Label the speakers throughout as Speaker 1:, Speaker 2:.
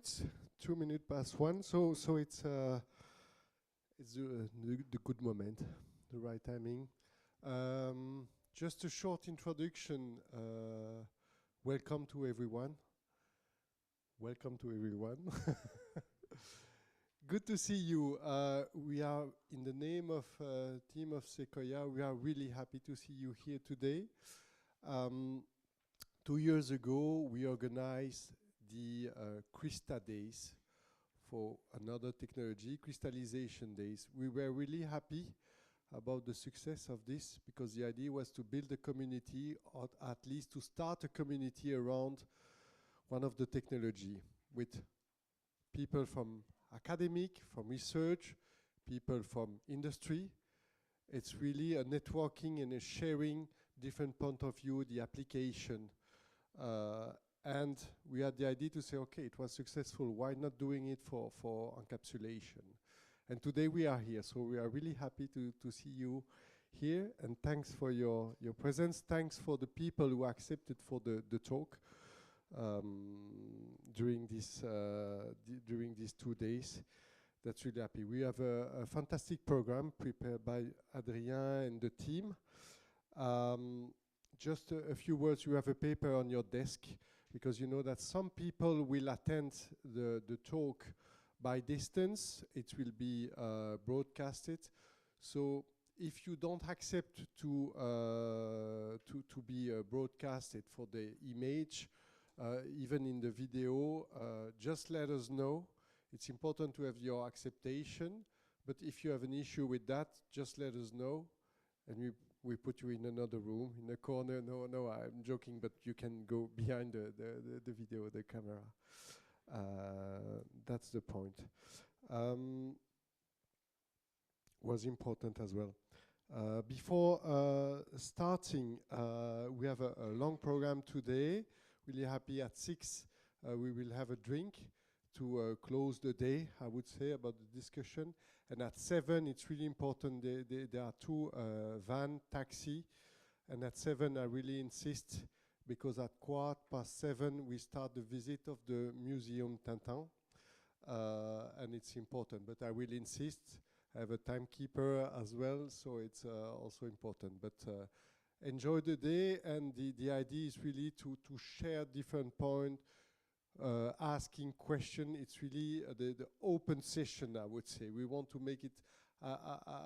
Speaker 1: It's 2 minutes past 1, so it's the good moment, the right timing. Just a short introduction. Welcome to everyone. Welcome to everyone. Good to see you. We are, in the name of team of Secoya, we are really happy to see you here today. 2 years ago, we organized the Encaps'Days for another technology, crystallization days. We were really happy about the success of this because the idea was to build a community, or at least to start a community around one of the technology with people from academic, from research, people from industry. It's really a networking and a sharing different point of view, the application. And we had the idea to say, okay, it was successful, why not doing it for encapsulation? And today we are here, so we are really happy to see you here, and thanks for your presence. Thanks for the people who accepted for the talk during these 2 days. That's really happy. We have a fantastic program prepared by Adrien and the team. Just a few words, you have a paper on your desk, because you know that some people will attend the talk by distance. It will be broadcasted. So if you don't accept to be broadcasted for the image, even in the video, just let us know. It's important to have your acceptation, but if you have an issue with that, just let us know, and we put you in another room, in a corner. No, I'm joking, but you can go behind the video, the camera. That's the point. Was important as well. Before starting, we have a long program today. Really happy at 6, we will have a drink to close the day, I would say, about the discussion. And at 7, it's really important, there are 2 van taxi. And at 7, I really insist, because at 7:15, we start the visit of the Museum Tintin. And it's important, but I will insist. I have a timekeeper as well, so it's also important. But enjoy the day, and the idea is really to share different points, asking questions. It's really the open session, I would say. We want to make it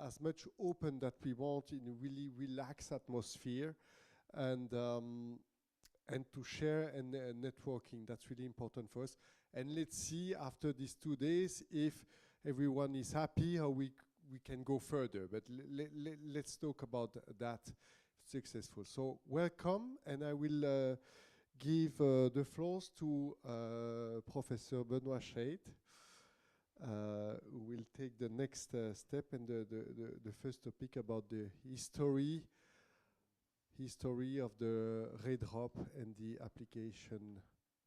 Speaker 1: as much open that we want, in a really relaxed atmosphere, and to share and networking. That's really important for us. And let's see after these 2 days if everyone is happy, how we can go further. But let's talk about that. Successful. So welcome, and I will give the floors to Professor Benoit Scheid, who will take the next step and the first topic about the history of the Raydrop and the application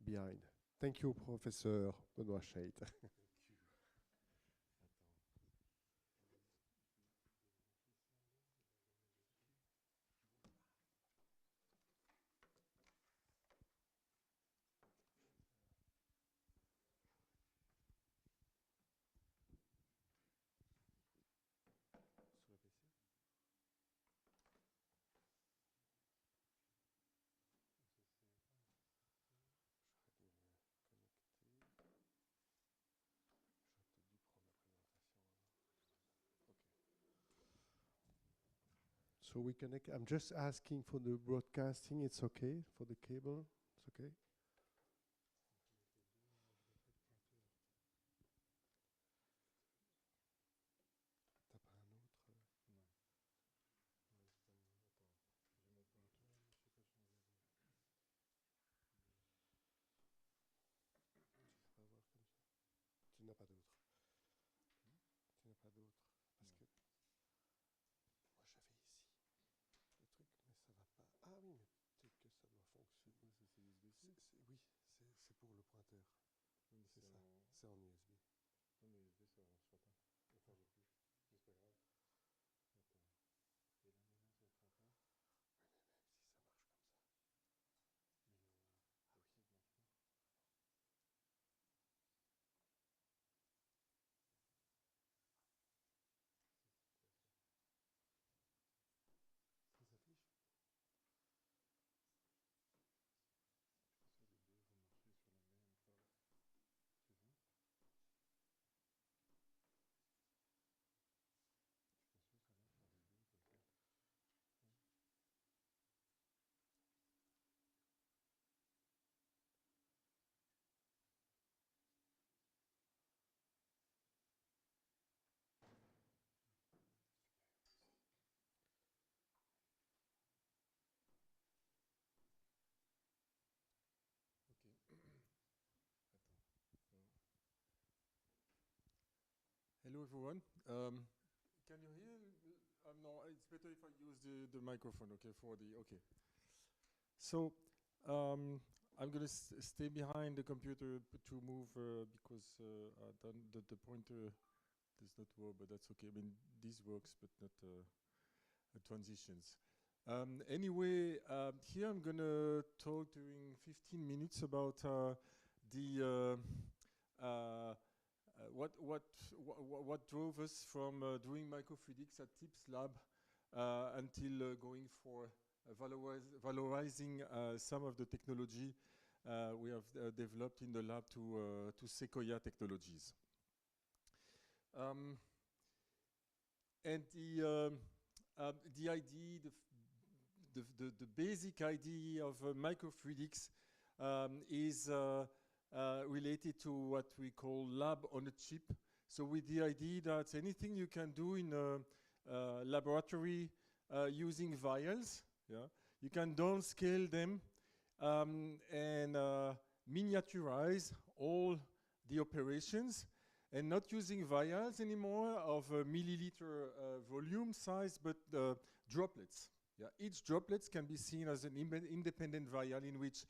Speaker 1: behind. Thank you, Professor Benoit Scheid. So we connect. I'm just asking for the broadcasting. It's okay for the cable. It's okay. T'as pas un autre? Non. Attends, j'ai mon pointeur, je sais pas changer. Tu vas voir comme ça. Tu n'as pas d'autre. Tu n'as pas d'autre parce que moi j'avais ici le truc, mais ça va pas. Ah oui, mais peut-être que ça doit fonctionner. Oui, c'est USB-C. Oui, c'est pour le pointeur. Oui, c'est ça. C'est en USB. Non, mais USB, ça ne marchera pas. Enfin, j'ai plus. C'est pas grave. Attends. Et là, maintenant, ça ne fera pas. Oui, mais même si ça marche comme ça. Mais ah oui, ça ne marche pas.
Speaker 2: hello everyone. Can you hear? No, it's better if I use the microphone. Okay, okay. So I'm gonna stay behind the computer to move because the pointer does not work, but that's okay. I mean, this works, but not transitions. Anyway, here I'm gonna talk during 15 minutes about what drove us from doing microfluidics at TIPS lab until going for valorizing some of the technology we have developed in the lab to Secoya Technologies. And the idea, the basic idea of microfluidics is related to what we call lab on a chip. So with the idea that anything you can do in a laboratory using vials, yeah, you can downscale them and miniaturize all the operations and not using vials anymore of milliliter volume size, but droplets. Yeah, each droplet can be seen as an independent vial in which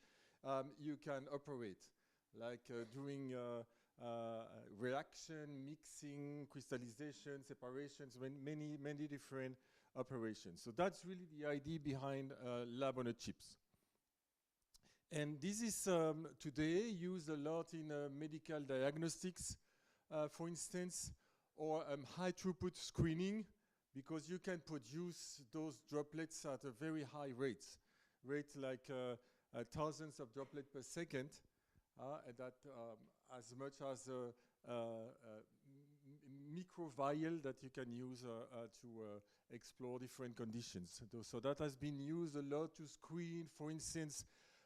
Speaker 2: you can operate, like doing reaction, mixing, crystallization, separations, many different operations. So that's really the idea behind lab on a chips. And this is today used a lot in medical diagnostics, for instance, or high throughput screening, because you can produce those droplets at a very high rates like thousands of droplets per second, and that as much as a micro vial that you can use to explore different conditions. So that has been used a lot to screen, for instance,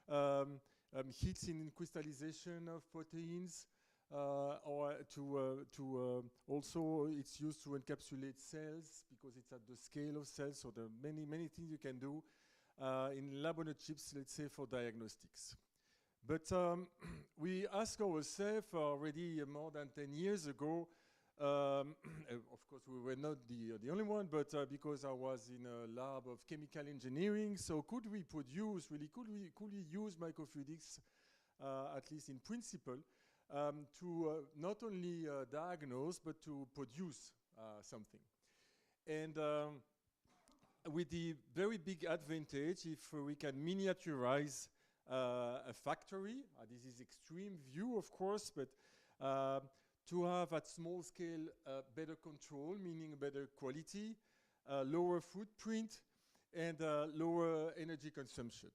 Speaker 2: hits in crystallization of proteins, or to also it's used to encapsulate cells because it's at the scale of cells. So there are many things you can do in lab on a chips, let's say, for diagnostics. But we asked ourselves already more than 10 years ago. Of course, we were not the only one, but because I was in a lab of chemical engineering, so could we produce, really, could we use microfluidics, at least in principle, to not only diagnose, but to produce something. And with the very big advantage, if we can miniaturize a factory, this is extreme view, of course, but to have at small scale better control, meaning better quality, lower footprint, and lower energy consumption.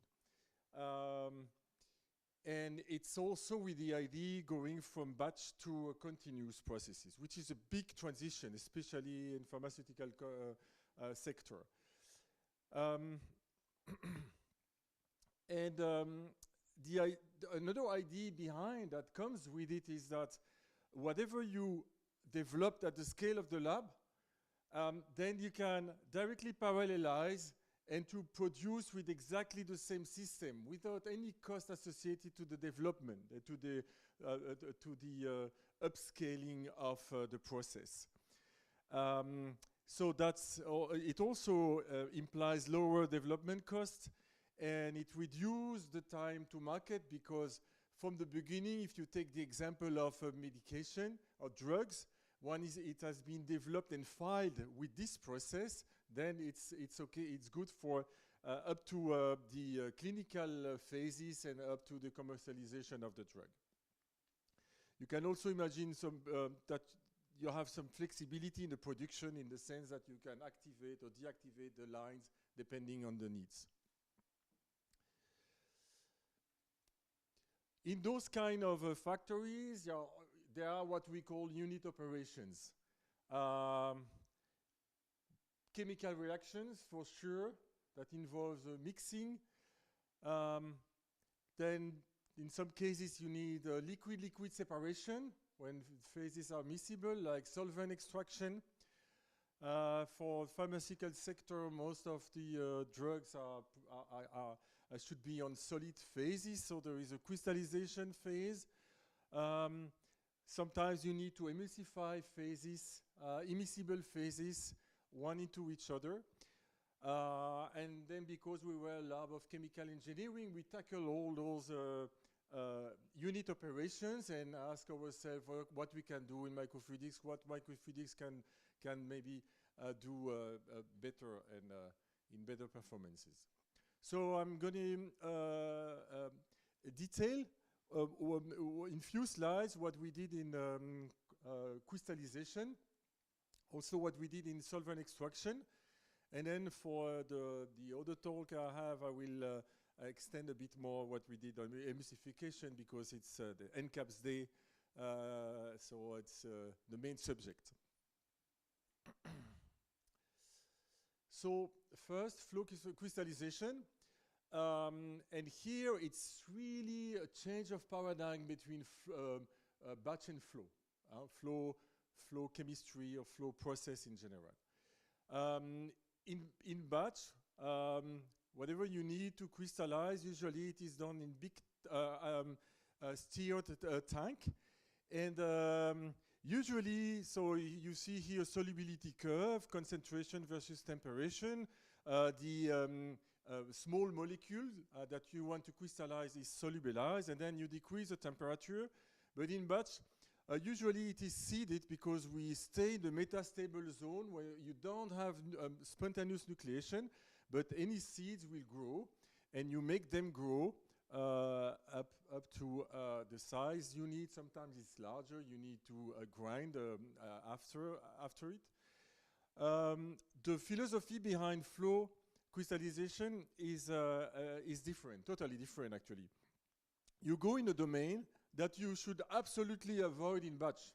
Speaker 2: And it's also with the idea going from batch to continuous processes, which is a big transition, especially in pharmaceutical sector. And another idea behind that comes with it is that whatever you developed at the scale of the lab, then you can directly parallelize and to produce with exactly the same system without any cost associated to the development, to the upscaling of the process. So that's it also implies lower development costs, and it reduces the time to market, because from the beginning, if you take the example of medication or drugs, it has been developed and filed with this process, then it's okay, it's good for up to the clinical phases and up to the commercialization of the drug. You can also imagine that you have some flexibility in the production, in the sense that you can activate or deactivate the lines depending on the needs. In those kind of factories, there are what we call unit operations. Chemical reactions, for sure, that involves mixing. Then, in some cases, you need liquid-liquid separation when phases are miscible, like solvent extraction. For pharmaceutical sector, most of the drugs should be on solid phases, so there is a crystallization phase. sometimes you need to emulsify phases, immiscible phases, one into each other. And then because we were a lab of chemical engineering, we tackle all those unit operations and ask ourselves what we can do in microfluidics, what microfluidics can maybe do better and in better performances. So I'm going to detail in few slides what we did in crystallization, also what we did in solvent extraction, and then for the other talk I have, I will extend a bit more what we did on emulsification because it's the Encaps'Days, so it's the main subject. So first, flow crystallization. And here it's really a change of paradigm between batch and flow, flow chemistry or flow process in general. In batch, whatever you need to crystallize, usually it is done in big stirred tank. And usually, so you see here solubility curve, concentration versus temperature. Small molecule that you want to crystallize is solubilized, and then you decrease the temperature. But in batch, usually it is seeded because we stay in the metastable zone where you don't have spontaneous nucleation, but any seeds will grow, and you make them grow up to the size you need. Sometimes it's larger. You need to grind after it. The philosophy behind flow crystallization is different, totally different actually. You go in a domain that you should absolutely avoid in batch,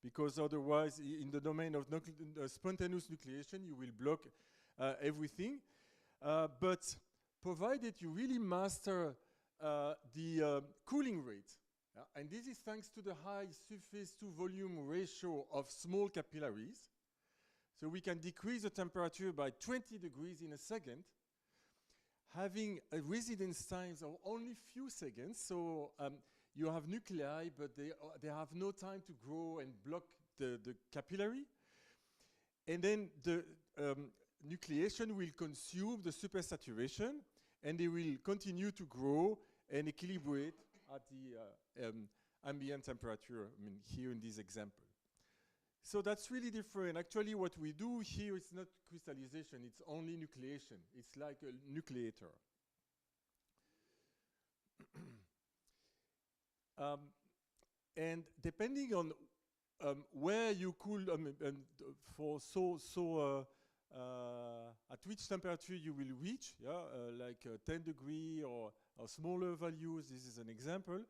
Speaker 2: because otherwise in the domain of spontaneous nucleation you will block everything. But provided you really master the cooling rate, and this is thanks to the high surface to volume ratio of small capillaries. So we can decrease the temperature by 20 degrees in a second, having a residence times of only few seconds. So you have nuclei, but they have no time to grow and block the capillary. And then the nucleation will consume the supersaturation, and they will continue to grow and equilibrate at the ambient temperature, I mean, here in this example. So that's really different. Actually, what we do here is not crystallization, it's only nucleation. It's like a nucleator. And depending on where you cool, at which temperature you will reach, like 10 degree or smaller values, this is an example.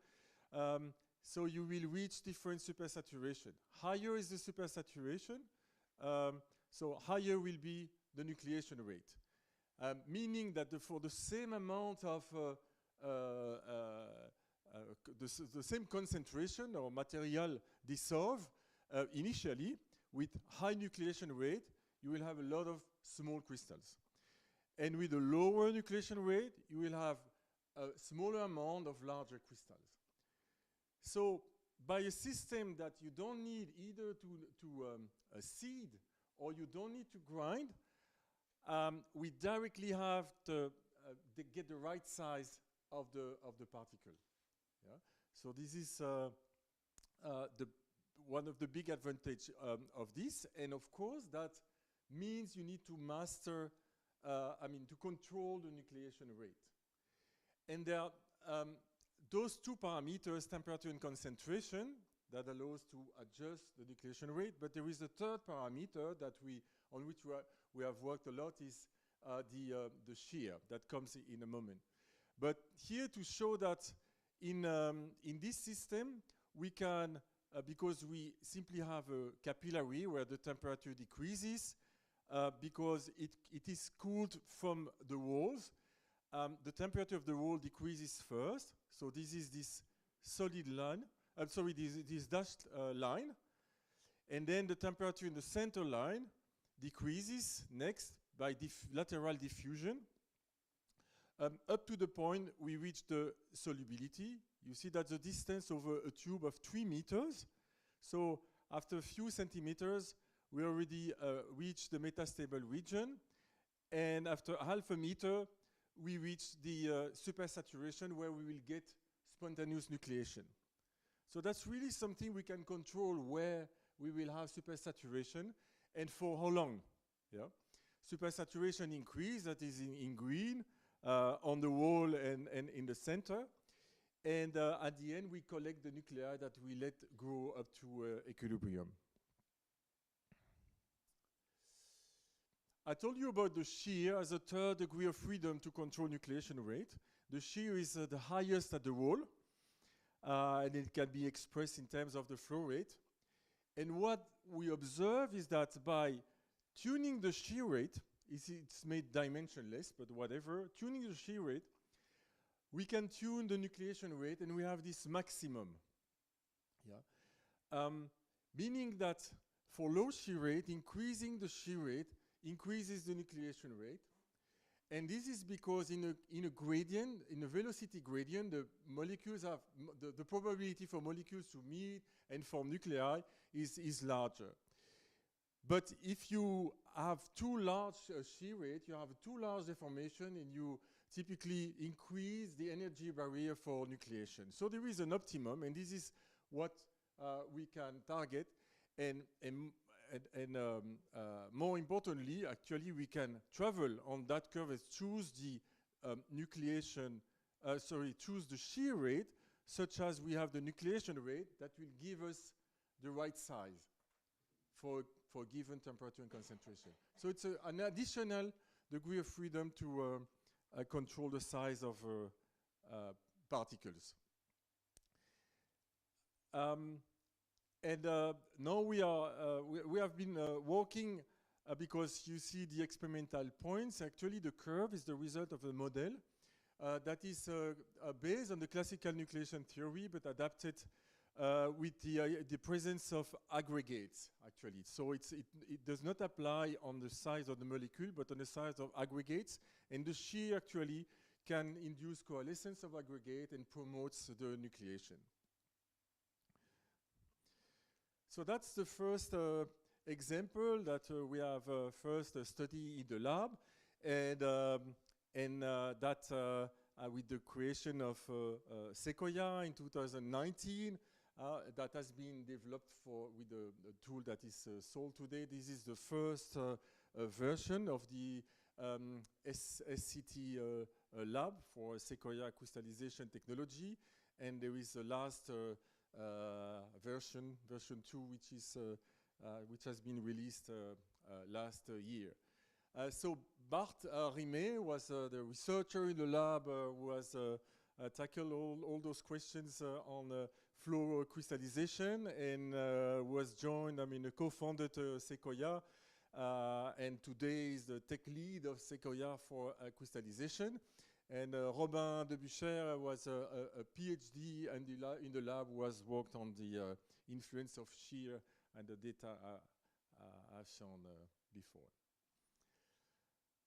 Speaker 2: So you will reach different supersaturation. Higher is the supersaturation, so higher will be the nucleation rate. Meaning that for the same amount of, the same concentration or material dissolved initially, with high nucleation rate, you will have a lot of small crystals. And with a lower nucleation rate, you will have a smaller amount of larger crystals. So by a system that you don't need either to seed or you don't need to grind, we directly have to get the right size of the particle. Yeah? So this is one of the big advantages of this. And of course, that means you need to master, to control the nucleation rate. And there are those two parameters, temperature and concentration, that allows to adjust the nucleation rate. But there is a third parameter that on which we have worked a lot, is the shear that comes in a moment. But here to show that in this system, we can, because we simply have a capillary where the temperature decreases, because it is cooled from the walls, the temperature of the wall decreases first. So this is this solid line, this dashed line. And then the temperature in the center line decreases next by lateral diffusion, up to the point we reach the solubility. You see that the distance over a tube of 3 meters. So after a few centimeters, we already reached the metastable region. And after half a meter, we reach the supersaturation where we will get spontaneous nucleation. So that's really something we can control, where we will have supersaturation and for how long. Yeah? Supersaturation increase, that is in green, on the wall and in the center. And at the end, we collect the nuclei that we let grow up to equilibrium. I told you about the shear as a third degree of freedom to control nucleation rate. The shear is the highest at the wall, and it can be expressed in terms of the flow rate. And what we observe is that by tuning the shear rate, it's made dimensionless, but whatever, tuning the shear rate, we can tune the nucleation rate, and we have this maximum. Yeah? Meaning that for low shear rate, increasing the shear rate increases the nucleation rate. And this is because in a gradient, in a velocity gradient, the molecules have, the probability for molecules to meet and form nuclei is larger. But if you have too large shear rate, you have too large deformation, and you typically increase the energy barrier for nucleation. So there is an optimum, and this is what we can target. And more importantly, actually, we can travel on that curve and choose the choose the shear rate, such as we have the nucleation rate that will give us the right size for given temperature and concentration. So it's an additional degree of freedom to control the size of particles. And now we have been working because you see the experimental points. Actually, the curve is the result of a model that is based on the classical nucleation theory, but adapted with the presence of aggregates, actually. So it does not apply on the size of the molecule, but on the size of aggregates. And the shear actually can induce coalescence of aggregate and promotes the nucleation. So that's the first example that we have first studied in the lab, and that with the creation of Secoya in 2019, that has been developed with a tool that is sold today. This is the first version of the SCT lab for Secoya crystallization technology, and there is a last version 2, which has been released last year. So Bart Rimet was the researcher in the lab who has tackled all those questions on flow crystallization, and was joined, co-founded Secoya, and today is the tech lead of Secoya for crystallization. And Robin Debucher was a PhD in the lab who has worked on the influence of shear and the data I've shown before.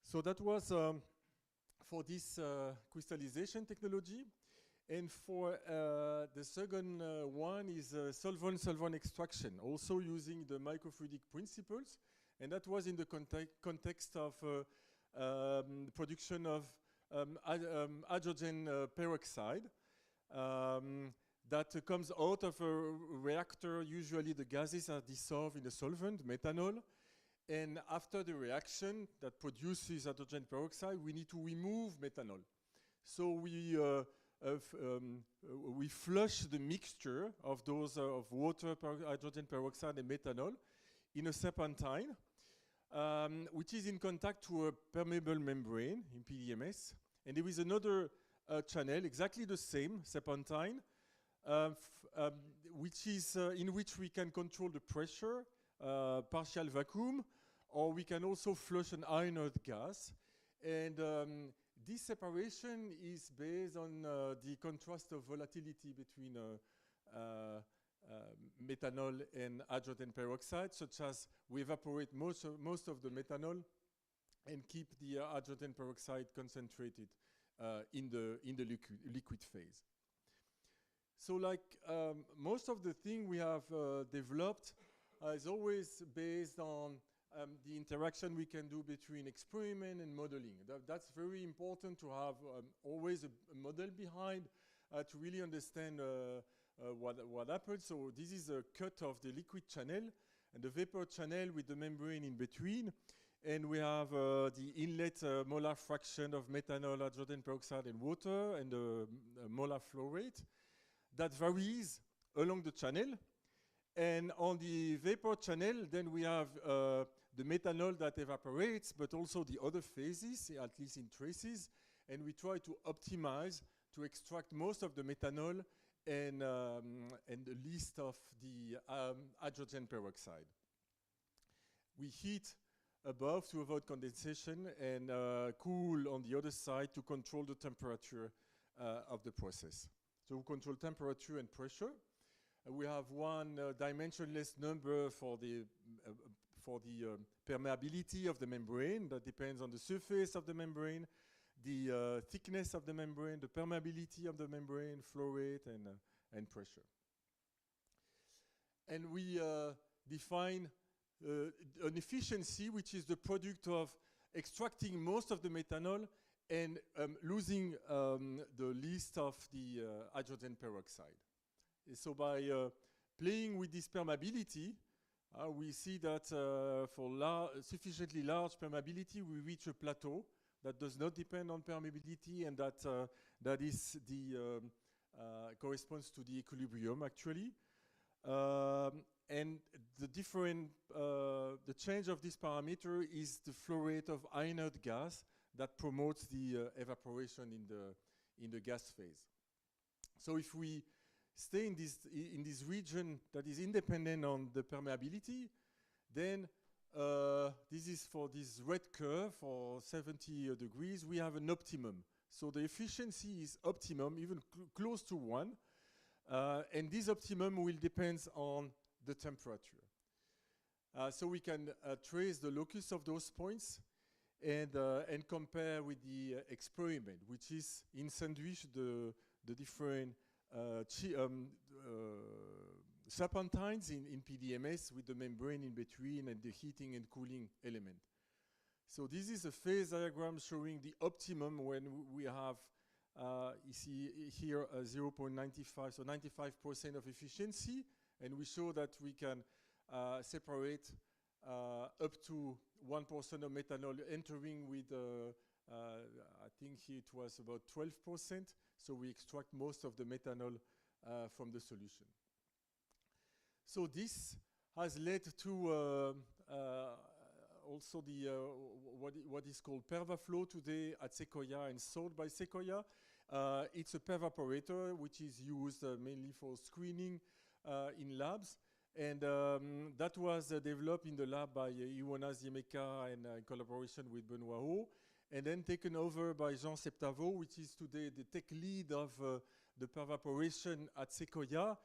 Speaker 2: So that was for this crystallization technology. And for the second one is solvent-solvent extraction, also using the microfluidic principles. And that was in the context of production of hydrogen peroxide that comes out of a reactor. Usually the gases are dissolved in a solvent, methanol, and after the reaction that produces hydrogen peroxide, we need to remove methanol. So we flush the mixture of those of water, hydrogen peroxide, and methanol in a serpentine, which is in contact to a permeable membrane in PDMS. And there is another channel, exactly the same, serpentine, which is in which we can control the pressure, partial vacuum, or we can also flush an ionized gas. And this separation is based on the contrast of volatility between methanol and hydrogen peroxide, such as we evaporate most of the methanol and keep the hydrogen peroxide concentrated in the liquid phase. So like most of the thing we have developed is always based on the interaction we can do between experiment and modeling. That's very important to have always a model behind to really understand what happens. So this is a cut of the liquid channel and the vapor channel with the membrane in between. And we have the inlet molar fraction of methanol, hydrogen peroxide, and water, and the molar flow rate. That varies along the channel. And on the vapor channel, then we have the methanol that evaporates, but also the other phases, at least in traces. And we try to optimize to extract most of the methanol and the least of the hydrogen peroxide. We heat above to avoid condensation and cool on the other side to control the temperature of the process. So we control temperature and pressure. We have one dimensionless number for the permeability of the membrane. That depends on the surface of the membrane, the thickness of the membrane, the permeability of the membrane, flow rate, and pressure. And we define an efficiency, which is the product of extracting most of the methanol and losing the least of the hydrogen peroxide. So by playing with this permeability, we see that for sufficiently large permeability, we reach a plateau that does not depend on permeability, and that is the corresponds to the equilibrium actually. And the change of this parameter is the flow rate of inert gas that promotes the evaporation in the gas phase. So if we stay in this region that is independent on the permeability, then this is for this red curve for 70 degrees, we have an optimum. So the efficiency is optimum, even close to 1. And this optimum will depend on the temperature. So we can trace the locus of those points and compare with the experiment, which is in sandwich the different serpentines in PDMS with the membrane in between and the heating and cooling element. So this is a phase diagram showing the optimum when we have, you see here 0.95, so 95% of efficiency, and we show that we can separate up to 1% of methanol entering with, I think here it was about 12%, so we extract most of the methanol from the solution. So this has led to also the what is called PervaFlow today at Secoya and sold by Secoya. It's a pervaporator which is used mainly for screening in labs, and that was developed in the lab by Ioana Ziemeka and in collaboration with Benoit Scheid, and then taken over by Jean Septavo, which is today the tech lead of the pervaporation at Secoya.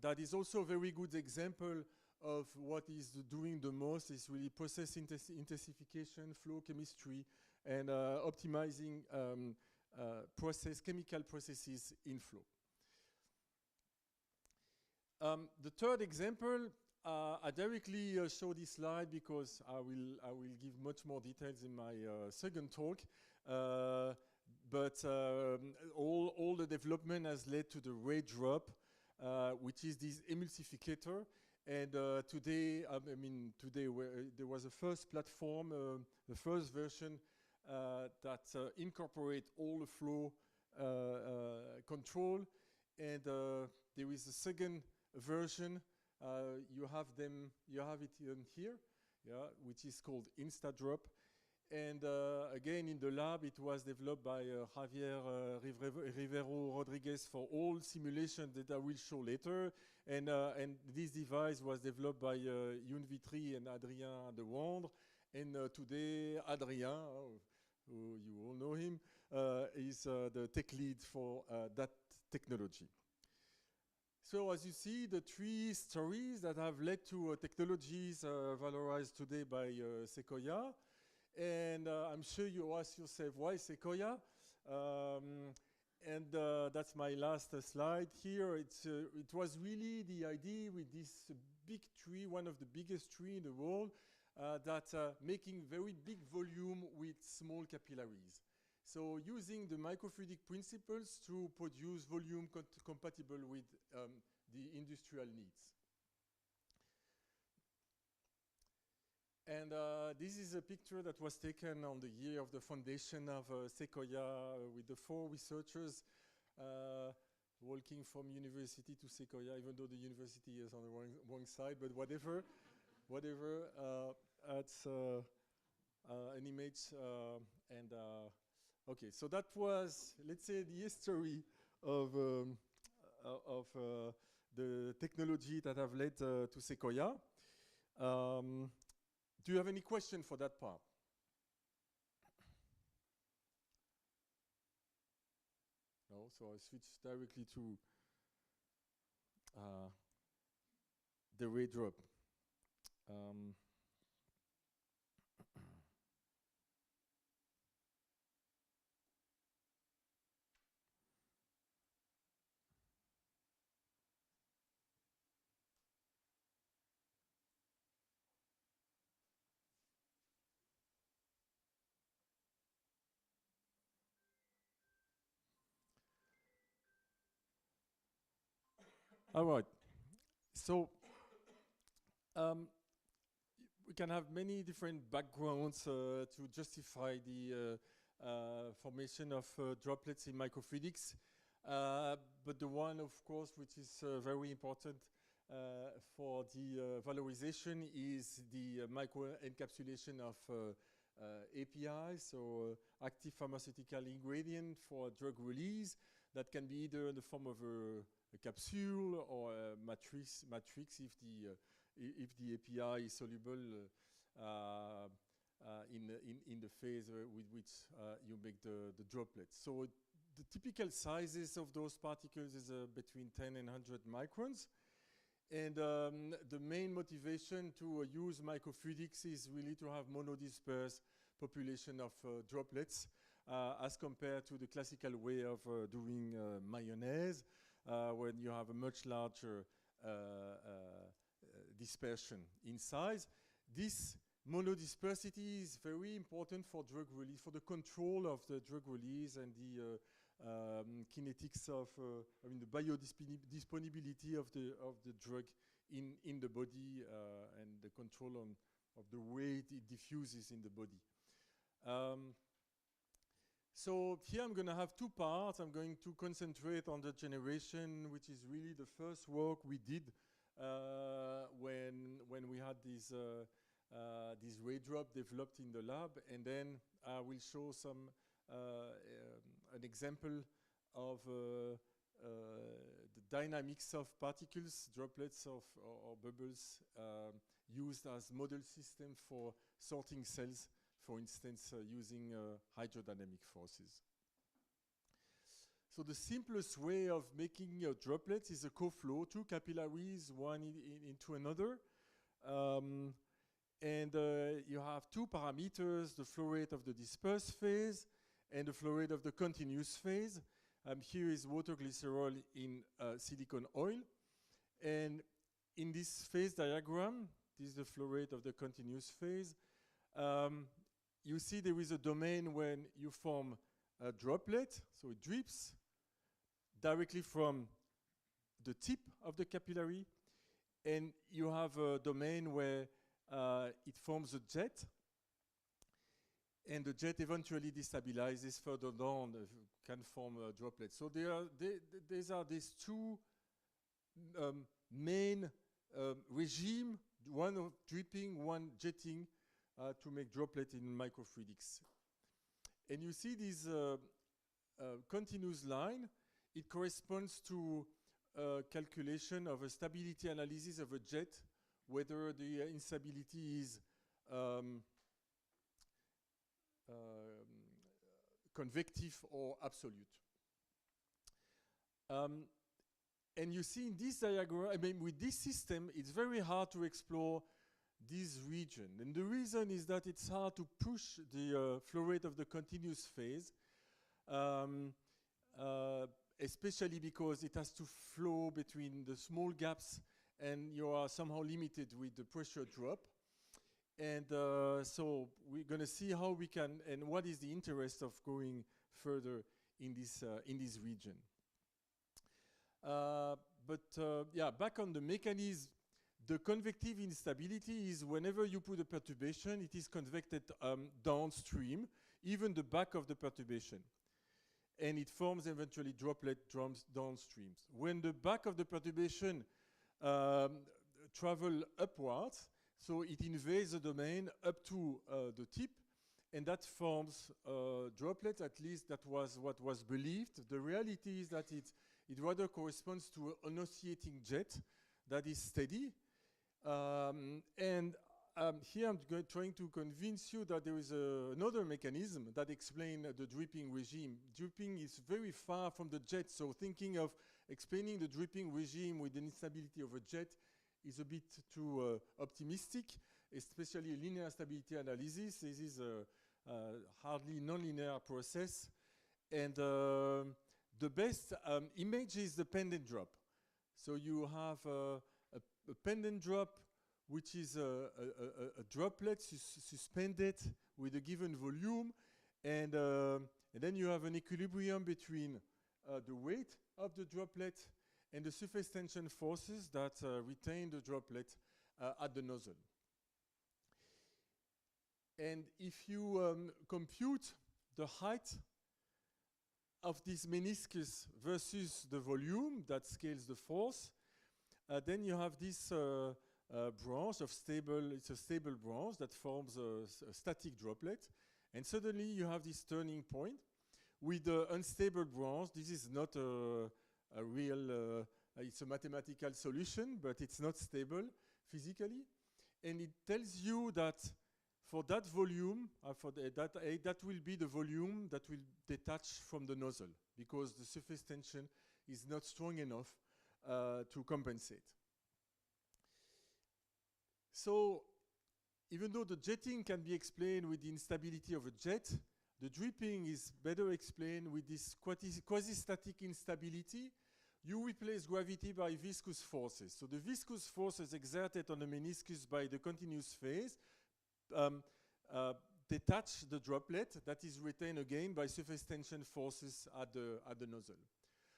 Speaker 2: That is also a very good example of what is doing the most is really process intensification, flow chemistry, and optimizing chemical processes in flow. The third example, I directly show this slide because I will give much more details in my second talk. But all the development has led to the Raydrop, which is this emulsificator. And today there was a first platform, the first version that incorporate all the flow control. And there is a second version. You have it here, yeah, which is called InsaDrop. And again, in the lab, it was developed by Javier Rivero Rodriguez for all simulations that I will show later. And this device was developed by Johan Wouters and Adrien Dewandre. And today, Adrien, who you all know him, is the tech lead for that technology. So as you see, the three stories that have led to technologies valorized today by Secoya. And I'm sure you ask yourself, why Secoya? And that's my last slide here. It was really the idea with this big tree, one of the biggest trees in the world, that making very big volume with small capillaries. So using the microfluidic principles to produce volume compatible with the industrial needs. And this is a picture that was taken on the year of the foundation of Secoya with the 4 researchers walking from university to Secoya, even though the university is on the wrong side, but whatever. It's an image. Okay, so that was, let's say, the history of the technology that have led to Secoya. Do you have any question for that part? No, so I switch directly to the Raydrop. All right. So we can have many different backgrounds to justify the formation of droplets in microfluidics. But the one, of course, which is very important for the valorization is the micro-encapsulation of APIs, so active pharmaceutical ingredient for drug release that can be either in the form of a capsule or a matrix if the API is soluble in the phase with which you make the droplets. So the typical sizes of those particles is between 10 and 100 microns. And the main motivation to use microfluidics is really to have monodispersed population of droplets as compared to the classical way of doing mayonnaise, when you have a much larger dispersion in size. This monodispersity is very important for drug release, for the control of the drug release and the kinetics of, the biodisponibility of the drug in the body and the control of the way it diffuses in the body. So here I'm going to have 2 parts. I'm going to concentrate on the generation, which is really the first work we did when we had this Raydrop developed in the lab, and then I will show some an example of the dynamics of particles, droplets or bubbles used as model system for sorting cells, for instance, using hydrodynamic forces. So the simplest way of making droplets is a co-flow, 2 capillaries, one into another. And you have 2 parameters, the flow rate of the dispersed phase and the flow rate of the continuous phase. Here is water glycerol in silicone oil. And in this phase diagram, this is the flow rate of the continuous phase. You see there is a domain when you form a droplet, so it drips directly from the tip of the capillary. And you have a domain where it forms a jet, and the jet eventually destabilizes further down, can form a droplet. So these are these 2 main regime, one of dripping, one jetting, to make droplet in microfluidics. And you see this continuous line. It corresponds to calculation of a stability analysis of a jet, whether the instability is convective or absolute. And you see in this diagram, with this system, it's very hard to explore this region. And the reason is that it's hard to push the flow rate of the continuous phase especially because it has to flow between the small gaps and you are somehow limited with the pressure drop. And so we're going to see how we can, and what is the interest of going further in this region. Yeah, back on the mechanism, the convective instability is whenever you put a perturbation, it is convected downstream, even the back of the perturbation. And it forms eventually droplet downstreams. When the back of the perturbation travel upwards, so it invades the domain up to the tip, and that forms droplets. At least that was what was believed. The reality is that it rather corresponds to an oscillating jet that is steady. Here I'm trying to convince you that there is another mechanism that explains the dripping regime. Dripping is very far from the jet, so thinking of explaining the dripping regime with the instability of a jet is a bit too optimistic, especially linear stability analysis. This is a hardly nonlinear process. And the best image is the pendant drop. So you have a pendant drop, which is a droplet suspended with a given volume. And then you have an equilibrium between the weight of the droplet and the surface tension forces that retain the droplet at the nozzle. And if you compute the height of this meniscus versus the volume that scales the force, then you have this branch of it's a stable branch that forms a static droplet. And suddenly you have this turning point with the unstable branch. This is not a real, it's a mathematical solution, but it's not stable physically. And it tells you that for that volume, that will be the volume that will detach from the nozzle, because the surface tension is not strong enough to compensate. So even though the jetting can be explained with the instability of a jet, the dripping is better explained with this quasi-static instability. You replace gravity by viscous forces. So the viscous forces exerted on the meniscus by the continuous phase detach the droplet that is retained again by surface tension forces at the nozzle.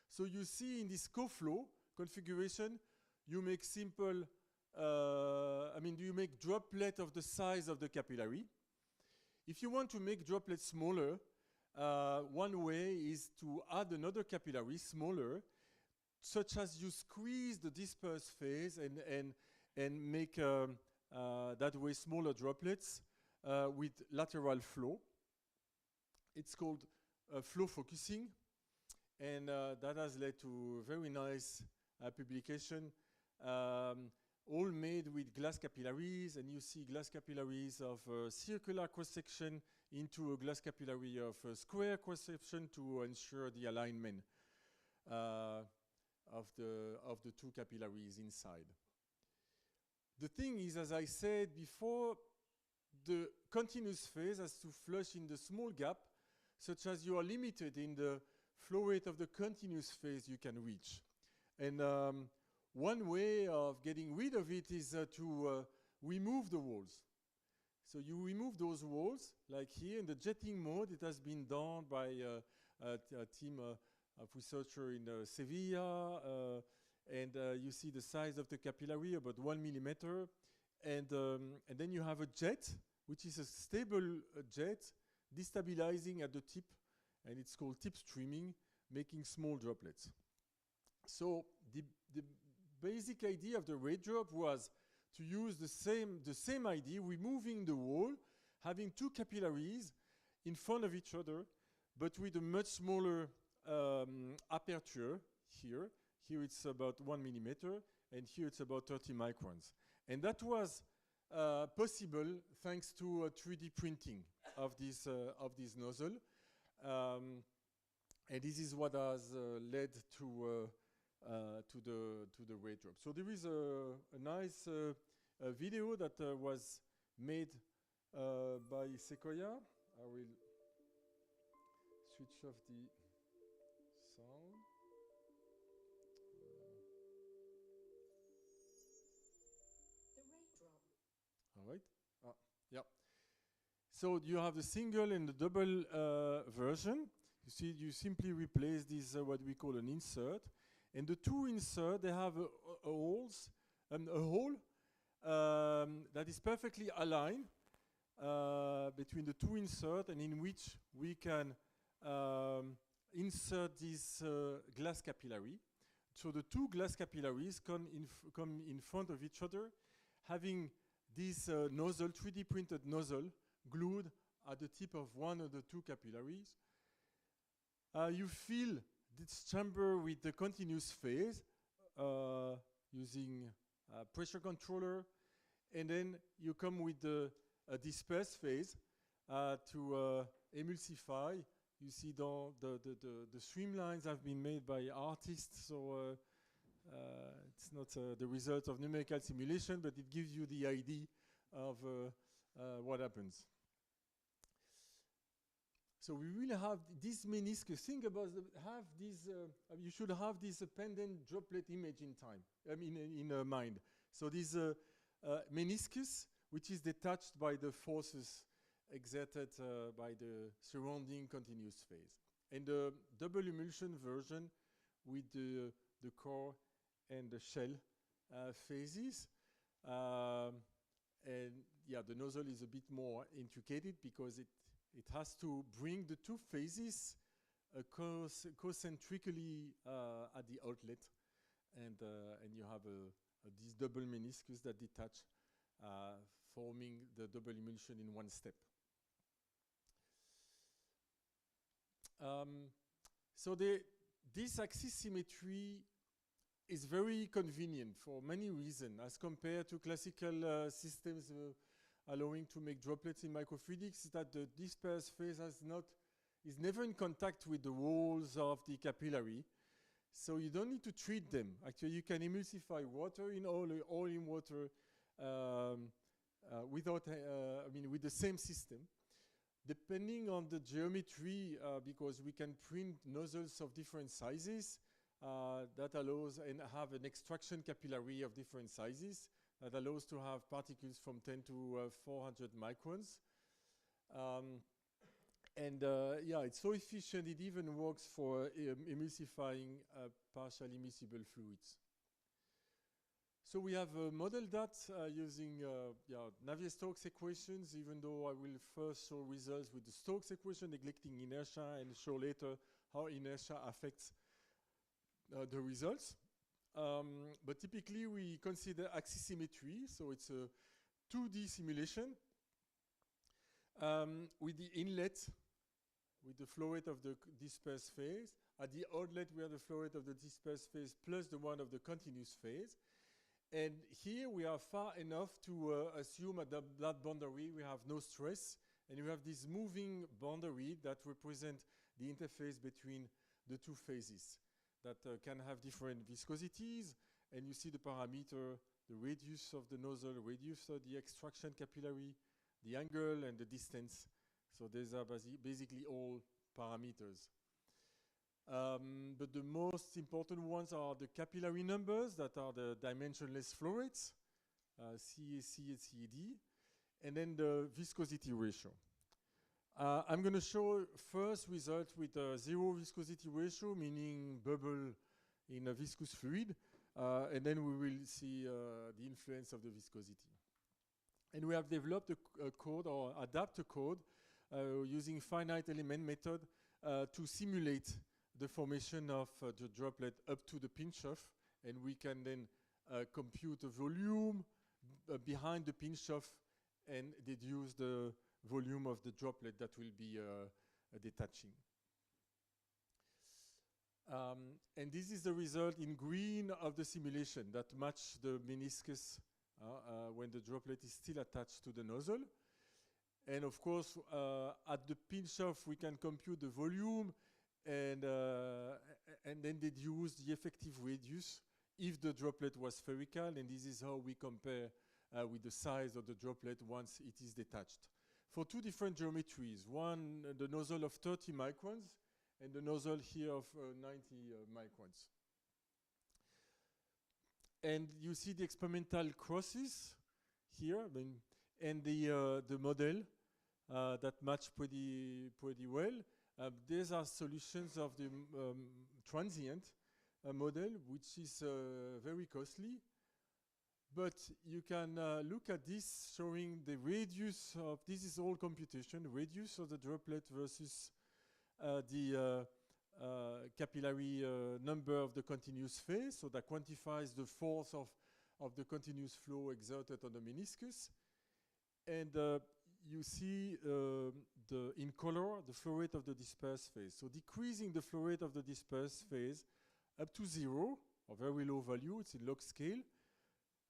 Speaker 2: So you see in this co-flow configuration, you make simple, you make droplet of the size of the capillary. If you want to make droplets smaller, one way is to add another capillary smaller, such as you squeeze the dispersed phase and make that way smaller droplets with lateral flow. It's called flow focusing, and that has led to very nice publication, all made with glass capillaries. And you see glass capillaries of circular cross-section into a glass capillary of square cross-section to ensure the alignment of the two capillaries inside. The thing is, as I said before, the continuous phase has to flush in the small gap, such as you are limited in the flow rate of the continuous phase you can reach. And one way of getting rid of it is to remove the walls. So you remove those walls, like here in the jetting mode. It has been done by a team of researchers in Sevilla, and you see the size of the capillary, about 1 millimeter. And then you have a jet, which is a stable jet, destabilizing at the tip, and it's called tip streaming, making small droplets. So the basic idea of the Raydrop was to use the same idea, removing the wall, having two capillaries in front of each other, but with a much smaller aperture here. Here it's about 1 millimeter, and here it's about 30 microns. And that was possible thanks to 3D printing of this nozzle. And this is what has led to the Raydrop. So there is a nice video that was made by Secoya. I will switch off the All right. Yeah. So you have the single and the double version. You see, you simply replace this what we call an insert, and the two insert they have a hole that is perfectly aligned between the two insert, and in which we can insert this glass capillary. So the two glass capillaries come in front of each other, having this nozzle, 3D printed nozzle, glued at the tip of one of the two capillaries. You fill this chamber with the continuous phase using a pressure controller, and then you come with the disperse phase to emulsify. You see the streamlines have been made by artists, so it's not the result of numerical simulation, but it gives you the idea of what happens. So we will have this meniscus. Think about you should have this pendant droplet image in time. In mind. So this meniscus, which is detached by the forces exerted by the surrounding continuous phase, and the double emulsion version with the core and the shell phases. And yeah, the nozzle is a bit more intricate because it has to bring the two phases concentrically at the outlet, and you have this double meniscus that detach, forming the double emulsion in one step. So this axis symmetry is very convenient for many reasons as compared to classical systems allowing to make droplets in microfluidics, that the dispersed phase is never in contact with the walls of the capillary. So you don't need to treat them. Actually, you can emulsify water in oil in water with the same system. Depending on the geometry, because we can print nozzles of different sizes, that allows and have an extraction capillary of different sizes that allows to have particles from 10 to 400 microns. Yeah, it's so efficient, it even works for emulsifying partially immiscible fluids. So we have modeled that using Navier-Stokes equations, even though I will first show results with the Stokes equation, neglecting inertia, and show later how inertia affects the results. But typically we consider axis symmetry, so it's a 2D simulation with the inlet, with the flow rate of the dispersed phase. At the outlet we have the flow rate of the dispersed phase plus the one of the continuous phase. And here we are far enough to assume at that boundary we have no stress, and you have this moving boundary that represents the interface between the two phases that can have different viscosities, and you see the parameter, the radius of the nozzle, radius of the extraction capillary, the angle and the distance. So these are basically all parameters. But the most important ones are the capillary numbers, that are the dimensionless flow rates, CAC and CAD, and then the viscosity ratio. I'm going to show first result with a zero viscosity ratio, meaning bubble in a viscous fluid, and then we will see the influence of the viscosity. And we have developed a code, or adapt a code, using finite element method to simulate the formation of the droplet up to the pinch-off, and we can then compute the volume behind the pinch-off and deduce the volume of the droplet that will be detaching. And this is the result in green of the simulation that match the meniscus when the droplet is still attached to the nozzle. And of course, at the pinch-off, we can compute the volume and then deduce the effective radius if the droplet was spherical, and this is how we compare with the size of the droplet once it is detached. For two different geometries, one, the nozzle of 30 microns, and the nozzle here of 90 microns. And you see the experimental crosses here. and the model that match pretty well. These are solutions of the transient model, which is very costly. But you can look at this showing the radius of, this is all computation, radius of the droplet versus the capillary number of the continuous phase, so that quantifies the force of the continuous flow exerted on the meniscus. And you see in color the flow rate of the dispersed phase. So decreasing the flow rate of the dispersed phase up to 0, or very low value, it's in log scale,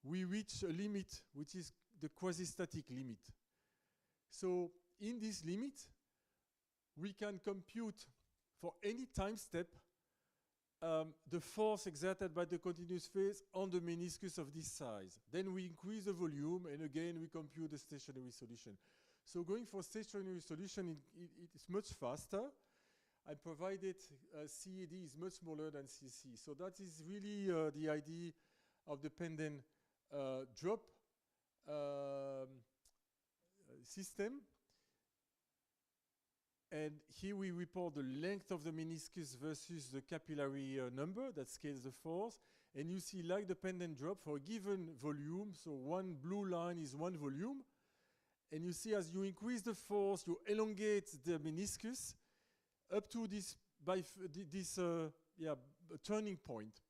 Speaker 2: we reach a limit which is the quasi-static limit. So in this limit, we can compute for any time step the force exerted by the continuous phase on the meniscus of this size. Then we increase the volume, and again we compute the stationary solution. So going for stationary solution, it's much faster, and provided CAD is much smaller than CC. So that is really the idea of the pendant drop system. And here we report the length of the meniscus versus the capillary number that scales the force. And you see, like the pendant drop, for a given volume, so one blue line is one volume. And you see, as you increase the force, you elongate the meniscus up to this turning point.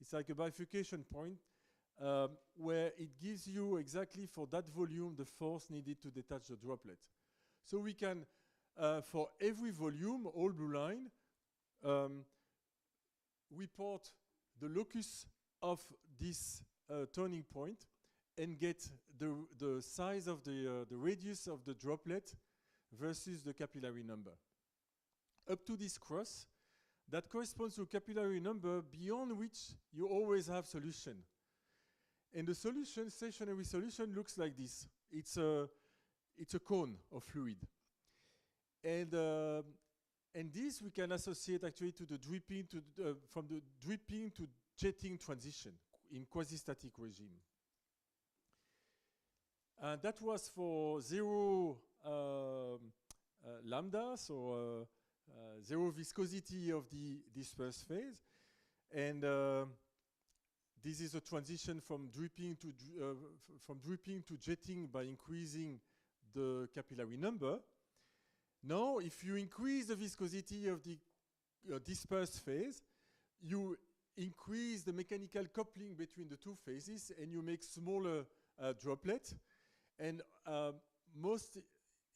Speaker 2: It's like a bifurcation point where it gives you exactly for that volume the force needed to detach the droplet. So we can, for every volume, all blue line, report the locus of this turning point and get the size of the radius of the droplet versus the capillary number. Up to this cross, that corresponds to a capillary number beyond which you always have solution. And the solution, stationary solution, looks like this. It's a cone of fluid. And this we can associate actually to the dripping, from the dripping to jetting transition in quasi-static regime. And that was for 0 lambda, so 0 viscosity of the dispersed phase. And this is a transition from dripping to jetting by increasing the capillary number. Now, if you increase the viscosity of the dispersed phase, you increase the mechanical coupling between the two phases, and you make smaller droplets. And most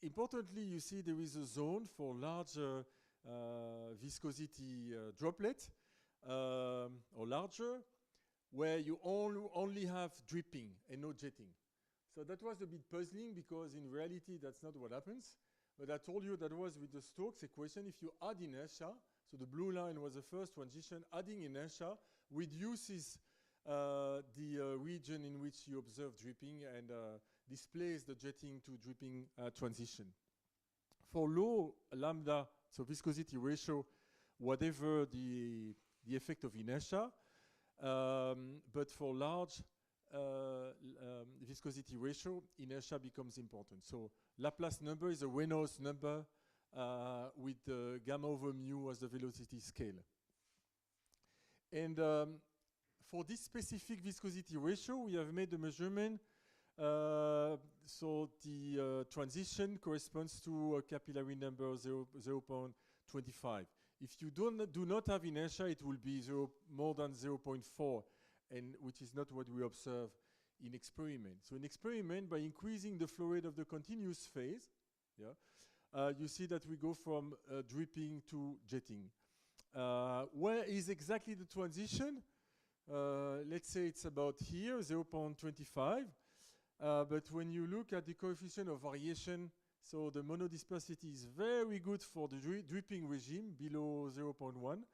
Speaker 2: importantly, you see there is a zone for larger viscosity droplet or larger, where you only have dripping and no jetting. So that was a bit puzzling, because in reality that's not what happens. But I told you that was with the Stokes equation. If you add inertia, so the blue line was the first transition, adding inertia reduces the region in which you observe dripping and displays the jetting to dripping transition. For low lambda, so viscosity ratio, whatever the effect of inertia, but for large viscosity ratio, inertia becomes important. So Laplace number is a Reynolds number with gamma over mu as the velocity scale. And for this specific viscosity ratio, we have made a measurement. So the transition corresponds to a capillary number of 0.25. If you do not have inertia, it will be more than 0.4, and which is not what we observe in experiment. So in experiment, by increasing the flow rate of the continuous phase, you see that we go from dripping to jetting. Where is exactly the transition? Let's say it's about here, 0.25. But when you look at the coefficient of variation, so the monodispersity is very good for the dripping regime, below 0.1.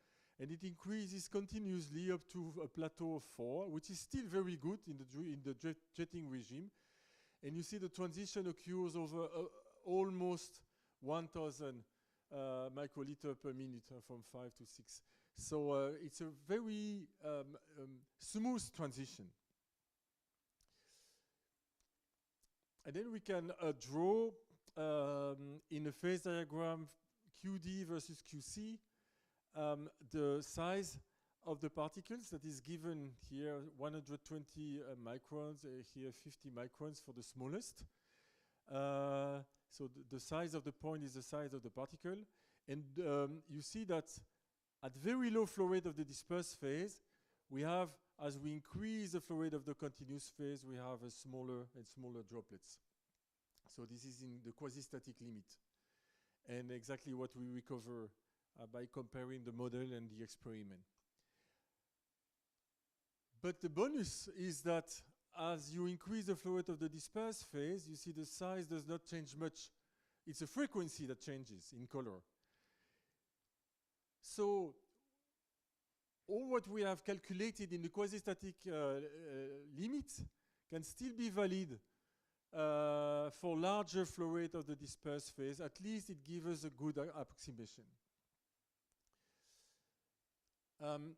Speaker 2: And it increases continuously up to a plateau of 4, which is still very good in the jetting regime. And you see the transition occurs over almost 1,000 microliter per minute, from 5 to 6. So it's a very smooth transition. And then we can draw in a phase diagram QD versus QC the size of the particles that is given here 120 microns, here 50 microns for the smallest. So the size of the point is the size of the particle. And you see that at very low flow rate of the dispersed phase, we have, as we increase the flow rate of the continuous phase, we have a smaller and smaller droplets. So this is in the quasi-static limit. And exactly what we recover by comparing the model and the experiment. But the bonus is that as you increase the flow rate of the dispersed phase, you see the size does not change much. It's a frequency that changes in color. So all what we have calculated in the quasi-static limit can still be valid for larger flow rate of the dispersed phase. At least it gives us a good approximation.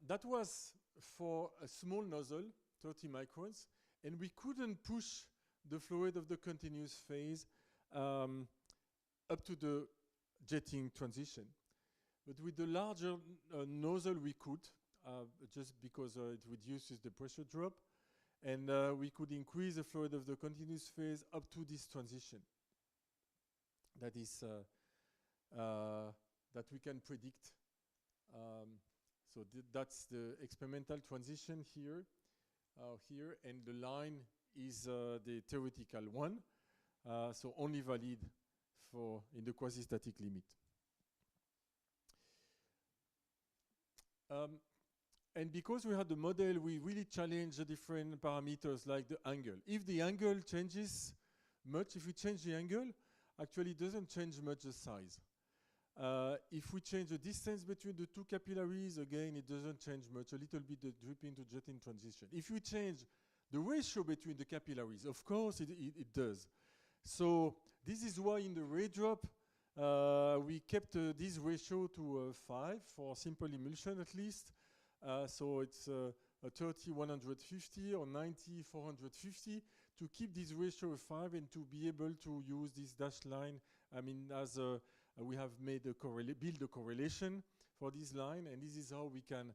Speaker 2: That was for a small nozzle, 30 microns, and we couldn't push the flow rate of the continuous phase up to the jetting transition. But with the larger nozzle we could, just because it reduces the pressure drop, and we could increase the flow rate of the continuous phase up to this transition. That is that we can predict. So that's the experimental transition here, and the line is the theoretical one, so only valid for in the quasi-static limit. And because we had the model, we really challenged the different parameters like the angle. If the angle changes much, if we change the angle, actually it doesn't change much the size. If we change the distance between the two capillaries, again, it doesn't change much, a little bit the dripping to jetting transition. If we change the ratio between the capillaries, of course it does. So this is why in the Raydrop, we kept this ratio to 5 for simple emulsion at least. So it's a 30-150 or 90-450 to keep this ratio of 5 and to be able to use this dashed line. I mean, as we have made build a correlation for this line, and this is how we can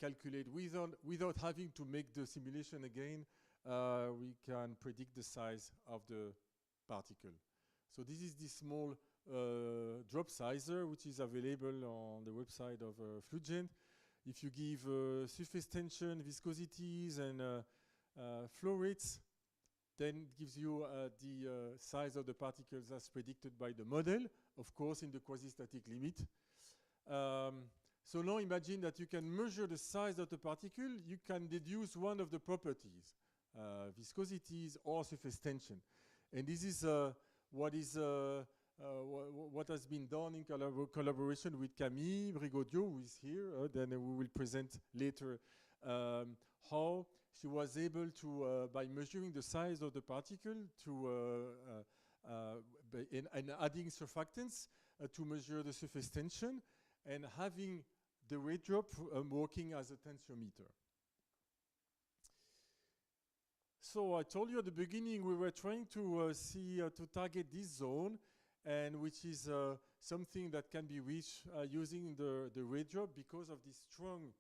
Speaker 2: calculate without having to make the simulation again. We can predict the size of the particle. So this is the small drop sizer, which is available on the website of Fluigent. If you give surface tension, viscosities, and flow rates, then it gives you the size of the particles as predicted by the model, of course, in the quasi-static limit. So now imagine that you can measure the size of the particle. You can deduce one of the properties, viscosities or surface tension. And this is what has been done in collaboration with Camille Brigodiot, who is here. Then we will present later how she was able to, by measuring the size of the particle, and adding surfactants to measure the surface tension, and having the Raydrop working as a tensiometer. So I told you at the beginning we were trying to to target this zone, and which is something that can be reached using the Raydrop because of this strong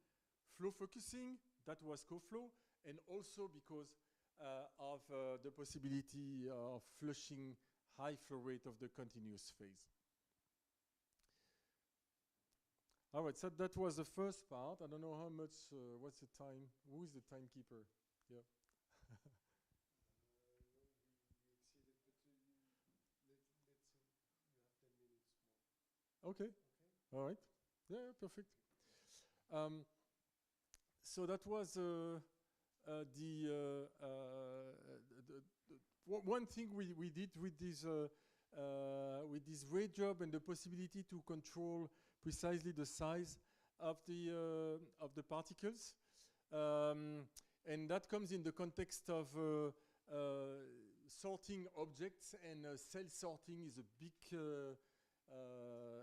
Speaker 2: flow focusing that was co-flow, and also because of the possibility of flushing high flow rate of the continuous phase. All right, so that was the first part. I don't know how much, what's the time? Who is the timekeeper? Yeah. Okay. All right. Yeah, perfect. So that was one thing we did with this Raydrop and the possibility to control precisely the size of the particles, and that comes in the context of sorting objects, and cell sorting is a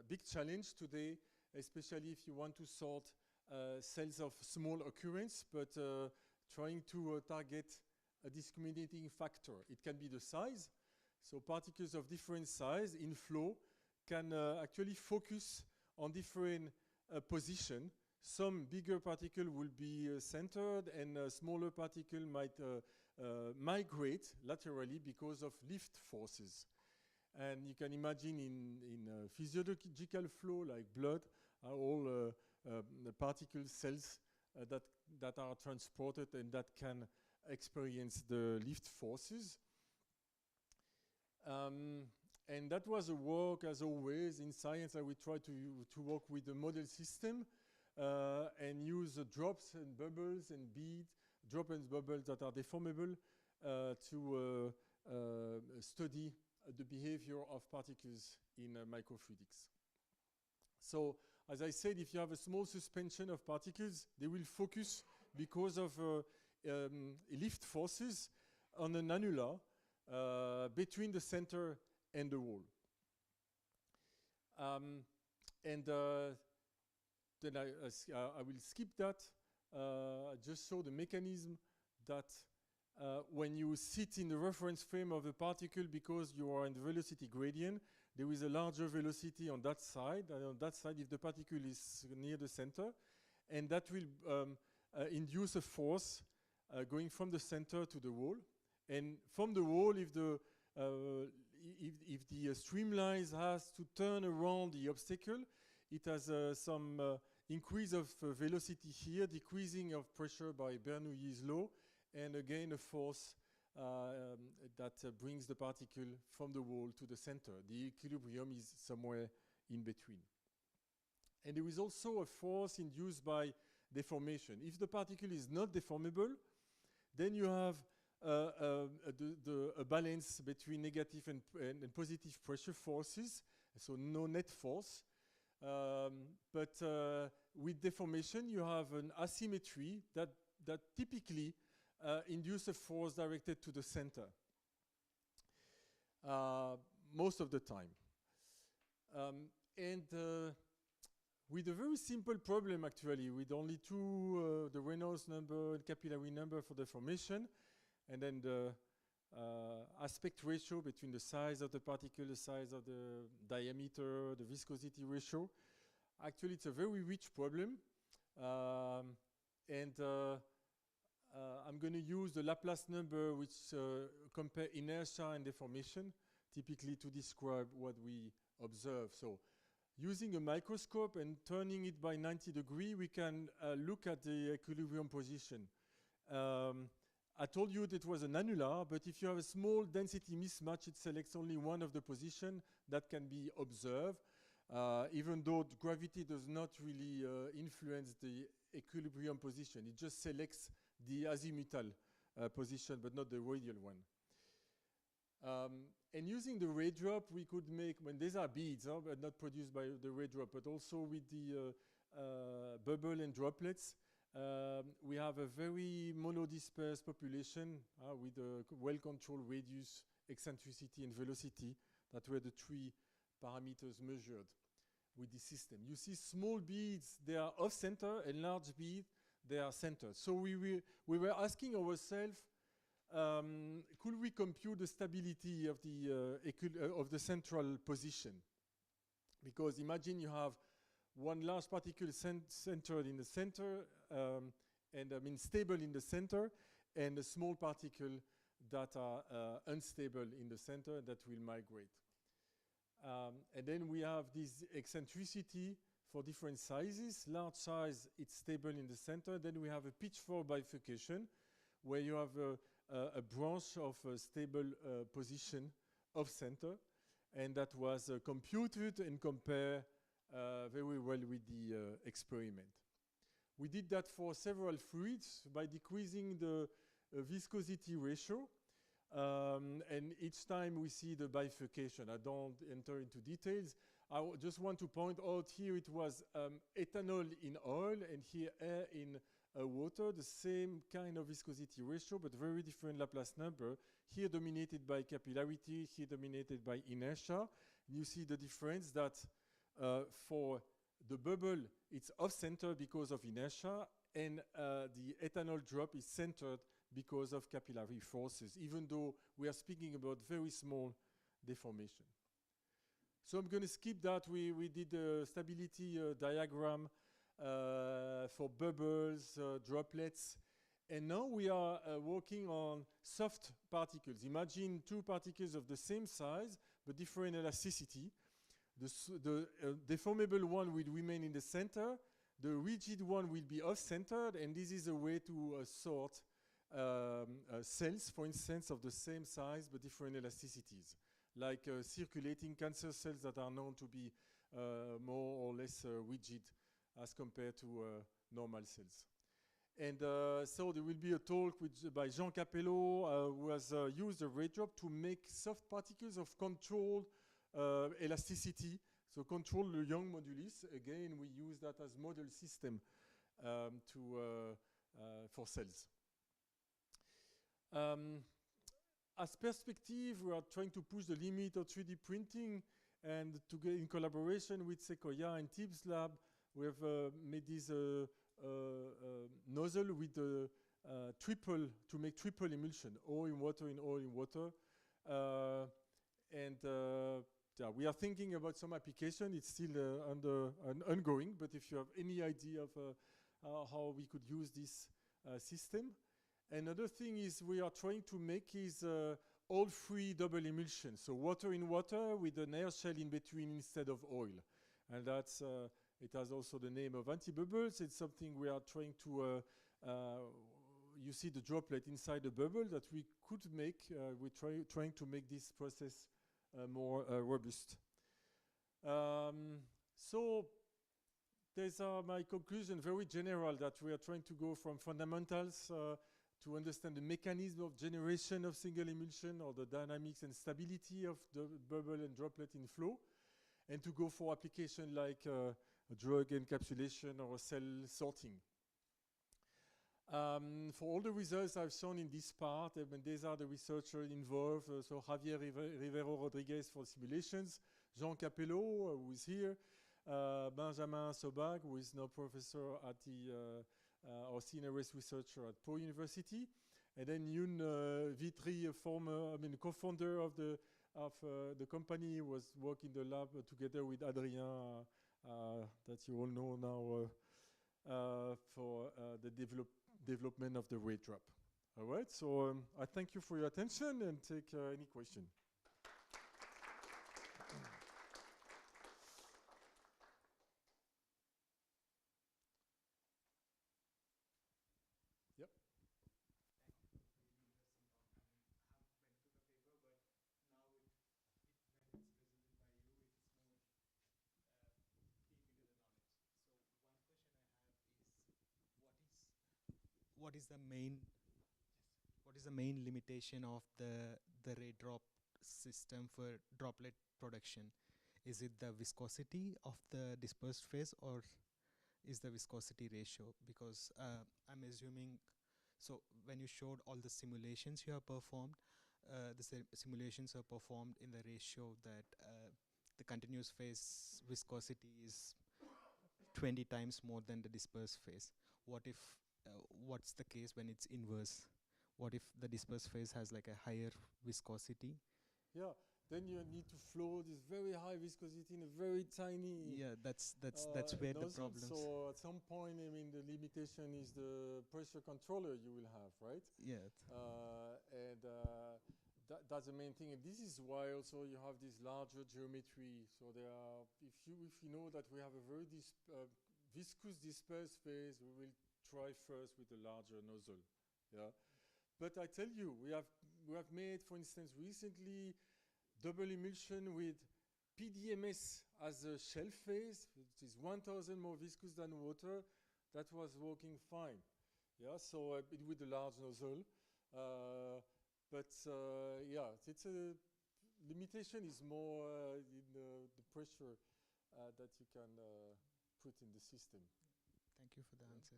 Speaker 2: big challenge today, especially if you want to sort cells of small occurrence, but trying to target a discriminating factor. It can be the size, So particles of different size in flow can actually focus on different position. Some bigger particle will be centered, and a smaller particle might migrate laterally because of lift forces. And you can imagine in physiological flow like blood, all the particle cells that are transported and that can experience the lift forces. And that was a work, as always, in science. I will try to work with the model system and use drops and bubbles and beads, drop and bubbles that are deformable to study the behavior of particles in microfluidics. So, as I said, if you have a small suspension of particles, they will focus because of lift forces on an annula between the center and the wall. Then I will skip that. Just show the mechanism that when you sit in the reference frame of the particle, because you are in the velocity gradient, there is a larger velocity on that side. And on that side, if the particle is near the center, and that will induce a force going from the center to the wall. And from the wall, if the streamline has to turn around the obstacle, it has some increase of velocity here, decreasing of pressure by Bernoulli's law, and again a force that brings the particle from the wall to the center. The equilibrium is somewhere in between. And there is also a force induced by deformation. If the particle is not deformable, then you have a balance between negative and positive pressure forces, so no net force. But with deformation, you have an asymmetry that typically induces a force directed to the center most of the time. With a very simple problem, actually, with only two, the Reynolds number and capillary number for deformation, and then the aspect ratio between the size of the particle, the size of the diameter, the viscosity ratio. Actually, it's a very rich problem. I'm going to use the Laplace number, which compare inertia and deformation, typically to describe what we observe. So, using a microscope and turning it by 90 degrees, we can look at the equilibrium position. I told you that it was an annular, but if you have a small density mismatch, it selects only one of the positions that can be observed, even though gravity does not really influence the equilibrium position. It just selects the azimuthal position, but not the radial one. And using the Raydrop, we could make, when these are beads, but not produced by the Raydrop, but also with the bubble and droplets, we have a very monodispersed population with a well-controlled radius, eccentricity, and velocity. That were the three parameters measured with this system. You see small beads, they are off-center, and large beads, they are centered. So we were asking ourselves, could we compute the stability of the central position? Because imagine you have one large particle centered in the center, and stable in the center, and a small particle that are unstable in the center that will migrate. And then we have this eccentricity for different sizes. Large size, it's stable in the center. Then we have a pitchfork bifurcation, where you have a branch of a stable position of center, and that was computed and compared very well with the experiment. We did that for several fluids by decreasing the viscosity ratio, and each time we see the bifurcation. I don't enter into details. I just want to point out here it was ethanol in oil, and here air in water, the same kind of viscosity ratio, but very different Laplace number. Here dominated by capillarity, here dominated by inertia. And you see the difference that for the bubble, it's off-center because of inertia, and the ethanol drop is centered because of capillary forces, even though we are speaking about very small deformation. So I'm going to skip that. We did a stability diagram for bubbles, droplets. And now we are working on soft particles. Imagine two particles of the same size, but different elasticity. The deformable one will remain in the center. The rigid one will be off-centered, and this is a way to sort cells, for instance, of the same size but different elasticities, like circulating cancer cells that are known to be more or less rigid as compared to normal cells. And so there will be a talk by Jean Cappello, who has used a Raydrop to make soft particles of controlled elasticity. So control the Young modulus. Again, we use that as model system for cells. As perspective, we are trying to push the limit of 3D printing, and to get in collaboration with Secoya and Tibbs Lab, we have made this nozzle with to make triple emulsion, oil in water in oil in water. Yeah, we are thinking about some application. It's still ongoing, but if you have any idea of how we could use this system. Another thing is we are trying to make is oil-free double emulsion. So water in water with an air shell in between instead of oil. And that's, it has also the name of anti-bubbles. It's something we are trying to, you see the droplet inside the bubble that we could make. We're trying to make this process more robust. So these are my conclusion, very general, that we are trying to go from fundamentals to understand the mechanism of generation of single emulsion or the dynamics and stability of the bubble and droplet in flow, and to go for application like drug encapsulation or cell sorting. For all the results I've shown in this part, these are the researchers involved. So Javier Rivero Rodriguez for simulations, Jean Cappello, who is here, Benjamin Sobag, who is now professor at the or senior researcher at Po University, and then Johan Vitry, a former, co-founder of the company, was working in the lab together with Adrien, that you all know now, for the development of the Raydrop. All right, so I thank you for your attention and take any question. Yep.
Speaker 3: What is the main limitation of the Raydrop system for droplet production? Is it the viscosity of the dispersed phase, or is the viscosity ratio? Because I'm assuming, so when you showed all the simulations you have performed, the simulations are performed in the ratio that the continuous phase viscosity is 20 times more than the dispersed phase. What if what's the case when it's inverse? What if the dispersed phase has like a higher viscosity?
Speaker 2: Yeah, then you need to flow this very high viscosity in a very tiny.
Speaker 3: Yeah, that's where the problem.
Speaker 2: So at some point, the limitation is the pressure controller you will have, right?
Speaker 3: Yeah.
Speaker 2: That's the main thing, and this is why also you have this larger geometry. So there are, if you know that we have a very viscous dispersed phase, we will try first with a larger nozzle. Yeah, but I tell you, we have made, for instance, recently double emulsion with PDMS as a shell phase, which is 1,000 more viscous than water. That was working fine. Yeah, so with a large nozzle. Yeah, it's a limitation is more in the pressure that you can put in the system.
Speaker 3: Thank you for the answer.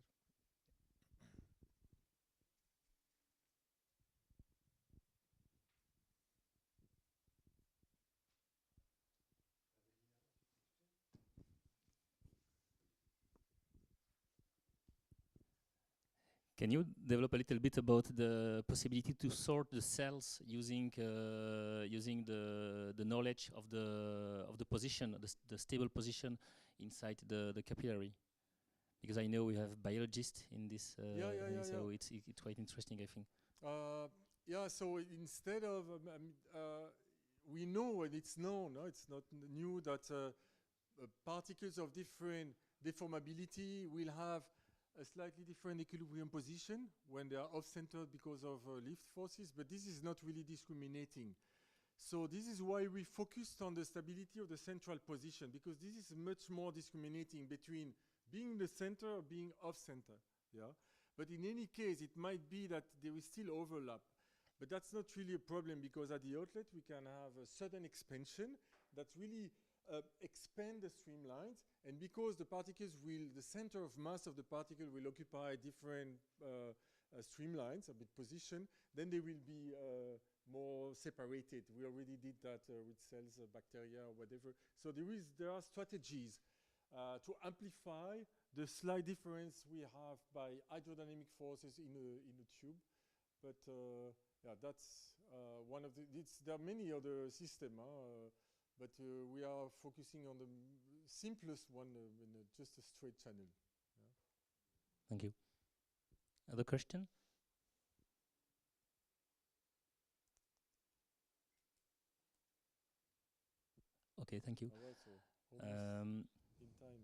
Speaker 4: Can you develop a little bit about the possibility to sort the cells using using the knowledge of the position, the stable position inside the capillary? Because I know we have biologists in this, so it's quite interesting, I think.
Speaker 2: Yeah, so instead of, we know, and it's known, no? It's not new, that particles of different deformability will have a slightly different equilibrium position when they are off-centered because of lift forces, but this is not really discriminating. So this is why we focused on the stability of the central position, because this is much more discriminating between being in the center or being off-center. Yeah? But in any case, it might be that there is still overlap. But that's not really a problem, because at the outlet we can have a sudden expansion that really expand the streamlines, and because the particles will, the center of mass of the particle will occupy different streamlines, a bit position, then they will be more separated. We already did that with cells, bacteria, or whatever. So there are strategies to amplify the slight difference we have by hydrodynamic forces in a tube. But yeah, that's one of the, there are many other systems, but we are focusing on the simplest one in just a straight channel. Yeah.
Speaker 4: Thank you. Other question? Okay, thank you.
Speaker 2: All right, so in time.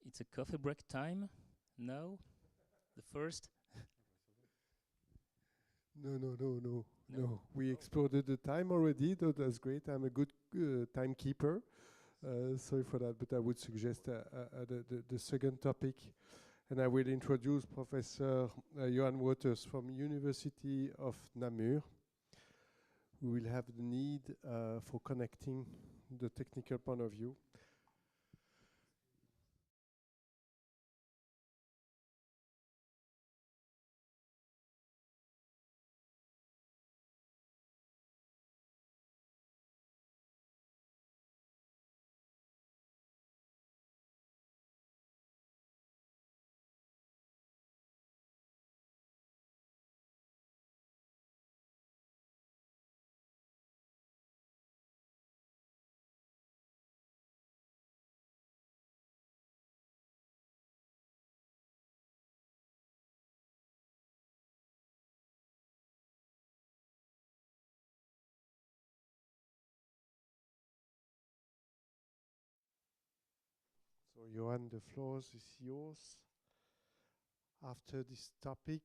Speaker 4: It's a coffee break time now. The first.
Speaker 1: No. We exploded the time already. That's great. I'm a good timekeeper. Sorry for that, but I would suggest the second topic. And I will introduce Professor Johan Wouters from University of Namur. We will have the need for connecting the technical point of view. So Johan, the floor is yours. After this topic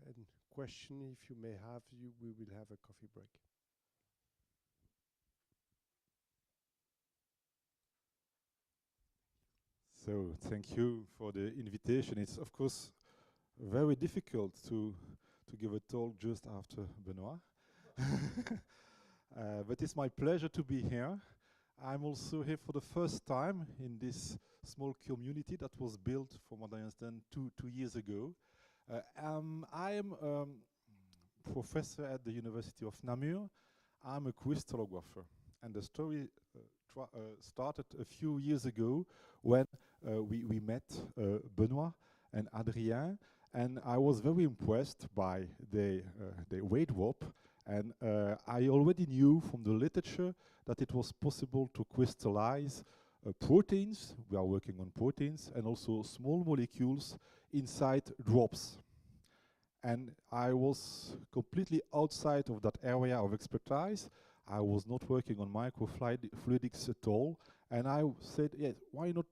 Speaker 1: and question, if you may have, we will have a coffee break.
Speaker 5: So thank you for the invitation. It's of course very difficult to give a talk just after Benoit. But it's my pleasure to be here. I'm also here for the first time in this small community that was built, from what I understand, two years ago. I am professor at the University of Namur. I'm a crystallographer, and the story started a few years ago when we met Benoit and Adrien, and I was very impressed by the Raydrop, and I already knew from the literature that it was possible to crystallize proteins. We are working on proteins, and also small molecules inside drops. And I was completely outside of that area of expertise. I was not working on microfluidics at all. And I said, yes, why not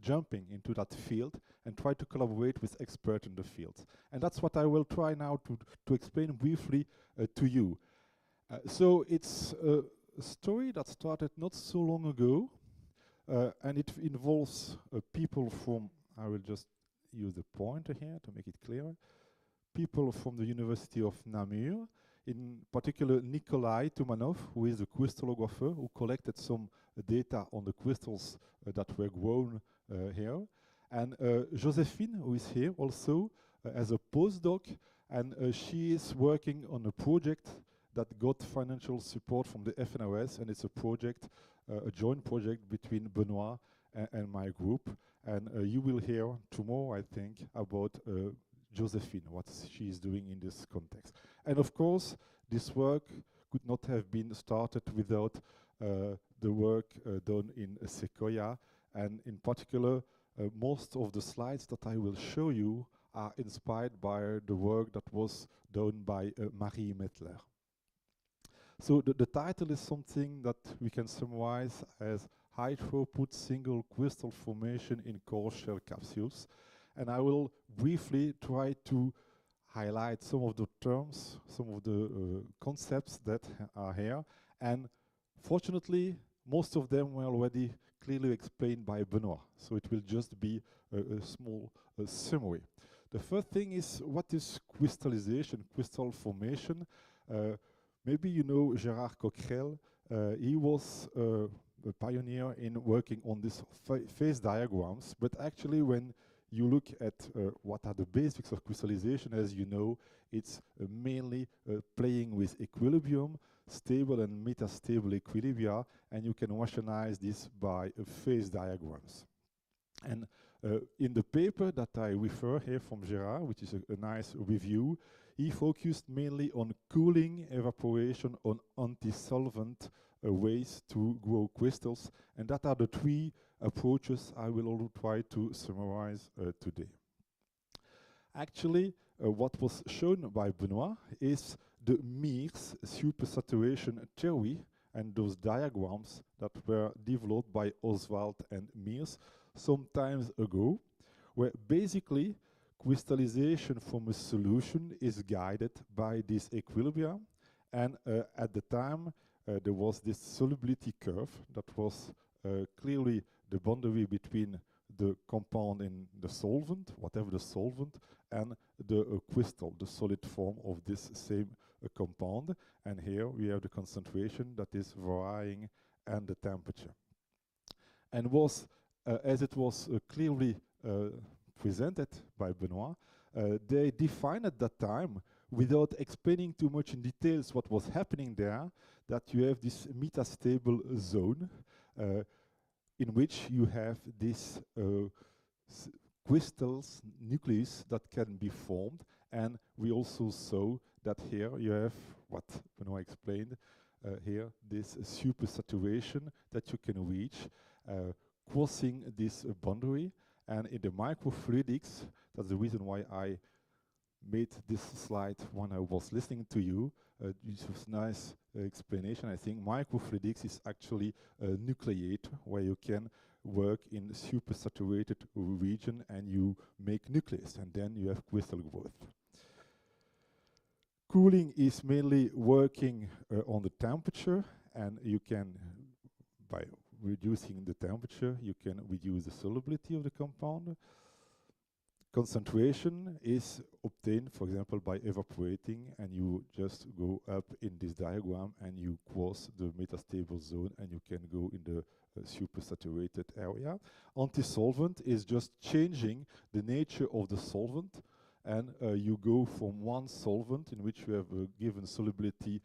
Speaker 5: jumping into that field and try to collaborate with experts in the field? And that's what I will try now to explain briefly to you. So it's a story that started not so long ago, and it involves people from, I will just use the pointer here to make it clearer, people from the University of Namur, in particular Nikolai Tumanov, who is a crystallographer who collected some data on the crystals that were grown here, and Josephine, who is here also as a postdoc, and she is working on a project that got financial support from the FNRS, and it's a project, a joint project between Benoit and my group. And you will hear tomorrow, I think, about Josephine, what she is doing in this context. And of course, this work could not have been started without the work done in Secoya, and in particular, most of the slides that I will show you are inspired by the work that was done by Marie Mettler. So the title is something that we can summarize as high throughput single crystal formation in core shell capsules. And I will briefly try to highlight some of the terms, some of the concepts that are here. And fortunately, most of them were already clearly explained by Benoit. So it will just be a small summary. The first thing is, what is crystallization, crystal formation? Maybe you know Gérard Coquerel. He was a pioneer in working on these phase diagrams, but actually when you look at what are the basics of crystallization, as you know, it's mainly playing with equilibrium, stable and metastable equilibria, and you can rationalize this by phase diagrams. And in the paper that I refer here from Gérard, which is a nice review, he focused mainly on cooling, evaporation, on anti-solvent ways to grow crystals, and that are the three approaches I will all try to summarize today. Actually, what was shown by Benoit is the Mears supersaturation theory and those diagrams that were developed by Oswald and Mears some time ago, where basically crystallization from a solution is guided by this equilibrium, and at the time there was this solubility curve that was clearly the boundary between the compound and the solvent, whatever the solvent, and the crystal, the solid form of this same compound. And here we have the concentration that is varying and the temperature. And was, as it was clearly presented by Benoit, they defined at that time, without explaining too much in details what was happening there, that you have this metastable zone in which you have this crystals nucleus that can be formed. And we also saw that here you have what Benoit explained here, this supersaturation that you can reach crossing this boundary. And in the microfluidics, that's the reason why I made this slide when I was listening to you. This was a nice explanation. I think microfluidics is actually a nucleator where you can work in supersaturated region and you make nucleus, and then you have crystal growth. Cooling is mainly working on the temperature, and you can, by reducing the temperature, you can reduce the solubility of the compound. Concentration is obtained, for example, by evaporating, and you just go up in this diagram and you cross the metastable zone and you can go in the supersaturated area. Anti-solvent is just changing the nature of the solvent, and you go from one solvent in which you have a given solubility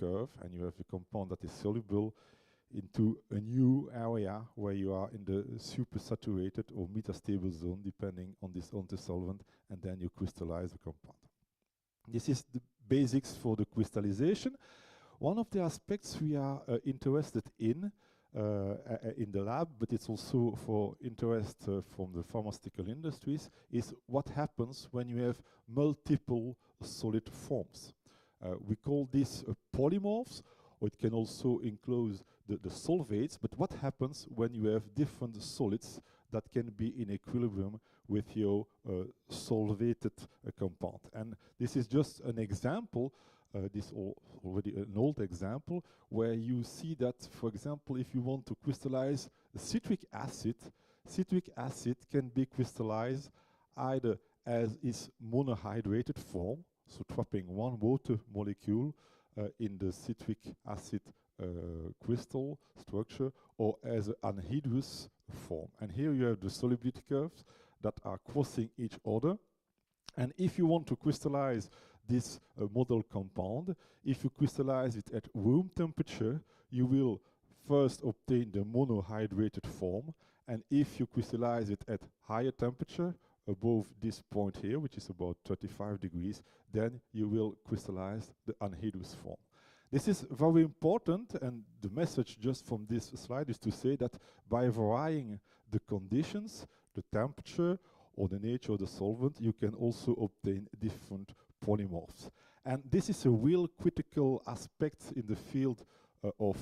Speaker 5: curve and you have a compound that is soluble into a new area where you are in the supersaturated or metastable zone depending on this anti-solvent, and then you crystallize the compound. This is the basics for the crystallization. One of the aspects we are interested in the lab, but it's also for interest from the pharmaceutical industries, is what happens when you have multiple solid forms. We call this polymorphs, or it can also include the solvates, but what happens when you have different solids that can be in equilibrium with your solvated compound. And this is just an example, this already an old example, where you see that, for example, if you want to crystallize citric acid can be crystallized either as its monohydrated form, so trapping one water molecule in the citric acid crystal structure, or as an anhydrous form. And here you have the solubility curves that are crossing each other. And if you want to crystallize this model compound, if you crystallize it at room temperature, you will first obtain the monohydrated form, And if you crystallize it at higher temperature, above this point here, which is about 35 degrees, then you will crystallize the anhydrous form. This is very important, and the message just from this slide is to say that by varying the conditions, the temperature, or the nature of the solvent, you can also obtain different polymorphs. And this is a real critical aspect in the field of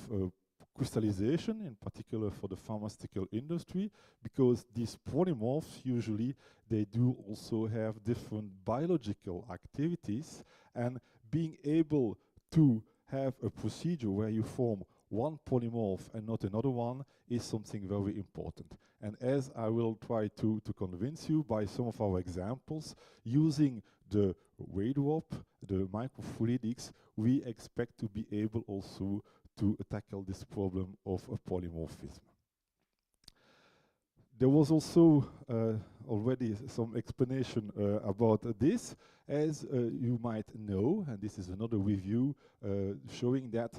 Speaker 5: crystallization, in particular for the pharmaceutical industry, because these polymorphs usually they do also have different biological activities, and being able to have a procedure where you form one polymorph and not another one is something very important. And as I will try to convince you by some of our examples, using the Raydrop, the microfluidics, we expect to be able also to tackle this problem of a polymorphism. There was also already some explanation about this. As you might know, and this is another review showing that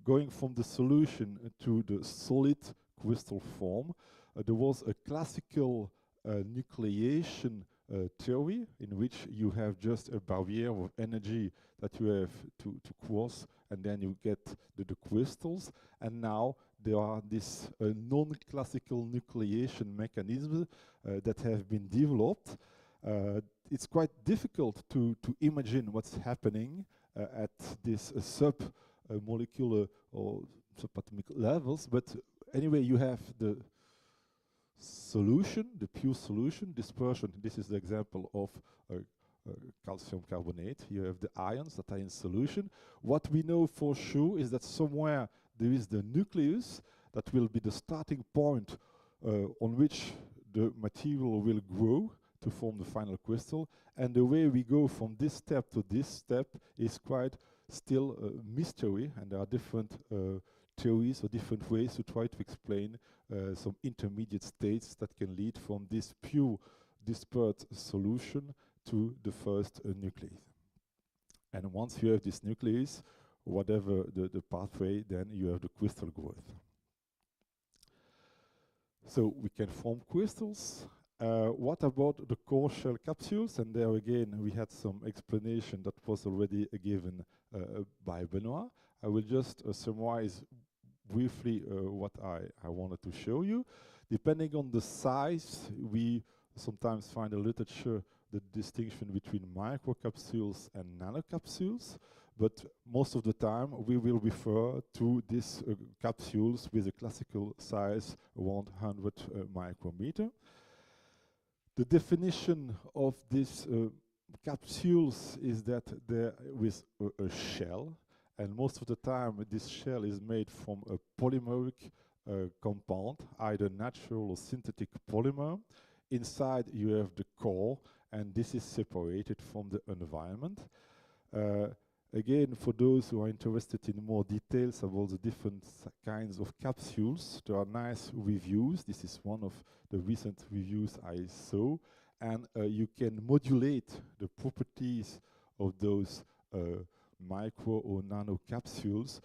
Speaker 5: going from the solution to the solid crystal form, there was a classical nucleation theory in which you have just a barrier of energy that you have to cross, and then you get the crystals. And now there are these non-classical nucleation mechanisms that have been developed. It's quite difficult to imagine what's happening at this sub-molecular or subatomic levels, but anyway, you have the solution, the pure solution, dispersion. This is the example of calcium carbonate. You have the ions that are in solution. What we know for sure is that somewhere there is the nucleus that will be the starting point on which the material will grow to form the final crystal. And the way we go from this step to this step is quite still a mystery, and there are different theories or different ways to try to explain some intermediate states that can lead from this pure dispersed solution to the first nucleus. And once you have this nucleus, whatever the pathway, then you have the crystal growth. So we can form crystals. What about the core shell capsules? And there again, we had some explanation that was already given by Benoit. I will just summarize briefly what I wanted to show you. Depending on the size, we sometimes find in literature the distinction between microcapsules and nanocapsules, but most of the time we will refer to these capsules with a classical size around 100 micrometer. The definition of these capsules is that they're with a shell, and most of the time this shell is made from a polymeric compound, either natural or synthetic polymer. Inside you have the core, and this is separated from the environment. Again, for those who are interested in more details about the different kinds of capsules, there are nice reviews. This is one of the recent reviews I saw. And you can modulate the properties of those micro or nano capsules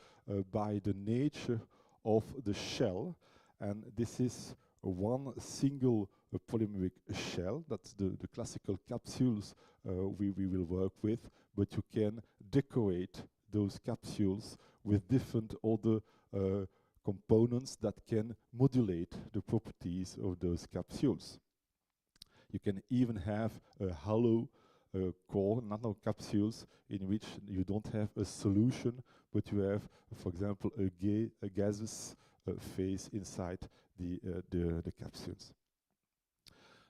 Speaker 5: by the nature of the shell. And this is one single polymeric shell. That's the classical capsules we will work with, but you can decorate those capsules with different other components that can modulate the properties of those capsules. You can even have a hollow core nanocapsules in which you don't have a solution, but you have, for example, a gaseous phase inside the capsules.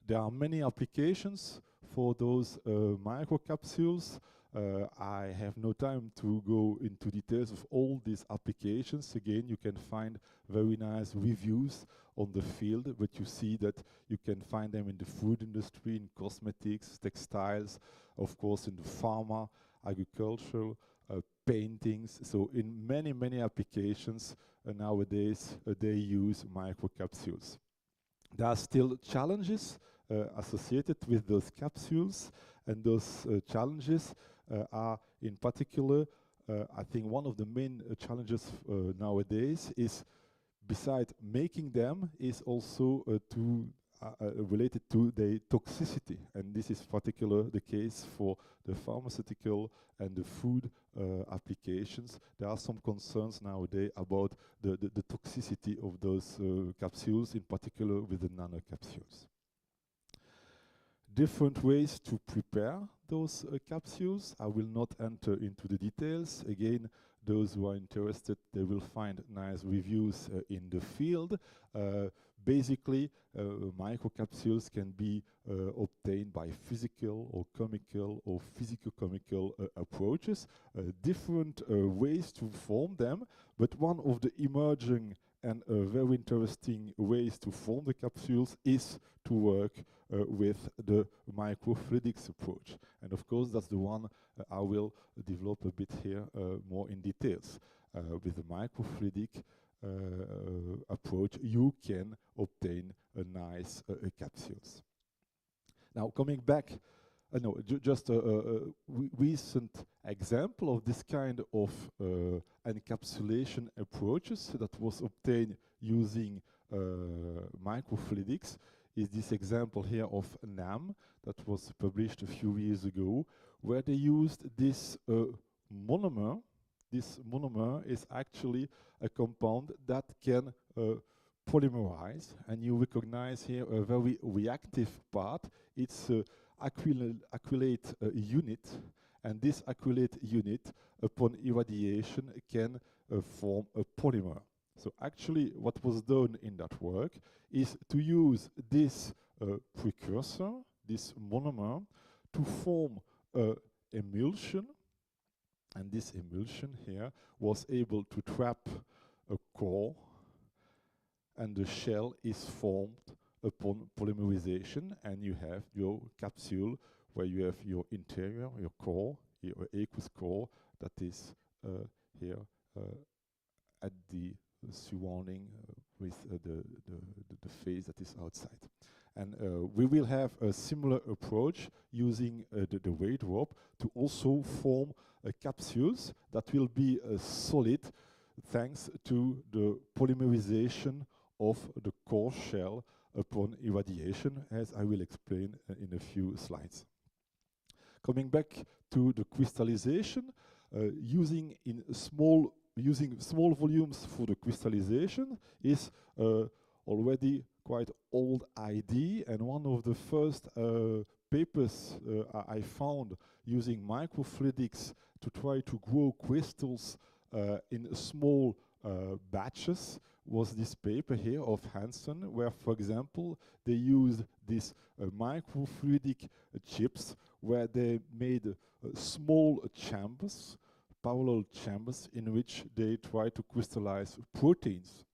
Speaker 5: There are many applications for those microcapsules. I have no time to go into details of all these applications. Again, you can find very nice reviews on the field, but you see that you can find them in the food industry, in cosmetics, textiles, of course in the pharma, agricultural, paintings. So in many, many applications nowadays they use microcapsules. There are still challenges associated with those capsules, and those challenges are in particular, I think one of the main challenges nowadays is besides making them, is also related to their toxicity, and this is particularly the case for the pharmaceutical and the food applications. There are some concerns nowadays about the toxicity of those capsules, in particular with the nanocapsules. Different ways to prepare those capsules. I will not enter into the details. Again, those who are interested, they will find nice reviews in the field. Basically, microcapsules can be obtained by physical or chemical or physico-chemical approaches. Different ways to form them, but one of the emerging and very interesting ways to form the capsules is to work with the microfluidics approach. And of course, that's the one I will develop a bit here more in details. With the microfluidic approach, you can obtain a nice capsules. Now, coming back, just a recent example of this kind of encapsulation approaches that was obtained using microfluidics is this example here of NAM that was published a few years ago, where they used this monomer. This monomer is actually a compound that can polymerize, and you recognize here a very reactive part. It's acrylate unit, and this acrylate unit, upon irradiation, can form a polymer. So actually what was done in that work is to use this precursor, this monomer, to form an emulsion, and this emulsion here was able to trap a core, and the shell is formed upon polymerization, and you have your capsule where you have your interior, your core, your aqueous core that is here at the surrounding with the phase that is outside. And we will have a similar approach using the Raydrop to also form capsules that will be solid thanks to the polymerization of the core shell upon irradiation, as I will explain in a few slides. Coming back to the crystallization, using small volumes for the crystallization is already quite old idea, and one of the first papers I found using microfluidics to try to grow crystals in small batches was this paper here of Hansen, where, for example, they used these microfluidic chips where they made small chambers, parallel chambers, in which they try to crystallize proteins.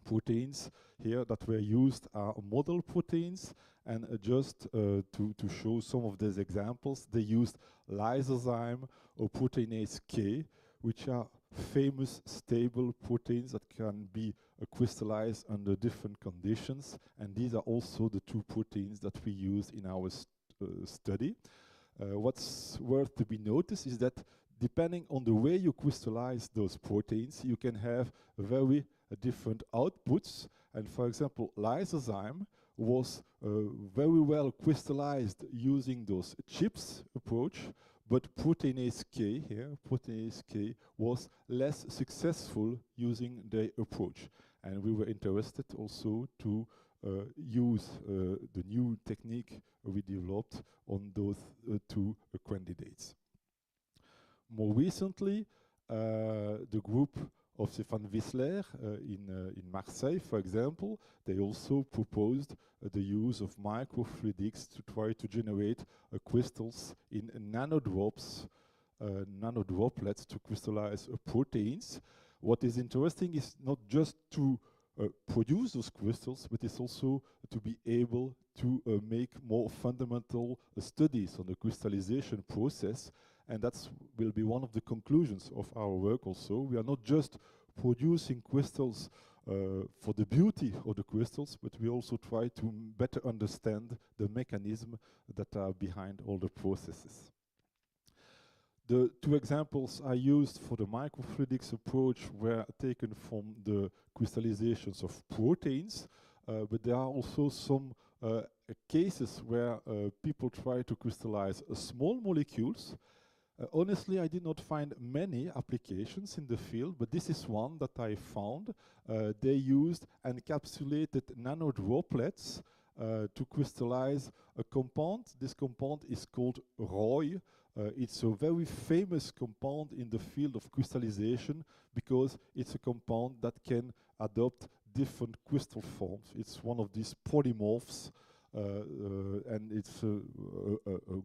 Speaker 5: Proteins here that were used are model proteins, and just to show some of these examples, they used lysozyme or proteinase K, which are famous stable proteins that can be crystallized under different conditions, and these are also the two proteins that we use in our study. What's worth to be noticed is that depending on the way you crystallize those proteins, you can have very different outputs. And for example, lysozyme was very well crystallized using those chips approach, but proteinase K here, proteinase K, was less successful using their approach. And we were interested also to use the new technique we developed on those two candidates. More recently, the group of Stéphane Wissler in Marseille, for example, they also proposed the use of microfluidics to try to generate crystals in nanodrops, nanodroplets to crystallize proteins. What is interesting is not just to produce those crystals, but it's also to be able to make more fundamental studies on the crystallization process. And that will be one of the conclusions of our work also. We are not just producing crystals for the beauty of the crystals, but we also try to better understand the mechanism that are behind all the processes. The two examples I used for the microfluidics approach were taken from the crystallizations of proteins, but there are also some cases where people try to crystallize small molecules. Honestly, I did not find many applications in the field, but this is one that I found. They used encapsulated nanodroplets to crystallize a compound. This compound is called ROY. It's a very famous compound in the field of crystallization because it's a compound that can adopt different crystal forms. It's one of these polymorphs, and it's a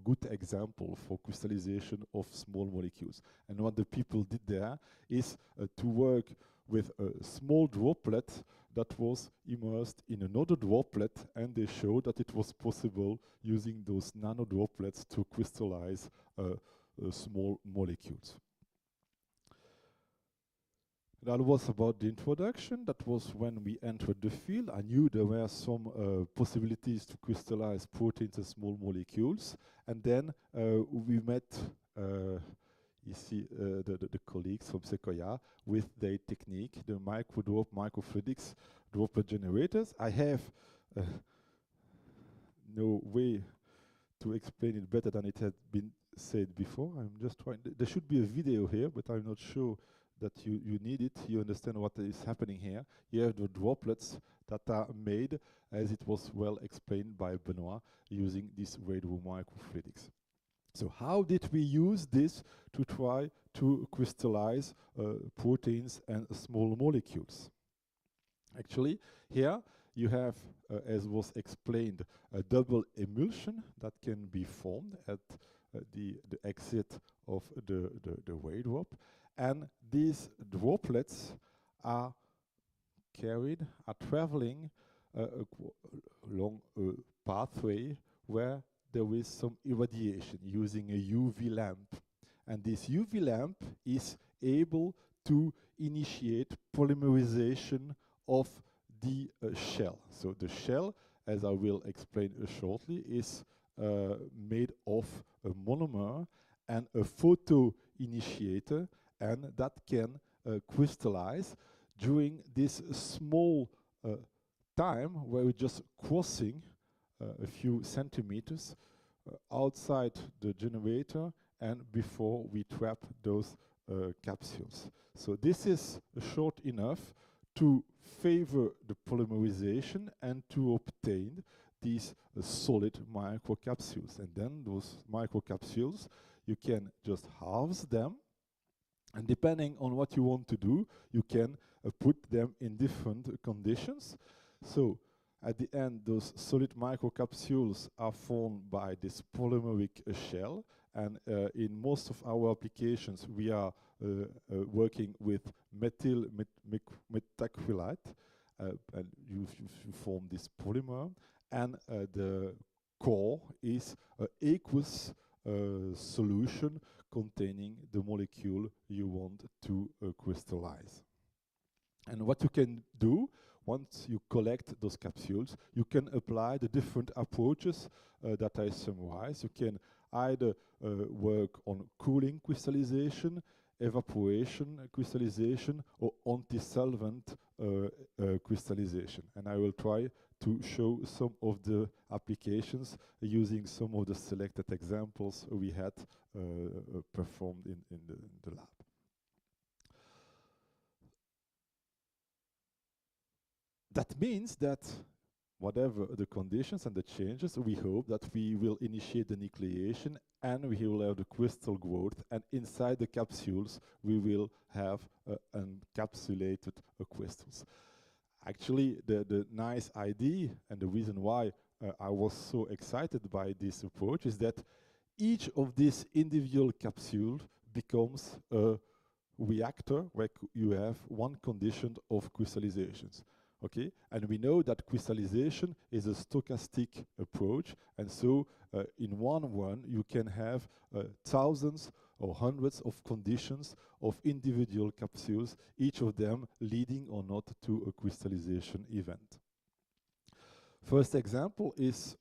Speaker 5: good example for crystallization of small molecules. And what the people did there is to work with a small droplet that was immersed in another droplet, and they showed that it was possible using those nanodroplets to crystallize small molecules. That was about the introduction. That was when we entered the field. I knew there were some possibilities to crystallize proteins and small molecules. And then we met, you see, the colleagues from Secoya with their technique, the microdrop microfluidics droplet generators. I have no way to explain it better than it had been said before. I'm just trying. There should be a video here, but I'm not sure that you need it. You understand what is happening here. You have the droplets that are made, as it was well explained by Benoit, using this Raydrop microfluidics. So how did we use this to try to crystallize proteins and small molecules? Actually, here you have, as was explained, a double emulsion that can be formed at the exit of the Raydrop. And these droplets are traveling along a pathway where there is some irradiation using a UV lamp. And this UV lamp is able to initiate polymerization of the shell. So the shell, as I will explain shortly, is made of a monomer and a photoinitiator, and that can crystallize during this small time where we're just crossing a few centimeters outside the generator and before we trap those capsules. So this is short enough to favor the polymerization and to obtain these solid microcapsules. And then those microcapsules, you can just halve them, and depending on what you want to do, you can put them in different conditions. So at the end, those solid microcapsules are formed by this polymeric shell, and in most of our applications, we are working with methyl methacrylate, and you form this polymer, and the core is an aqueous solution containing the molecule you want to crystallize. And what you can do, once you collect those capsules, you can apply the different approaches that I summarized. You can either work on cooling crystallization, evaporation crystallization, or anti-solvent crystallization. And I will try to show some of the applications using some of the selected examples we had performed in the lab. That means that whatever the conditions and the changes, we hope that we will initiate the nucleation and we will have the crystal growth, and inside the capsules we will have encapsulated crystals. Actually, the nice idea and the reason why I was so excited by this approach is that each of these individual capsules becomes a reactor where you have one condition of crystallizations. Okay, and we know that crystallization is a stochastic approach, and so in one run you can have thousands or hundreds of conditions of individual capsules, each of them leading or not to a crystallization event. First example is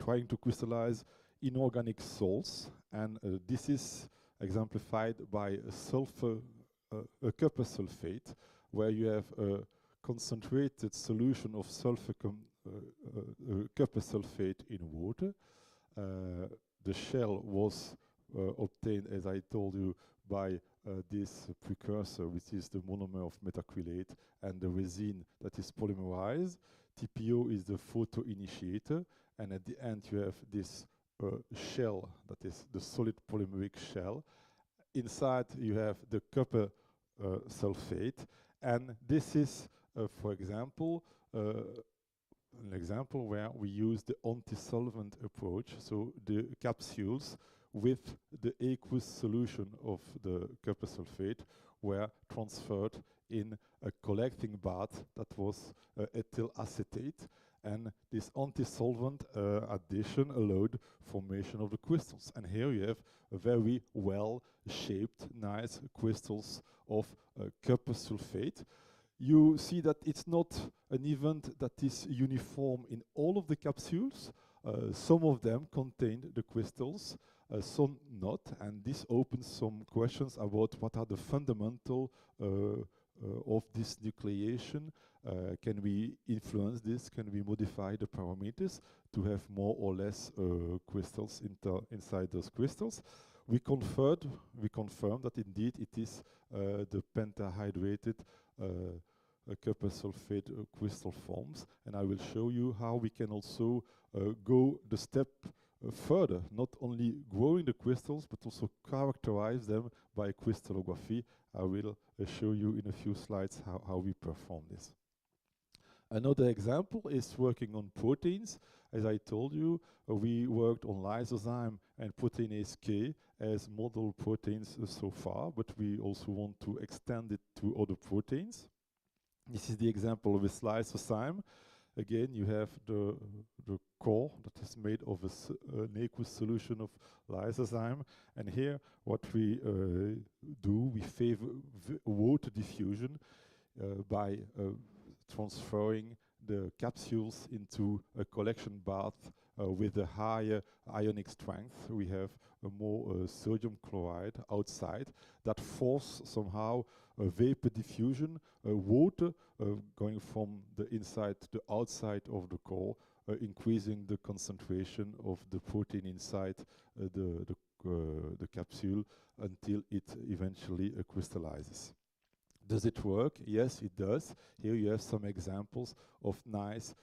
Speaker 5: trying to crystallize inorganic salts, and this is exemplified by a sulfur, a copper sulfate, where you have a concentrated solution of sulfur copper sulfate in water. The shell was obtained, as I told you, by this precursor, which is the monomer of methacrylate, and the resin that is polymerized. TPO is the photo initiator, and at the end you have this shell, that is the solid polymeric shell. Inside you have the copper sulfate, and this is, for example, an example where we use the anti-solvent approach, so the capsules with the aqueous solution of the copper sulfate were transferred in a collecting bath that was ethyl acetate, and this anti-solvent addition allowed formation of the crystals. And here you have a very well-shaped, nice crystals of copper sulfate. You see that it's not an event that is uniform in all of the capsules. Some of them contain the crystals, some not, and this opens some questions about what are the fundamental of this nucleation. Can we influence this? Can we modify the parameters to have more or less crystals inside those crystals? We confirmed that indeed it is the pentahydrated copper sulfate crystal forms, and I will show you how we can also go the step further, not only growing the crystals but also characterize them by crystallography. I will show you in a few slides how we perform this. Another example is working on proteins. As I told you, we worked on lysozyme and proteinase K as model proteins so far, but we also want to extend it to other proteins. This is the example of this lysozyme. Again, you have the core that is made of an aqueous solution of lysozyme, and here what we do, we favor water diffusion by transferring the capsules into a collection bath with a higher ionic strength. We have a more sodium chloride outside that force somehow vapor diffusion, water going from the inside to the outside of the core, increasing the concentration of the protein inside the capsule until it eventually crystallizes. Does it work? Yes, it does. Here you have some examples of nice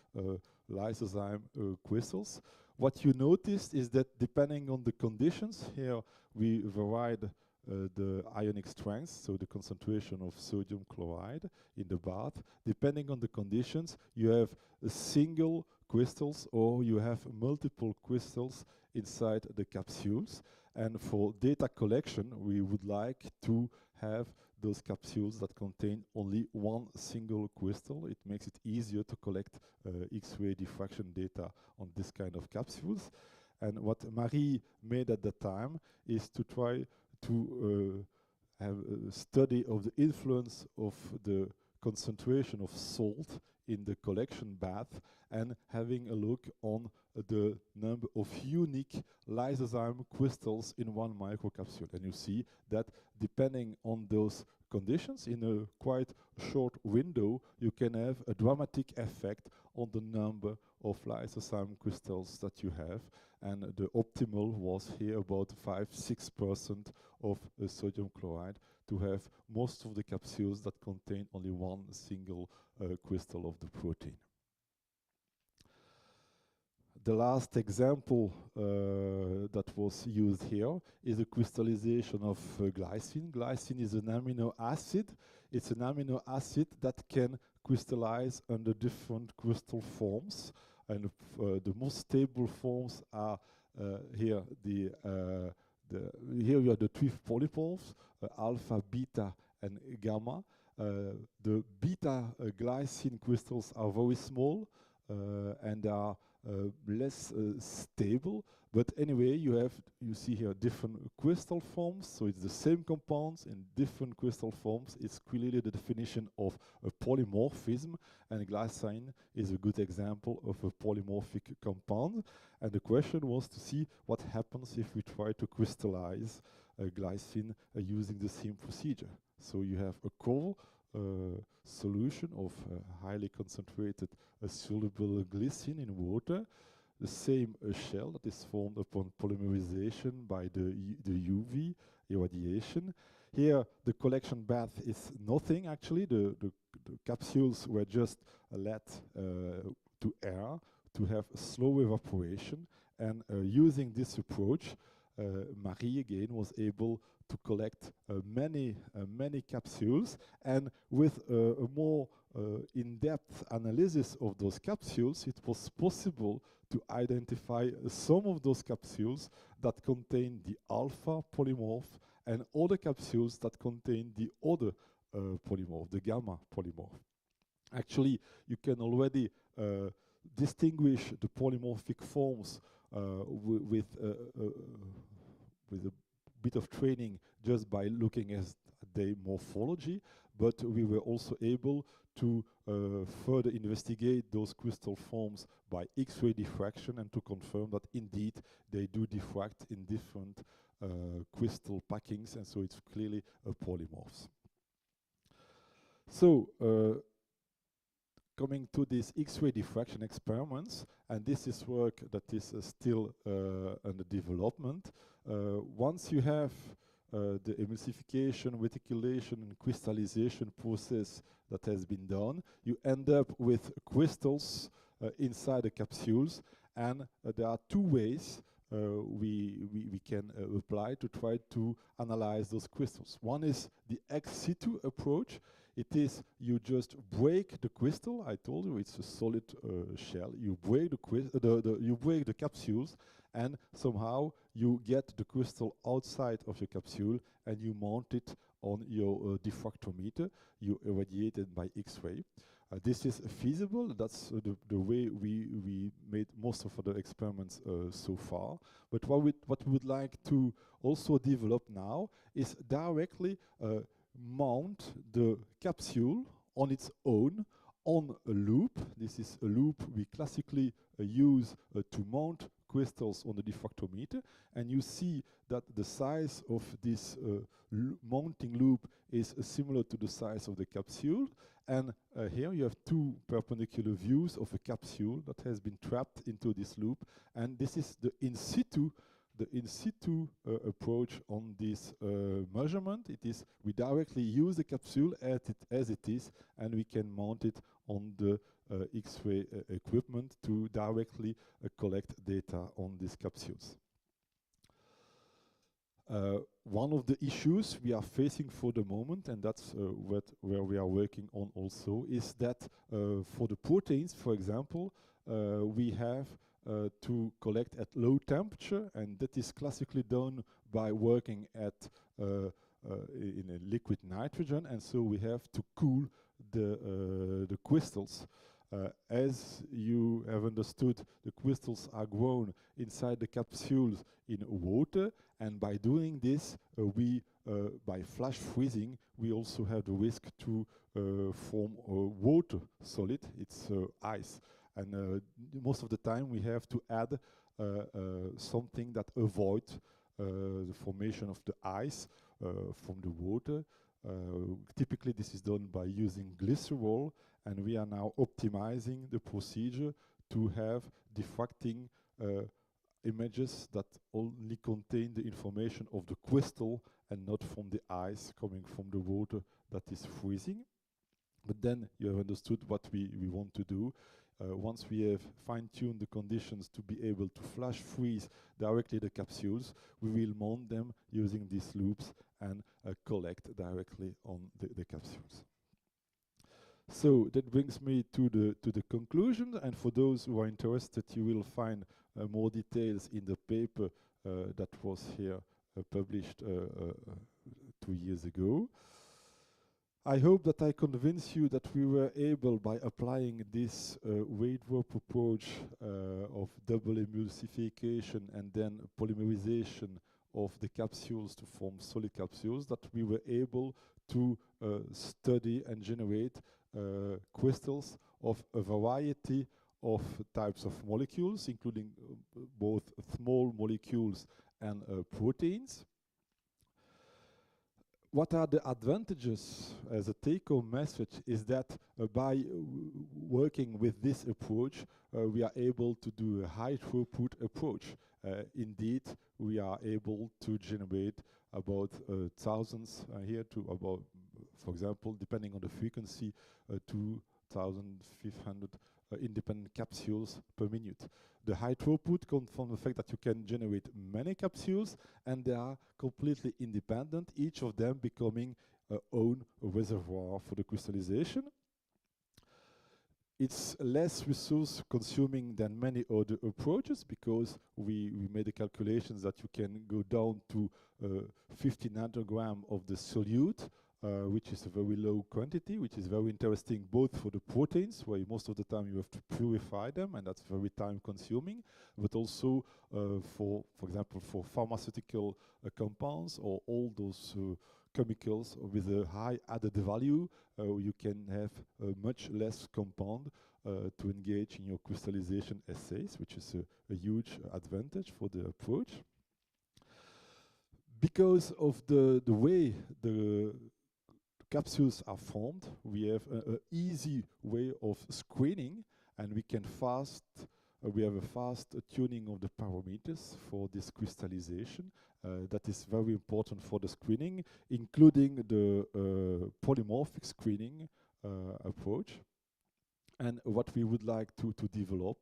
Speaker 5: lysozyme crystals. What you noticed is that depending on the conditions, here we varied the ionic strength, so the concentration of sodium chloride in the bath. Depending on the conditions, you have single crystals or you have multiple crystals inside the capsules. And for data collection, we would like to have those capsules that contain only one single crystal. It makes it easier to collect X-ray diffraction data on this kind of capsules. And what Marie made at the time is to try to have a study of the influence of the concentration of salt in the collection bath and having a look on the number of unique lysozyme crystals in one microcapsule. And you see that depending on those conditions, in a quite short window, you can have a dramatic effect on the number of lysozyme crystals that you have. And the optimal was here about 5–6% of sodium chloride to have most of the capsules that contain only one single crystal of the protein. The last example that was used here is the crystallization of glycine. Glycine is an amino acid. It's an amino acid that can crystallize under different crystal forms. And the most stable forms are here. Here you have the three polypolls, alpha, beta, and gamma. The beta glycine crystals are very small, and they are less stable. But anyway, you see here different crystal forms, so it's the same compounds in different crystal forms. It's clearly the definition of a polymorphism, and glycine is a good example of a polymorphic compound. And the question was to see what happens if we try to crystallize glycine using the same procedure. So you have a core solution of highly concentrated soluble glycine in water, the same shell that is formed upon polymerization by the UV irradiation. Here the collection bath is nothing actually, the capsules were just let to air to have slow evaporation, and using this approach Marie again was able to collect many capsules, and with a more in-depth analysis of those capsules, it was possible to identify some of those capsules that contain the alpha polymorph and other capsules that contain the other polymorph, the gamma polymorph. Actually, you can already distinguish the polymorphic forms with a bit of training just by looking at their morphology, but we were also able to further investigate those crystal forms by X-ray diffraction and to confirm that indeed they do diffract in different crystal packings, and so it's clearly polymorphs. So coming to these X-ray diffraction experiments, and this is work that is still under development. Once you have the emulsification, reticulation, and crystallization process that has been done, you end up with crystals inside the capsules, and there are two ways we can apply to try to analyze those crystals. One is the ex situ approach. It is you just break the crystal. I told you it's a solid shell. You break you break the capsules, and somehow you get the crystal outside of your capsule, and you mount it on your diffractometer. You irradiate it by X-ray. This is feasible. That's the way we made most of the experiments so far. But what we would like to also develop now is directly mount the capsule on its own on a loop. This is a loop we classically use to mount crystals on the diffractometer, and you see that the size of this mounting loop is similar to the size of the capsule, and here you have two perpendicular views of a capsule that has been trapped into this loop, and this is the in situ approach on this measurement. It is we directly use the capsule as it is, and we can mount it on the X-ray equipment to directly collect data on these capsules. One of the issues we are facing for the moment, and that's where we are working on also, is that for the proteins, for example, we have to collect at low temperature, and that is classically done by working at in a liquid nitrogen, and so we have to cool the crystals. As you have understood, the crystals are grown inside the capsules in water, and by doing this, by flash freezing, we also have the risk to form a water solid. It's ice, and most of the time we have to add something that avoids the formation of the ice from the water. Typically, this is done by using glycerol, and we are now optimizing the procedure to have diffracting images that only contain the information of the crystal and not from the ice coming from the water that is freezing. But then you have understood what we want to do. Once we have fine-tuned the conditions to be able to flash freeze directly the capsules, we will mount them using these loops and collect directly on the capsules. So that brings me to the conclusion, and for those who are interested, you will find more details in the paper that was here published 2 years ago. I hope that I convince you that we were able, by applying this Raydrop approach of double emulsification and then polymerization of the capsules to form solid capsules, that we were able to study and generate crystals of a variety of types of molecules, including both small molecules and proteins. What are the advantages as a take-home message is that by working with this approach, we are able to do a high throughput approach. Indeed, we are able to generate about thousands here to about, for example, depending on the frequency, 2,500 independent capsules per minute. The high throughput comes from the fact that you can generate many capsules and they are completely independent, each of them becoming own reservoir for the crystallization. It's less resource consuming than many other approaches because we made the calculations that you can go down to 50 nanogram of the solute, which is a very low quantity, which is very interesting both for the proteins, where most of the time you have to purify them, and that's very time consuming, but also for example, for pharmaceutical compounds or all those chemicals with a high added value, you can have much less compound to engage in your crystallization assays, which is a huge advantage for the approach. Because of the way the capsules are formed, we have an easy way of screening, and we have a fast tuning of the parameters for this crystallization. That is very important for the screening, including the polymorphic screening approach. And what we would like to develop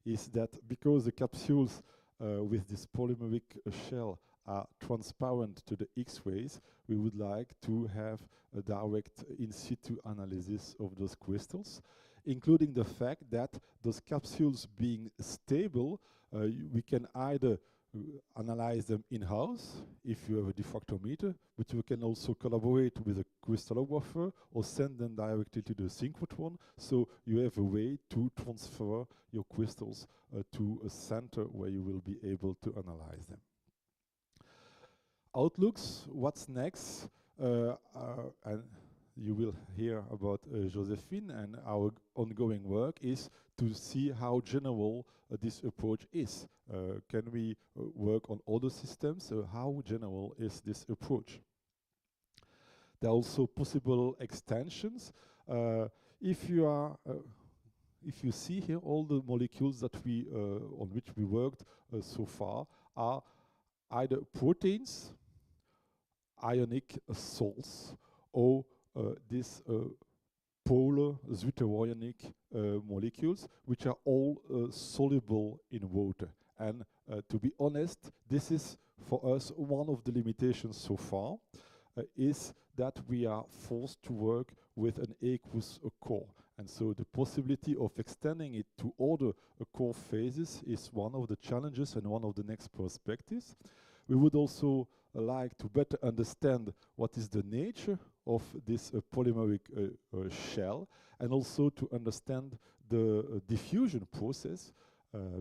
Speaker 5: is that because the capsules with this polymeric shell are transparent to the X-rays, we would like to have a direct in situ analysis of those crystals, including the fact that those capsules being stable, we can either analyze them in-house if you have a diffractometer, but you can also collaborate with a crystallographer or send them directly to the synchrotron, so you have a way to transfer your crystals to a center where you will be able to analyze them. Outlooks, what's next? And you will hear about Josephine, and our ongoing work is to see how general this approach is. Can we work on other systems? How general is this approach? There are also possible extensions. If you see here, all the molecules that on which we worked so far are either proteins, ionic salts, or these polar zwitterionic molecules, which are all soluble in water. And to be honest, this is for us one of the limitations so far, is that we are forced to work with an aqueous core. And so the possibility of extending it to other core phases is one of the challenges and one of the next perspectives. We would also like to better understand what is the nature of this polymeric shell, and also to understand the diffusion process,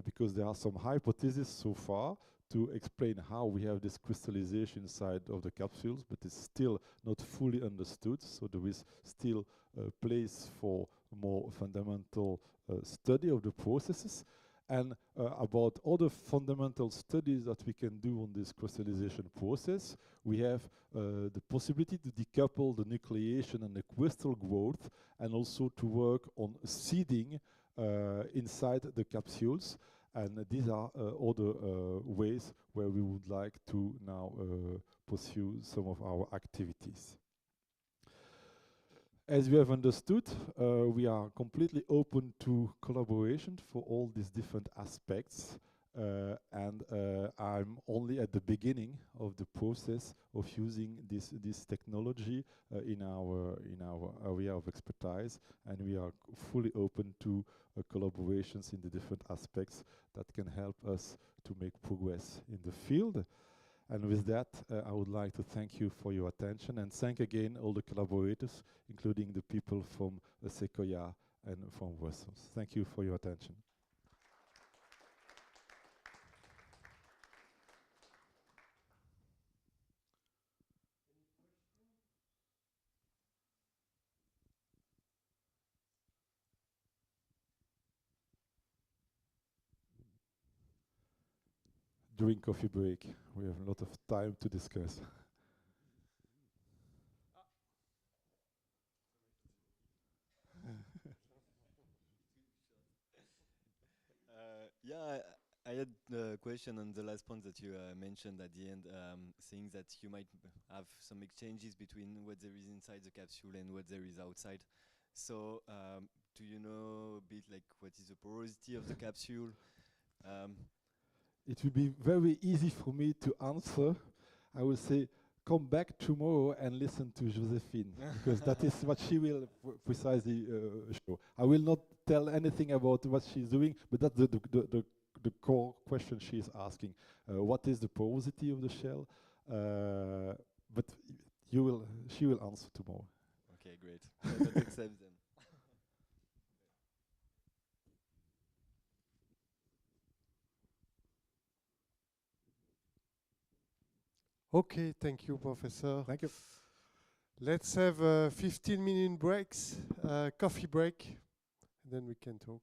Speaker 5: because there are some hypotheses so far to explain how we have this crystallization inside of the capsules, but it's still not fully understood, so there is still a place for more fundamental study of the processes. And about other fundamental studies that we can do on this crystallization process, we have the possibility to decouple the nucleation and the crystal growth, and also to work on seeding inside the capsules. And these are other ways where we would like to now pursue some of our activities. As we have understood, we are completely open to collaboration for all these different aspects, and I'm only at the beginning of the process of using this technology in our area of expertise, and we are fully open to collaborations in the different aspects that can help us to make progress in the field. And with that, I would like to thank you for your attention and thank again all the collaborators, including the people from Secoya and from Brussels. Thank you for your attention. During coffee break, we have a lot of time to discuss.
Speaker 6: Yeah, I had a question on the last point that you mentioned at the end, saying that you might have some exchanges between what there is inside the capsule and what there is outside. So, do you know a bit like what is the porosity of the capsule?
Speaker 5: It will be very easy for me to answer. I will say, come back tomorrow and listen to Josephine, because that is what she will precisely show. I will not tell anything about what she's doing, but that's the core question she is asking. What is the porosity of the shell? But she will answer tomorrow.
Speaker 6: Okay, great. That accepts then.
Speaker 1: Okay, thank you, Professor.
Speaker 5: Thank you.
Speaker 1: Let's have a 15-minute breaks, coffee break, then we can talk.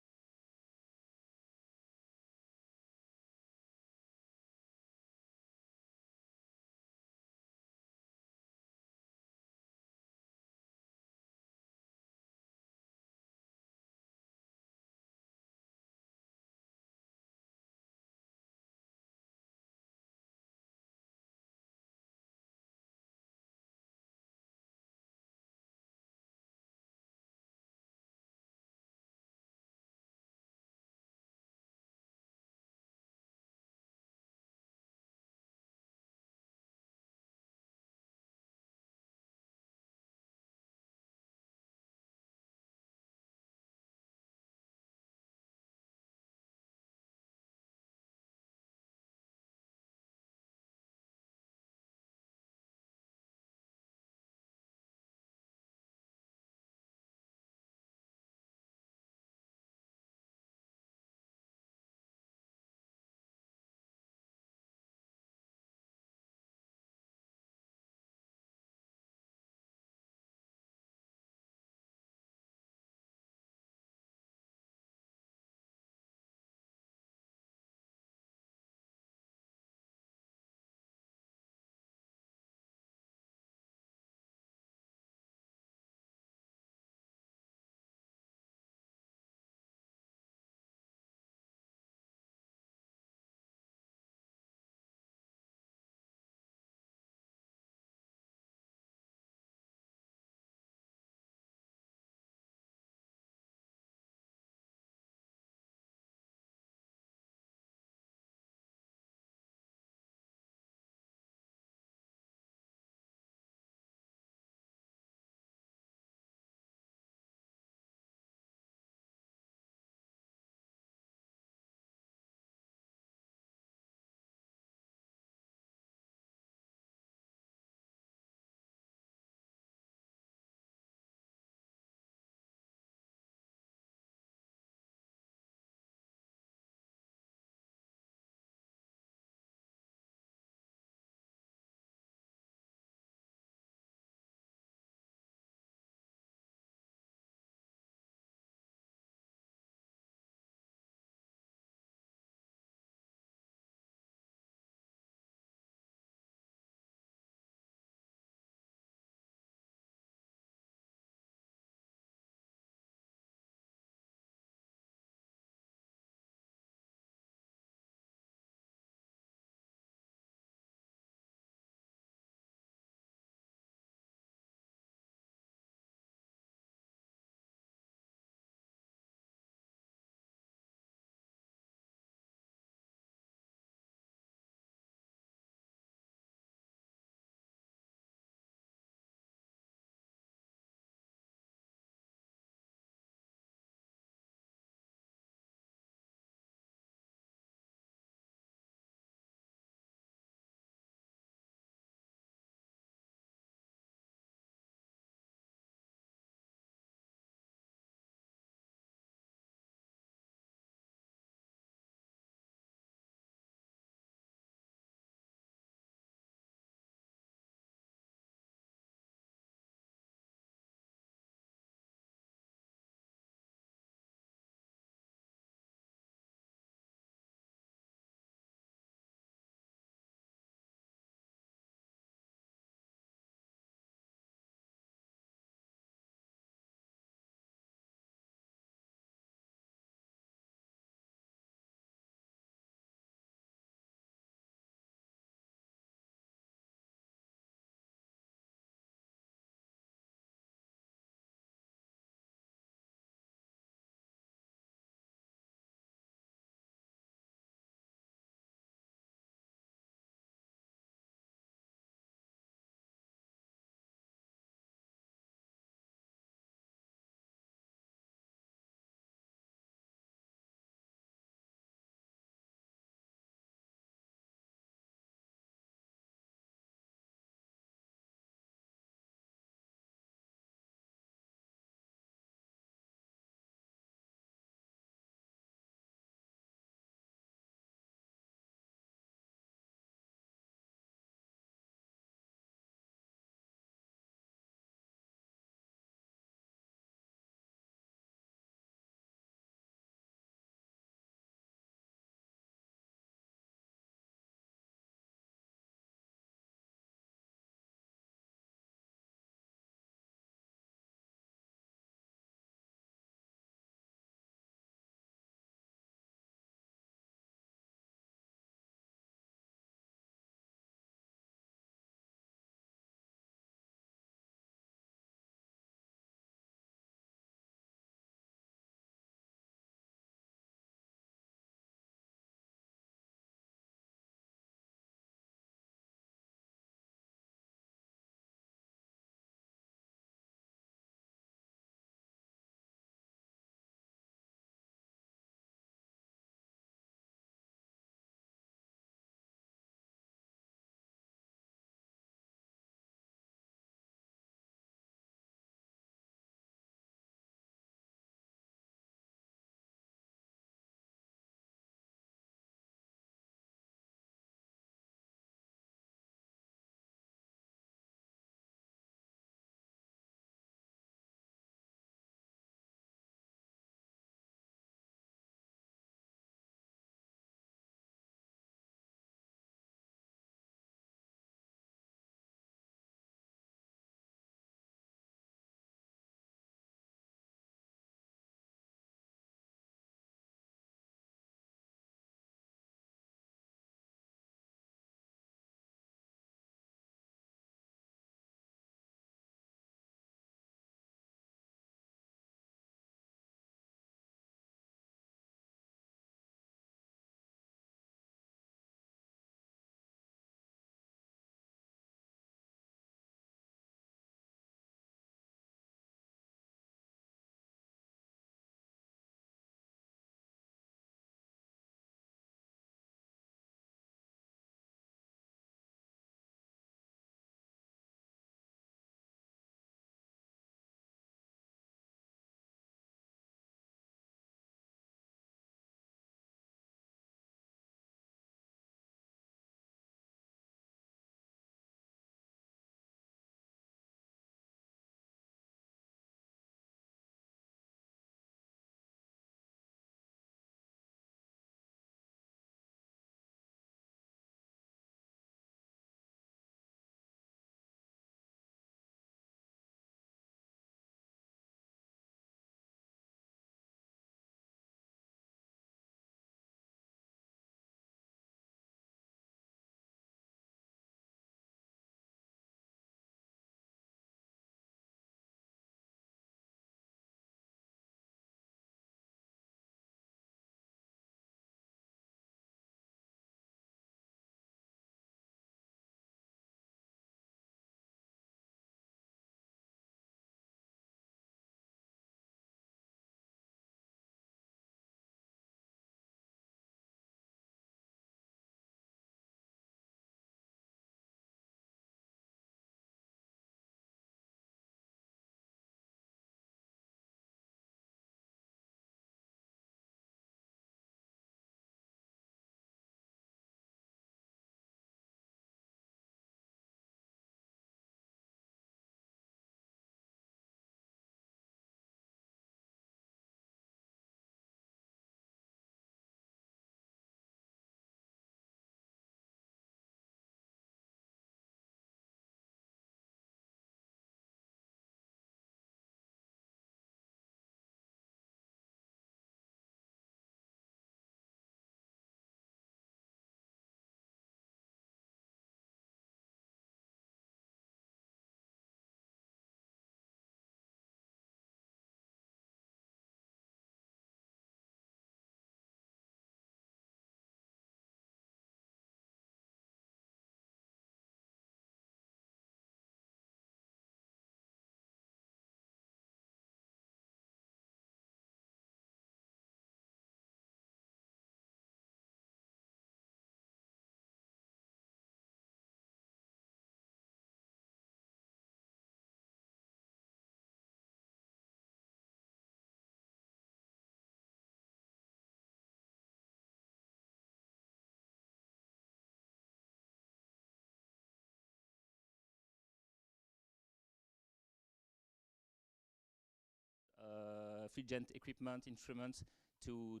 Speaker 4: Fluigent equipment, instruments to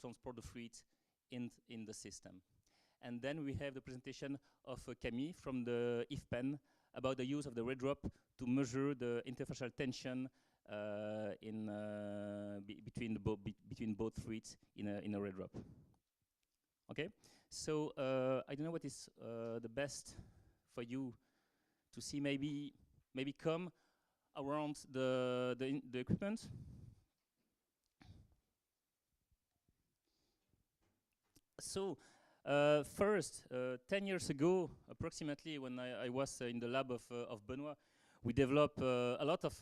Speaker 4: transport the fluid in the system. And then we have the presentation of Camille from the IFPEN about the use of the Raydrop to measure the interfacial tension between both fluids in a Raydrop. Okay, so I don't know what is the best for you to see. Maybe come around the equipment. So first, 10 years ago, approximately, when I was in the lab of Benoit, we developed a lot of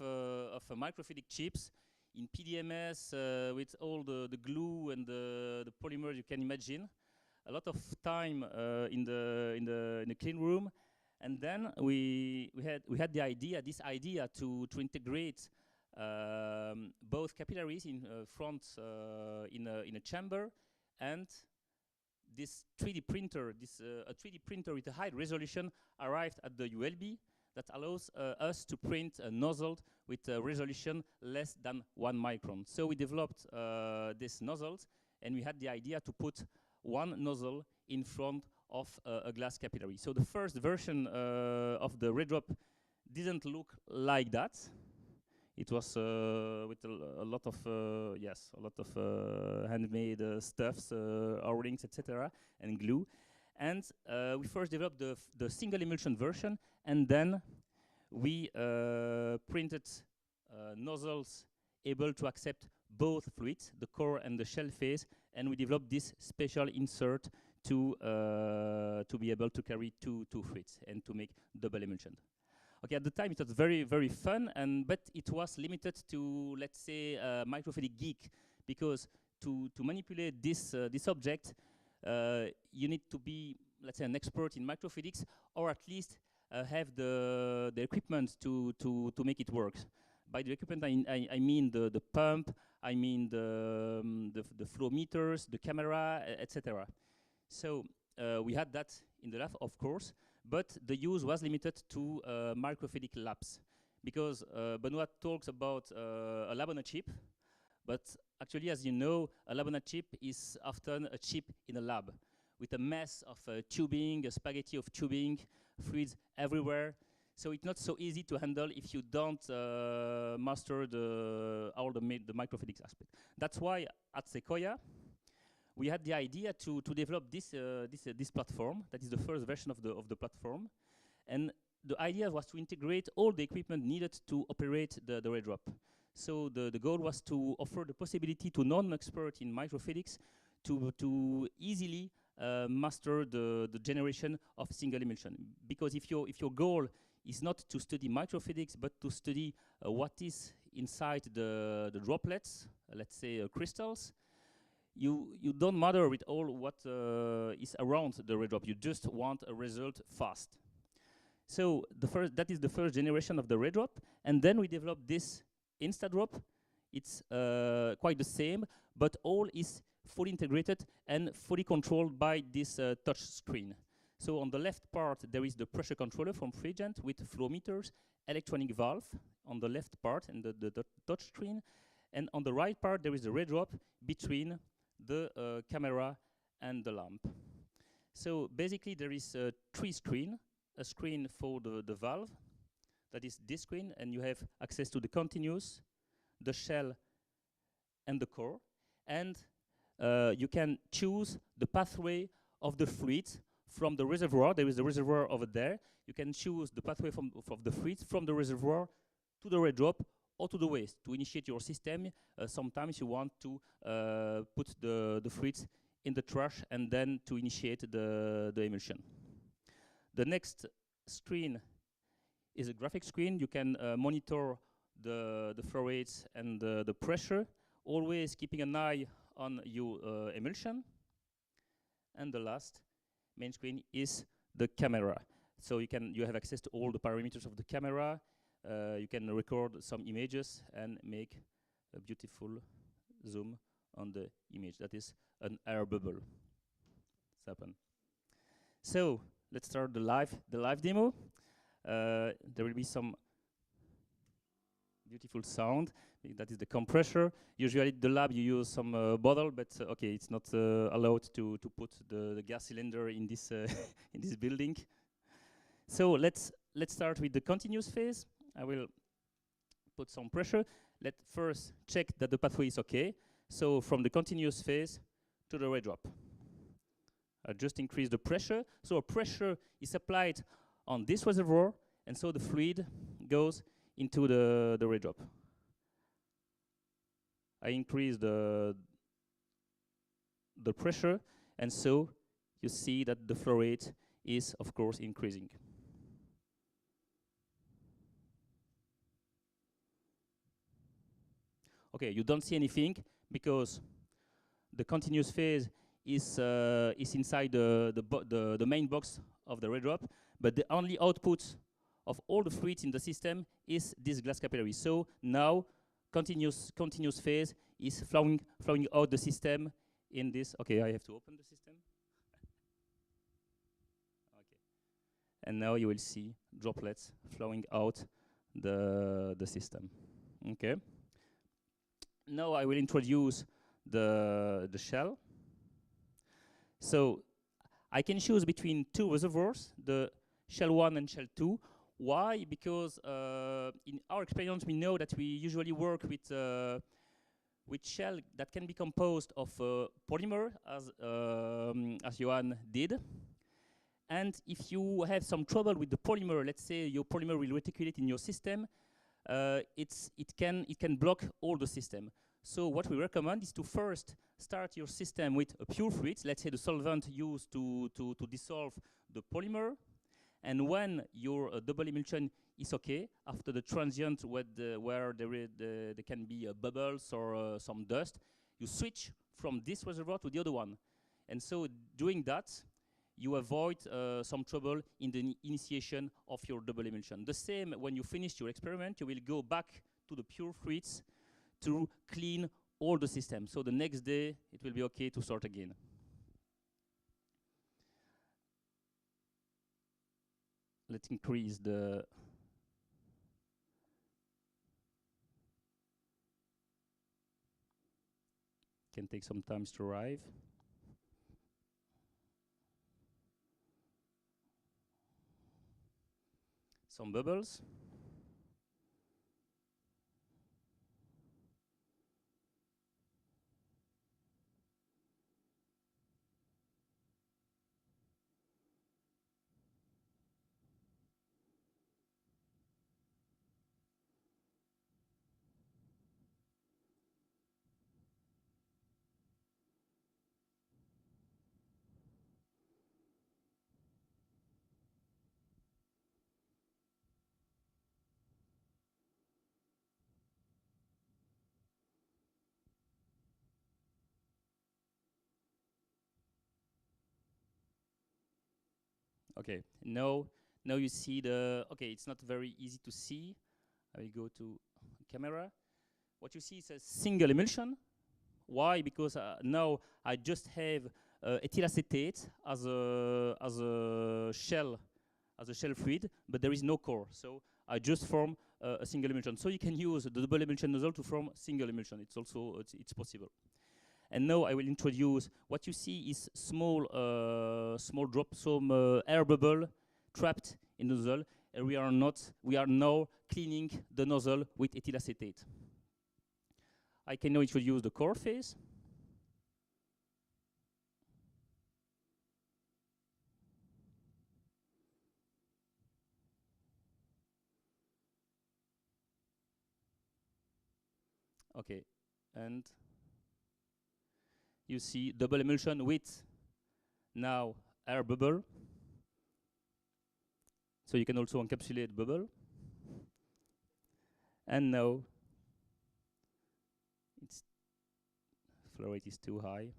Speaker 4: microfluidic chips in PDMS with all the glue and the polymer you can imagine. A lot of time in the clean room, and then we had this idea to integrate both capillaries in front in a chamber, and this 3D printer, a 3D printer with a high resolution arrived at the ULB that allows us to print a nozzle with a resolution less than 1 micron. So we developed these nozzles, and we had the idea to put one nozzle in front of a glass capillary. So the first version of the Raydrop didn't look like that. It was with a lot of handmade stuffs, O-rings, etc., and glue. And we first developed the single emulsion version, and then we printed nozzles able to accept both fluids, the core and the shell phase, and we developed this special insert to be able to carry two fluids and to make double emulsion. Okay, at the time it was very, very fun, but it was limited to, let's say, microfluidic geek, because to manipulate this object, you need to be, let's say, an expert in microfluidics, or at least have the equipment to make it work. By the equipment, I mean the pump, I mean the flow meters, the camera, etc. So we had that in the lab, of course, but the use was limited to microfluidic labs, because Benoit talks about a lab on a chip, but actually, as you know, a lab on a chip is often a chip in a lab with a mess of tubing, a spaghetti of tubing, fluids everywhere. So it's not so easy to handle if you don't master the microfluidics aspect. That's why at Secoya, we had the idea to develop this platform. That is the first version of the platform, and the idea was to integrate all the equipment needed to operate the Raydrop. So the goal was to offer the possibility to non-expert in microfluidics to easily master the generation of single emulsion. Because if your goal is not to study microfluidics, but to study what is inside the droplets, let's say crystals, you don't matter with all what is around the Raydrop. You just want a result fast. So that is the first generation of the Raydrop, and then we developed this InsaDrop. It's quite the same, but all is fully integrated and fully controlled by this touch screen. So on the left part, there is the pressure controller from Fluigent with flow meters, electronic valve on the left part and the touch screen. And on the right part, there is the Raydrop between the camera and the lamp. So basically, there is 3 screens. A screen for the valve, that is this screen, and you have access to the continuous, the shell, and the core. And you can choose the pathway of the fluid from the reservoir. There is a reservoir over there. You can choose the pathway from the fluid from the reservoir to the Raydrop or to the waste to initiate your system. Sometimes you want to put the fluids in the trash and then to initiate the emulsion. The next screen is a graphic screen. You can monitor the flow rates and the pressure, always keeping an eye on your emulsion. And the last main screen is the camera. So you have access to all the parameters of the camera. You can record some images and make a beautiful zoom on the image. That is an air bubble. It's happened. So let's start the live demo. There will be some beautiful sound. That is the compressor. Usually at the lab you use some bottle, but okay, it's not allowed to put the gas cylinder in this in this building. So let's start with the continuous phase. I will put some pressure. Let's first check that the pathway is okay. So from the continuous phase to the Raydrop. I just increase the pressure. So a pressure is applied on this reservoir, and so the fluid goes into the Raydrop. I increase the pressure, and so you see that the flow rate is, of course, increasing. Okay, you don't see anything because the continuous phase is inside the main box of the Raydrop, but the only output of all the fluids in the system is this glass capillary. So now continuous phase is flowing out the system in this. Okay, I have to open the system. Okay, and now you will see droplets flowing out the system. Okay. Now I will introduce the shell. So I can choose between two reservoirs, the shell 1 and shell 2. Why? Because in our experience we know that we usually work with shell that can be composed of polymer, as Johan did. And if you have some trouble with the polymer, let's say your polymer will reticulate in your system, it can block all the system. So what we recommend is to first start your system with a pure fluid, let's say the solvent used to dissolve the polymer. And when your double emulsion is okay, after the transient where there can be bubbles or some dust, you switch from this reservoir to the other one. And so doing that, you avoid some trouble in the initiation of your double emulsion. The same when you finish your experiment, you will go back to the pure fluids to clean all the system. So the next day, it will be okay to sort again. Let's increase the can take some time to arrive. Some bubbles. Okay, now you see the, okay, it's not very easy to see. I will go to camera. What you see is a single emulsion. Why? Because now I just have ethyl acetate as a shell fluid, but there is no core. So I just form a single emulsion. So you can use the double emulsion nozzle to form single emulsion. It's also it's possible. And now I will introduce what you see is small drop, some air bubble trapped in the nozzle, and we are now cleaning the nozzle with ethyl acetate. I can now introduce the core phase. Okay, and you see double emulsion with now air bubble. So you can also encapsulate bubble. And now its flow rate is too high.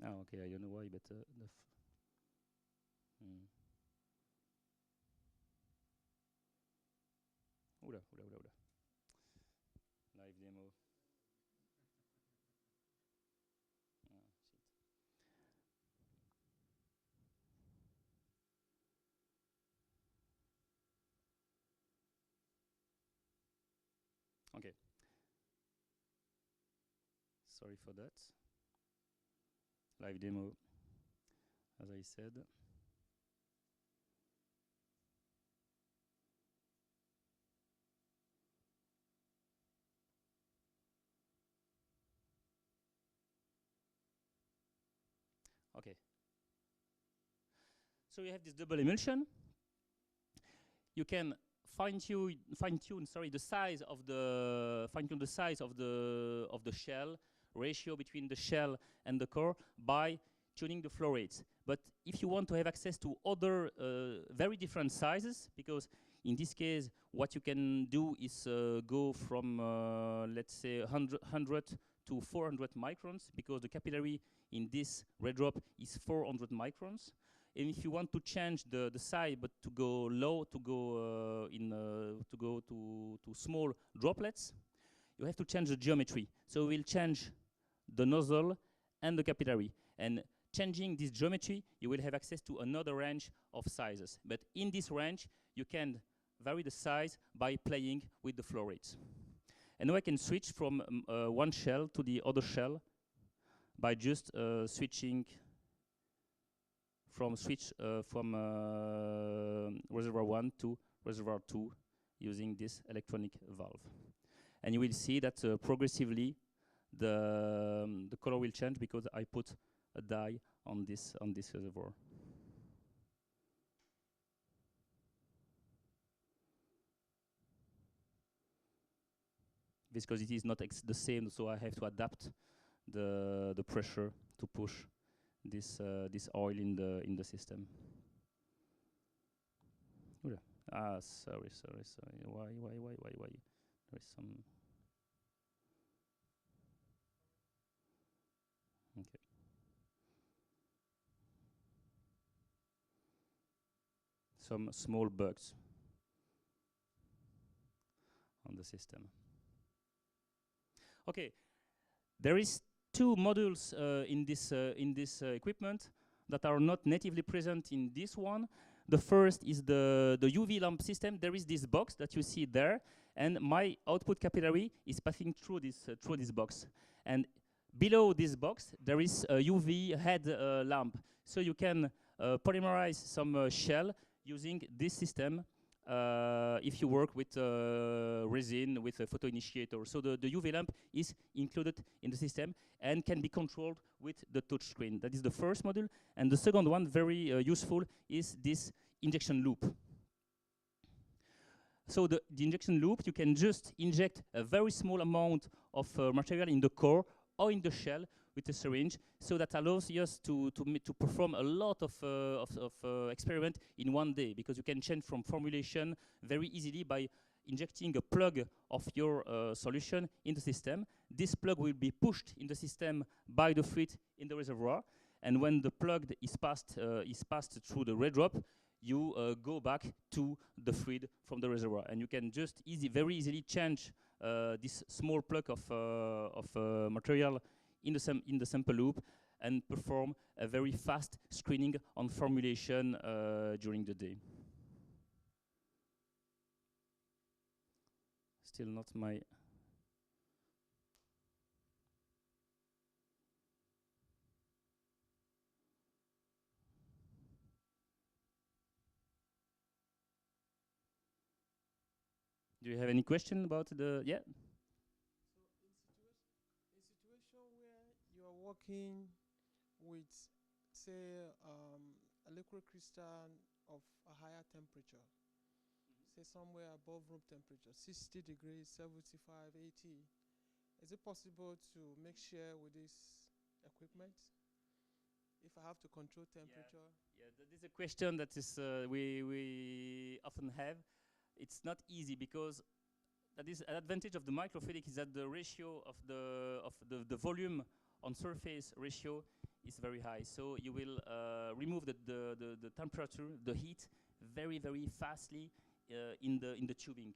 Speaker 4: Oh, okay, I don't know why, but Oula. Live demo. Ah, shit. Sorry for that. Live demo, as I said. Okay. So you have this double emulsion. You can fine-tune the size of the shell, ratio between the shell and the core by tuning the flow rates. But if you want to have access to other very different sizes, because in this case what you can do is go from let's say 100 to 400 microns, because the capillary in this Raydrop is 400 microns. And if you want to change the size, but to go low, to go to small droplets, you have to change the geometry. So we'll change the nozzle and the capillary. And changing this geometry, you will have access to another range of sizes. But in this range, you can vary the size by playing with the flow rates. And now I can switch from one shell to the other shell by just switching from reservoir 1 to reservoir 2 using this electronic valve. And you will see that progressively the color will change because I put a dye on this reservoir. Viscosity is not the same, so I have to adapt the pressure to push this oil in the system. Sorry. Why? There is some. Okay. Some small bugs on the system. Okay, there is two modules in this equipment that are not natively present in this one. The first is the UV lamp system. There is this box that you see there, and my output capillary is passing through this box. And below this box, there is a UV head lamp. So you can polymerize some shell using this system if you work with resin, with a photoinitiator. So the UV lamp is included in the system and can be controlled with the touch screen. That is the first module. And the second one, very useful, is this injection loop. So the injection loop, you can just inject a very small amount of material in the core or in the shell with a syringe, so that allows us to perform a lot of experiment in one day, because you can change from formulation very easily by injecting a plug of your solution in the system. This plug will be pushed in the system by the fluid in the reservoir, and when the plug is passed through the Raydrop, you go back to the fluid from the reservoir, and you can just very easily change this small plug of material in the sample loop and perform a very fast screening on formulation during the day. Still not my... Do you have any question about the... Yeah?
Speaker 7: Working with, say, a liquid crystal of a higher temperature, say somewhere above room temperature, 60 degrees, 75, 80, is it possible to make share with this equipment if I have to control temperature?
Speaker 4: Yeah, that is a question that is we often have. It's not easy, because that is an advantage of the microfluidic, is that the ratio of the volume on surface ratio is very high. So you will remove the temperature, the heat, very, very fastly in the tubing.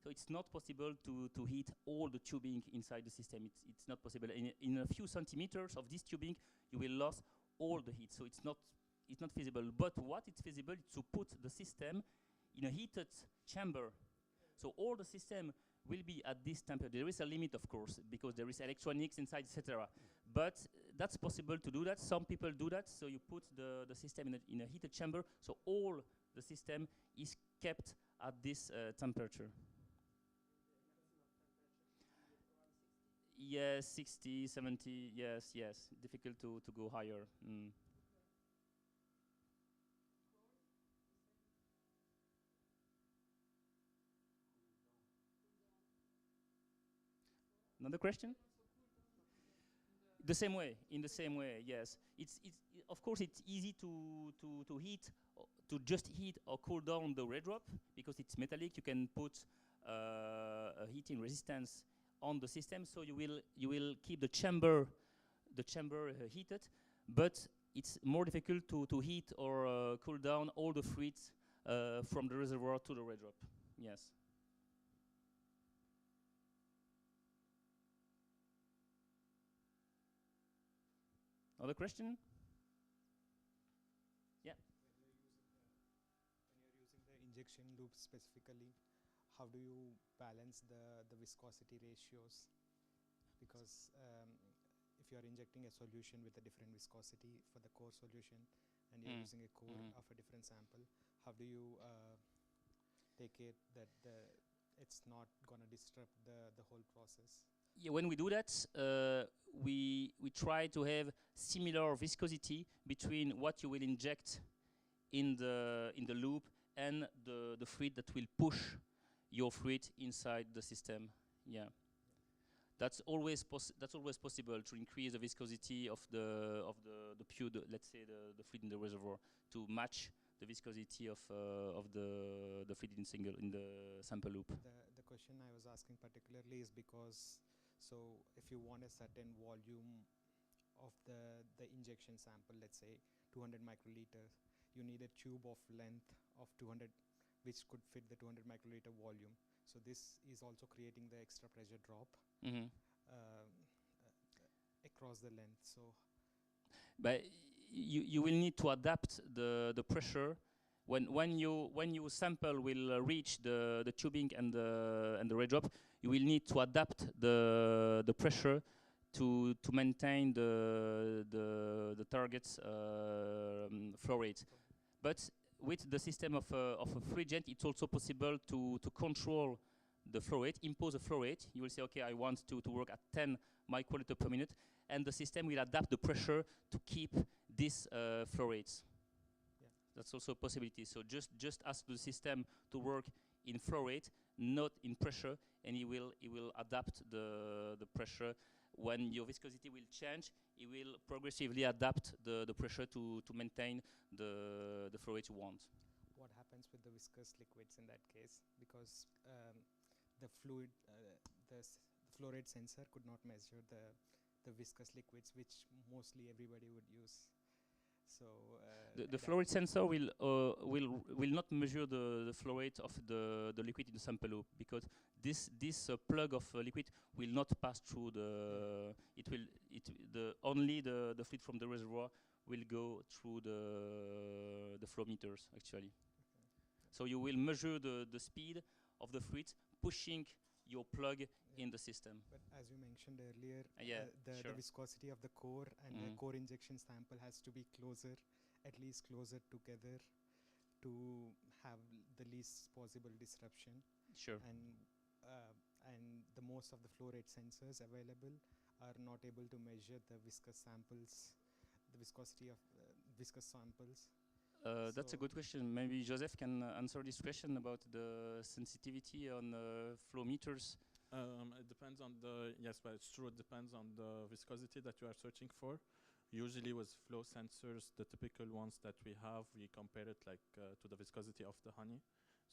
Speaker 4: So it's not possible to heat all the tubing inside the system. It's not possible. In a few centimeters of this tubing, you will lose all the heat. So it's not feasible. But what is feasible is to put the system in a heated chamber. So all the system will be at this temperature. There is a limit, of course, because there is electronics inside, etc. But that's possible to do that. Some people do that. So you put the system in a heated chamber, so all the system is kept at this temperature. Yes, 60, 70, yes, yes. Difficult to go higher. Mm. Another question? The same way, in the same way, yes. Of course, it's easy to heat, to just heat or cool down the Raydrop because it's metallic. You can put a heating resistance on the system, so you will keep the chamber heated, but it's more difficult to heat or cool down all the fluids from the reservoir to the Raydrop. Yes. Other question? Yeah.
Speaker 3: When you're using the injection loop specifically, how do you balance the viscosity ratios? Because if you're injecting a solution with a different viscosity for the core solution, and you're using a core of a different sample, how do you take it that it's not gonna disrupt the whole process?
Speaker 4: Yeah, when we do that, we try to have similar viscosity between what you will inject in the loop and the fluid that will push your fluid inside the system. Yeah, that's always possible to increase the viscosity of the PUD, let's say the fluid in the reservoir, to match the viscosity of the fluid in the sample loop.
Speaker 3: The question I was asking particularly is because, so if you want a certain volume of the injection sample, let's say 200 microliter, you need a tube of length of 200, which could fit the 200 microliter volume. So this is also creating the extra pressure drop across the length. So,
Speaker 4: but you will need to adapt the pressure when your sample will reach the tubing and the Raydrop. You will need to adapt the pressure to maintain the target's flow rate. But with the system of a Fluigent, it's also possible to control the flow rate, impose a flow rate. You will say, okay, I want to work at 10 microliter per minute, and the system will adapt the pressure to keep this flow rates.
Speaker 3: Yeah.
Speaker 4: That's also a possibility. So just ask the system to work in flow rate, not in pressure, and it will adapt the pressure. When your viscosity will change, it will progressively adapt the pressure to maintain the flow rate you want.
Speaker 3: What happens with the viscous liquids in that case? Because the fluid, the flow rate sensor could not measure the viscous liquids, which mostly everybody would use. So
Speaker 4: the flow rate sensor will not measure the flow rate of the liquid in the sample loop, because this plug of liquid will not pass through only the fluid from the reservoir will go through the flow meters actually. So you will measure the speed of the fluid pushing your plug in the system.
Speaker 3: But as you mentioned earlier,
Speaker 4: sure.
Speaker 3: The viscosity of the core and the core injection sample has to be closer, at least closer together, to have the least possible disruption.
Speaker 4: Sure.
Speaker 3: And the most of the flow rate sensors available are not able to measure the viscous samples, the viscosity of viscous samples.
Speaker 4: That's a good question. Maybe Joseph can answer this question about the sensitivity on flow meters.
Speaker 8: It depends on yes, but it's true, it depends on the viscosity that you are searching for. Usually with flow sensors, the typical ones that we have, we compare it like to the viscosity of the honey.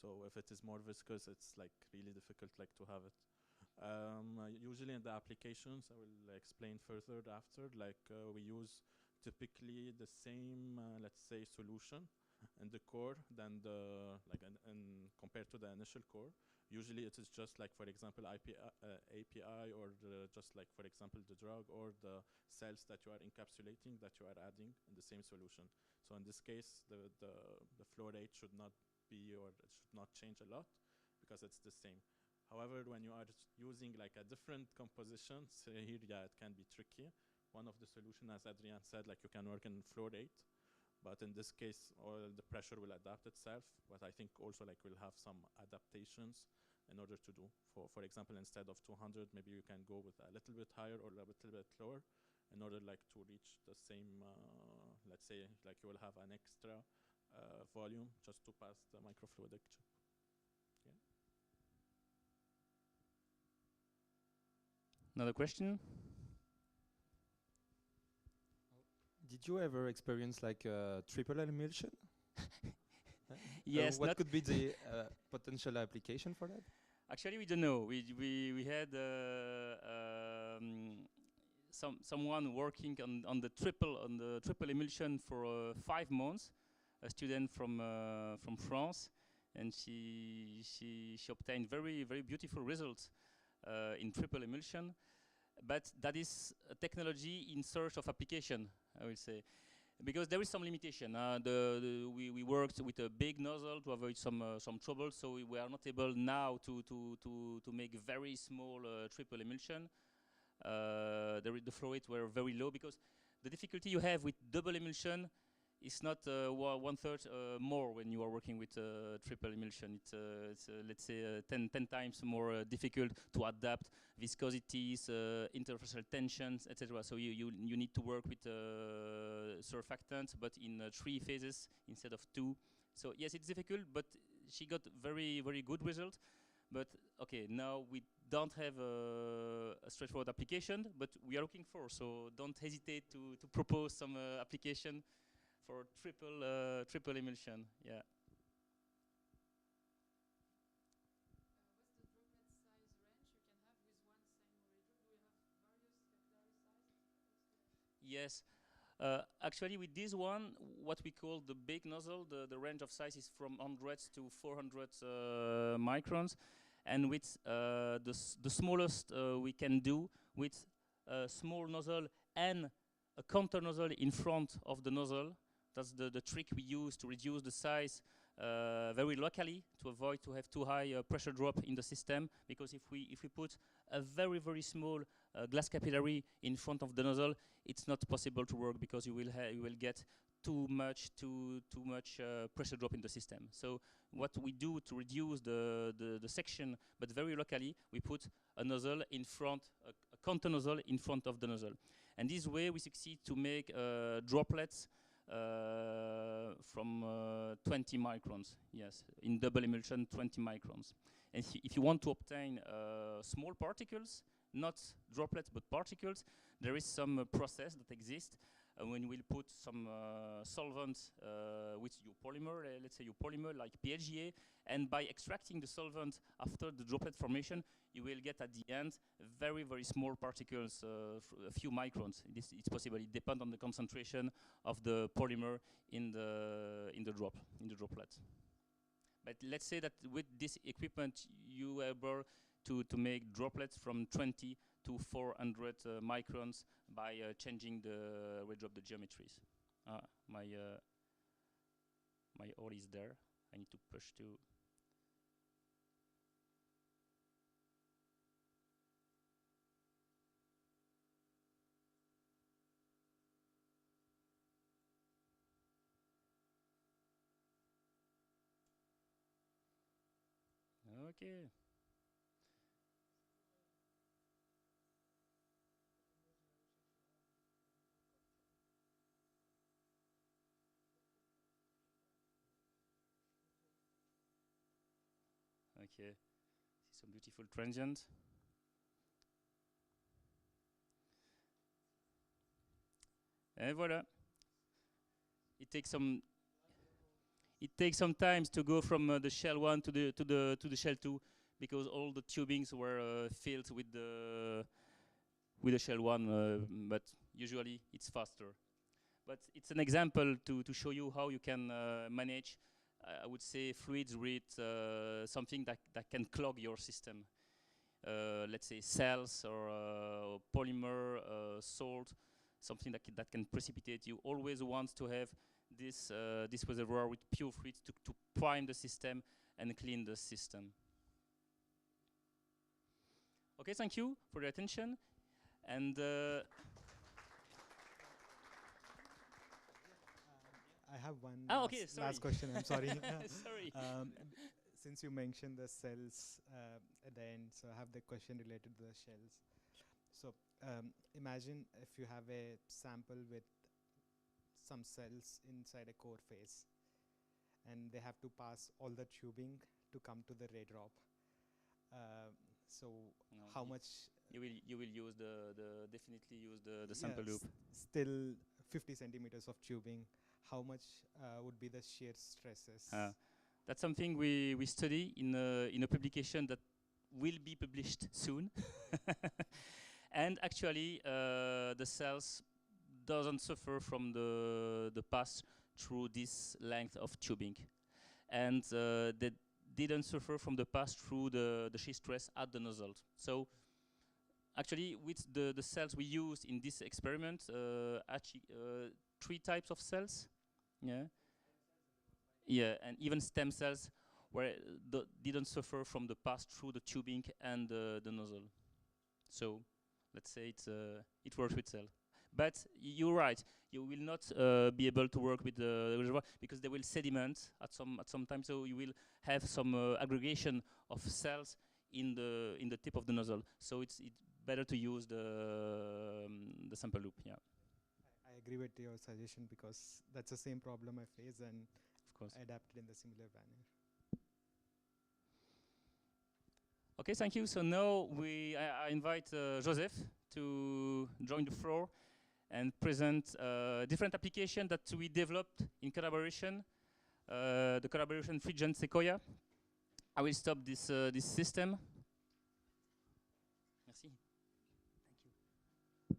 Speaker 8: So if it is more viscous, it's like really difficult like to have it. Usually in the applications, I will explain further after, like we use typically the same, let's say, solution in the core than compared to the initial core. Usually it is just like, for example, API or just like, for example, the drug or the cells that you are encapsulating that you are adding in the same solution. So in this case, the flow rate should not be, or it should not change a lot because it's the same. However, when you are using like a different composition, say here, yeah, it can be tricky. One of the solutions, as Adrien said, like you can work in flow rate, but in this case, all the pressure will adapt itself. But I think also like we'll have some adaptations in order to do. For example, instead of 200, maybe you can go with a little bit higher or a little bit lower, in order like to reach the same. Let's say like you will have an extra volume just to pass the microfluidic chip. Yeah.
Speaker 4: Another question?
Speaker 9: Did you ever experience like a triple emulsion?
Speaker 4: Yes.
Speaker 9: What could be the potential application for that?
Speaker 4: Actually, we don't know. We had someone working on the triple emulsion for 5 months, a student from France, and she obtained very beautiful results in triple emulsion. But that is a technology in search of application, I will say, because there is some limitation. We worked with a big nozzle to avoid some trouble, so we are not able now to make very small triple emulsion. The flow rates were very low, because the difficulty you have with double emulsion is not 1/3 more when you are working with triple emulsion. It's let's say 10 times more difficult to adapt viscosities, interfacial tensions, etc. So you need to work with surfactants, but in 3 phases instead of 2. So yes, it's difficult, but she got very good result. But okay, now we don't have a straightforward application, but we are looking for. So don't hesitate to propose some application for triple emulsion. Yeah. Yes. Actually, with this one, what we call the big nozzle, the range of size is from 100 to 400 microns. And with the smallest we can do with a small nozzle and a counter nozzle in front of the nozzle. That's the trick we use to reduce the size very locally, to avoid to have too high pressure drop in the system. Because if we put a very small glass capillary in front of the nozzle, it's not possible to work, because you will get too much pressure drop in the system. So what we do to reduce the section, but very locally, we put a nozzle in front, a counter nozzle in front of the nozzle. And this way we succeed to make droplets from 20 microns, yes, in double emulsion 20 microns. And if you want to obtain small particles, not droplets but particles, there is some process that exists when we'll put some solvent with your polymer, let's say your polymer like PLGA, and by extracting the solvent after the droplet formation, you will get at the end very small particles, a few microns. It's possible. It depends on the concentration of the polymer in the droplet. But let's say that with this equipment, you are able to make droplets from 20 to 400 microns by changing the Raydrop the geometries. My oil is there. I need to push to. Okay. Okay. See some beautiful transient. And voila. It takes some time to go from the shell 1 to the shell 2, because all the tubings were filled with the shell 1, but usually it's faster. But it's an example to show you how you can manage, I would say, fluids with something that can clog your system. Let's say cells or polymer, salt, something that can precipitate. You always want to have this reservoir with pure fluids to prime the system and clean the system. Okay, thank you for your attention. And
Speaker 3: I have one
Speaker 4: okay, sorry.
Speaker 3: last question. I'm sorry.
Speaker 4: Sorry.
Speaker 3: Since you mentioned the cells at the end, so I have the question related to the shells. So imagine if you have a sample with some cells inside a core phase, and they have to pass all the tubing to come to the Raydrop. So
Speaker 4: No,
Speaker 3: how much
Speaker 4: you will use definitely use the sample loop.
Speaker 3: Still 50 centimeters of tubing. How much would be the shear stresses?
Speaker 4: That's something we study in a publication that will be published soon. And actually, the cells doesn't suffer from the pass through this length of tubing, and they didn't suffer from the pass through the shear stress at the nozzle. So actually, with the cells we used in this experiment, actually 3 types of cells, and even stem cells where didn't suffer from the pass through the tubing and the nozzle. So let's say it works with cell. But you're right, you will not be able to work with the reservoir because they will sediment at some time. So you will have some aggregation of cells in the tip of the nozzle. So it's better to use the sample loop. Yeah.
Speaker 3: I agree with your suggestion because that's the same problem I face, and
Speaker 4: of course
Speaker 3: I adapted in the similar manner.
Speaker 4: Okay, thank you. So now I invite Joseph to join the floor and present different applications that we developed in collaboration, the collaboration Fluigent Secoya. I will stop this system. Merci. Thank you.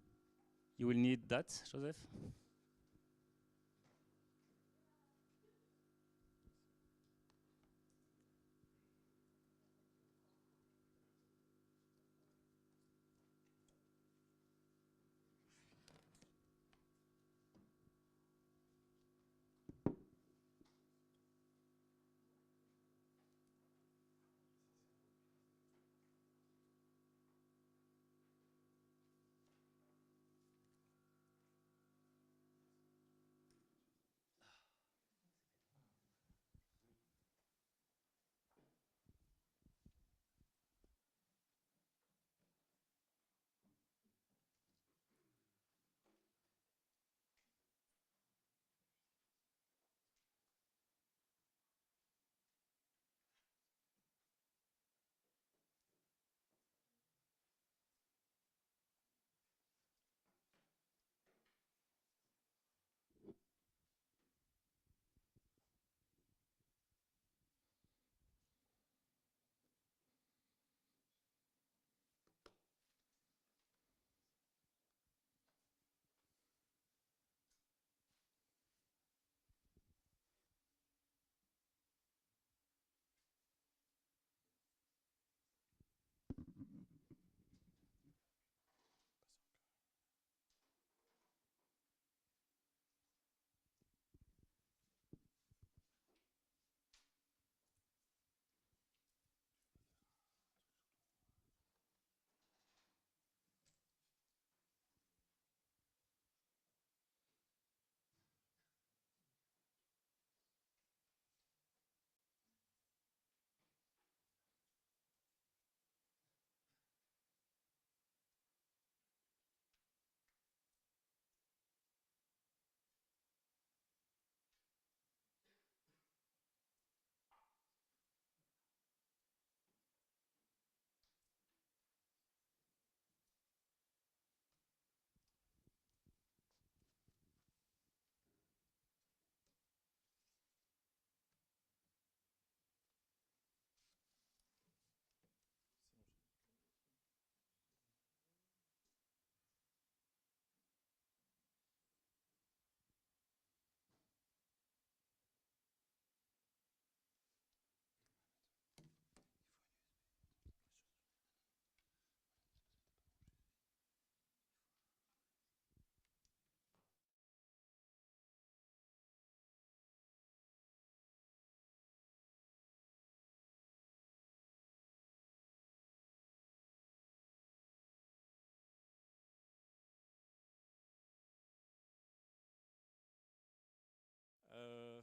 Speaker 4: You will need that, Joseph.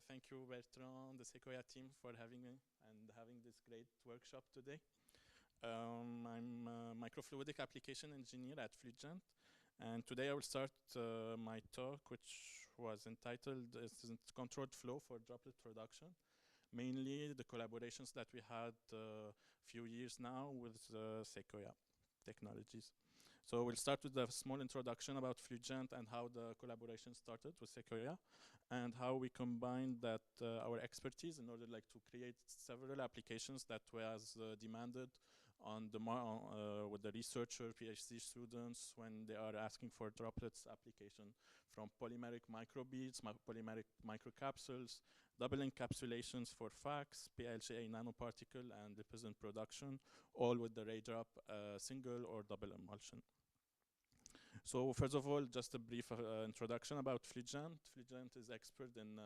Speaker 8: thank you, Bertrand, the Secoya team, for having me and having this great workshop today. I'm a microfluidic application engineer at Fluigent, and today I will start my talk, which was entitled Controlled Flow for Droplet Production, mainly the collaborations that we had a few years now with Secoya Technologies. So we'll start with a small introduction about Fluigent and how the collaboration started with Secoya, and how we combined that our expertise in order to create several applications that was demanded on the with the researcher, PhD students, when they are asking for droplets application, from polymeric microbeads, polymeric microcapsules, double encapsulations for FACS, PLGA nanoparticle, and represent production, all with the Raydrop single or double emulsion. So first of all, just a brief introduction about Fluigent. Fluigent is expert in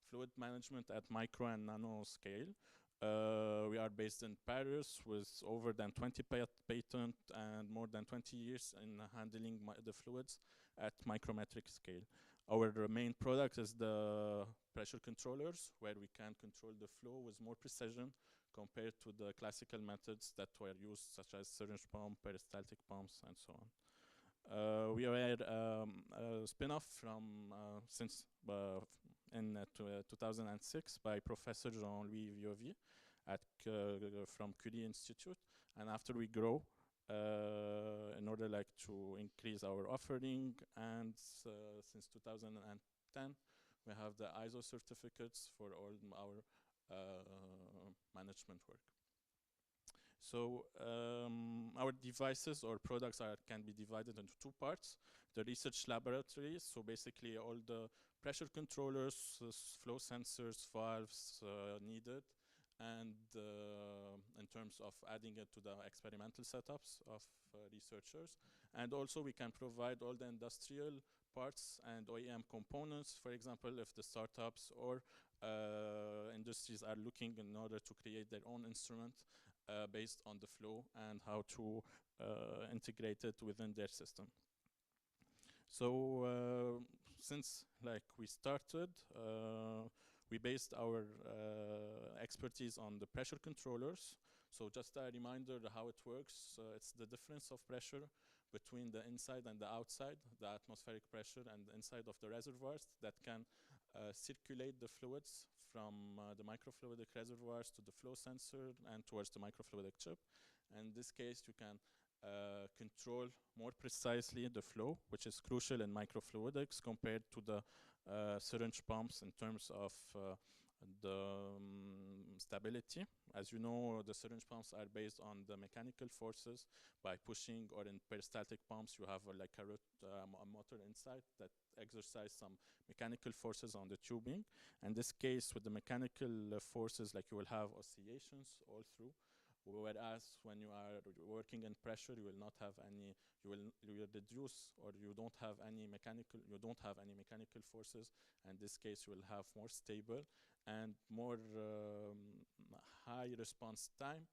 Speaker 8: fluid management at micro and nano scale. We are based in Paris with over than 20 patents and more than 20 years in handling the fluids at micrometric scale. Our main product is the pressure controllers, where we can control the flow with more precision compared to the classical methods that were used, such as syringe pump, peristaltic pumps, and so on. We are a spin-off from in 2006 by Professor Jean-Louis Viovier at from Curie Institute, and after we grow in order to increase our offering, and since 2010 we have the ISO certificates for all our management work. So our devices or products can be divided into two parts. The research laboratories, so basically all the pressure controllers, flow sensors, valves needed, and in terms of adding it to the experimental setups of researchers. And also we can provide all the industrial parts and OEM components, for example, if the startups or industries are looking in order to create their own instrument based on the flow and how to integrate it within their system. So since we started, we based our expertise on the pressure controllers. So just a reminder how it works. It's the difference of pressure between the inside and the outside, the atmospheric pressure and the inside of the reservoirs that can circulate the fluids from the microfluidic reservoirs to the flow sensor and towards the microfluidic chip. And in this case, you can control more precisely the flow, which is crucial in microfluidics compared to the syringe pumps in terms of the stability. As you know, the syringe pumps are based on the mechanical forces by pushing, or in peristaltic pumps you have a motor inside that exercise some mechanical forces on the tubing. In this case, with the mechanical forces, you will have oscillations all through, whereas when you are working in pressure, you will not have any, you will reduce, or you don't have any mechanical forces. In this case, you will have more stable and more high response time,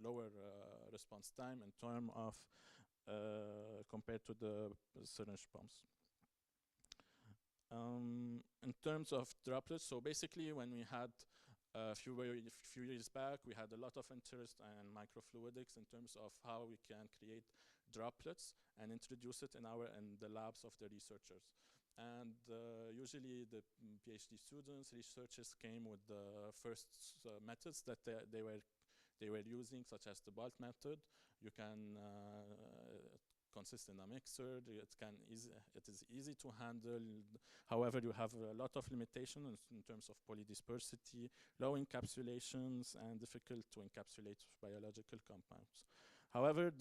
Speaker 8: lower response time in terms of compared to the syringe pumps. In terms of droplets, so basically when we had a few years back, we had a lot of interest in microfluidics in terms of how we can create droplets and introduce it in the labs of the researchers. And usually the PhD students, researchers came with the first methods that they were using, such as the bulk method. You can consist in a mixer. It is easy to handle. However, you have a lot of limitations in terms of polydispersity, low encapsulations, and difficult to encapsulate biological compounds. However,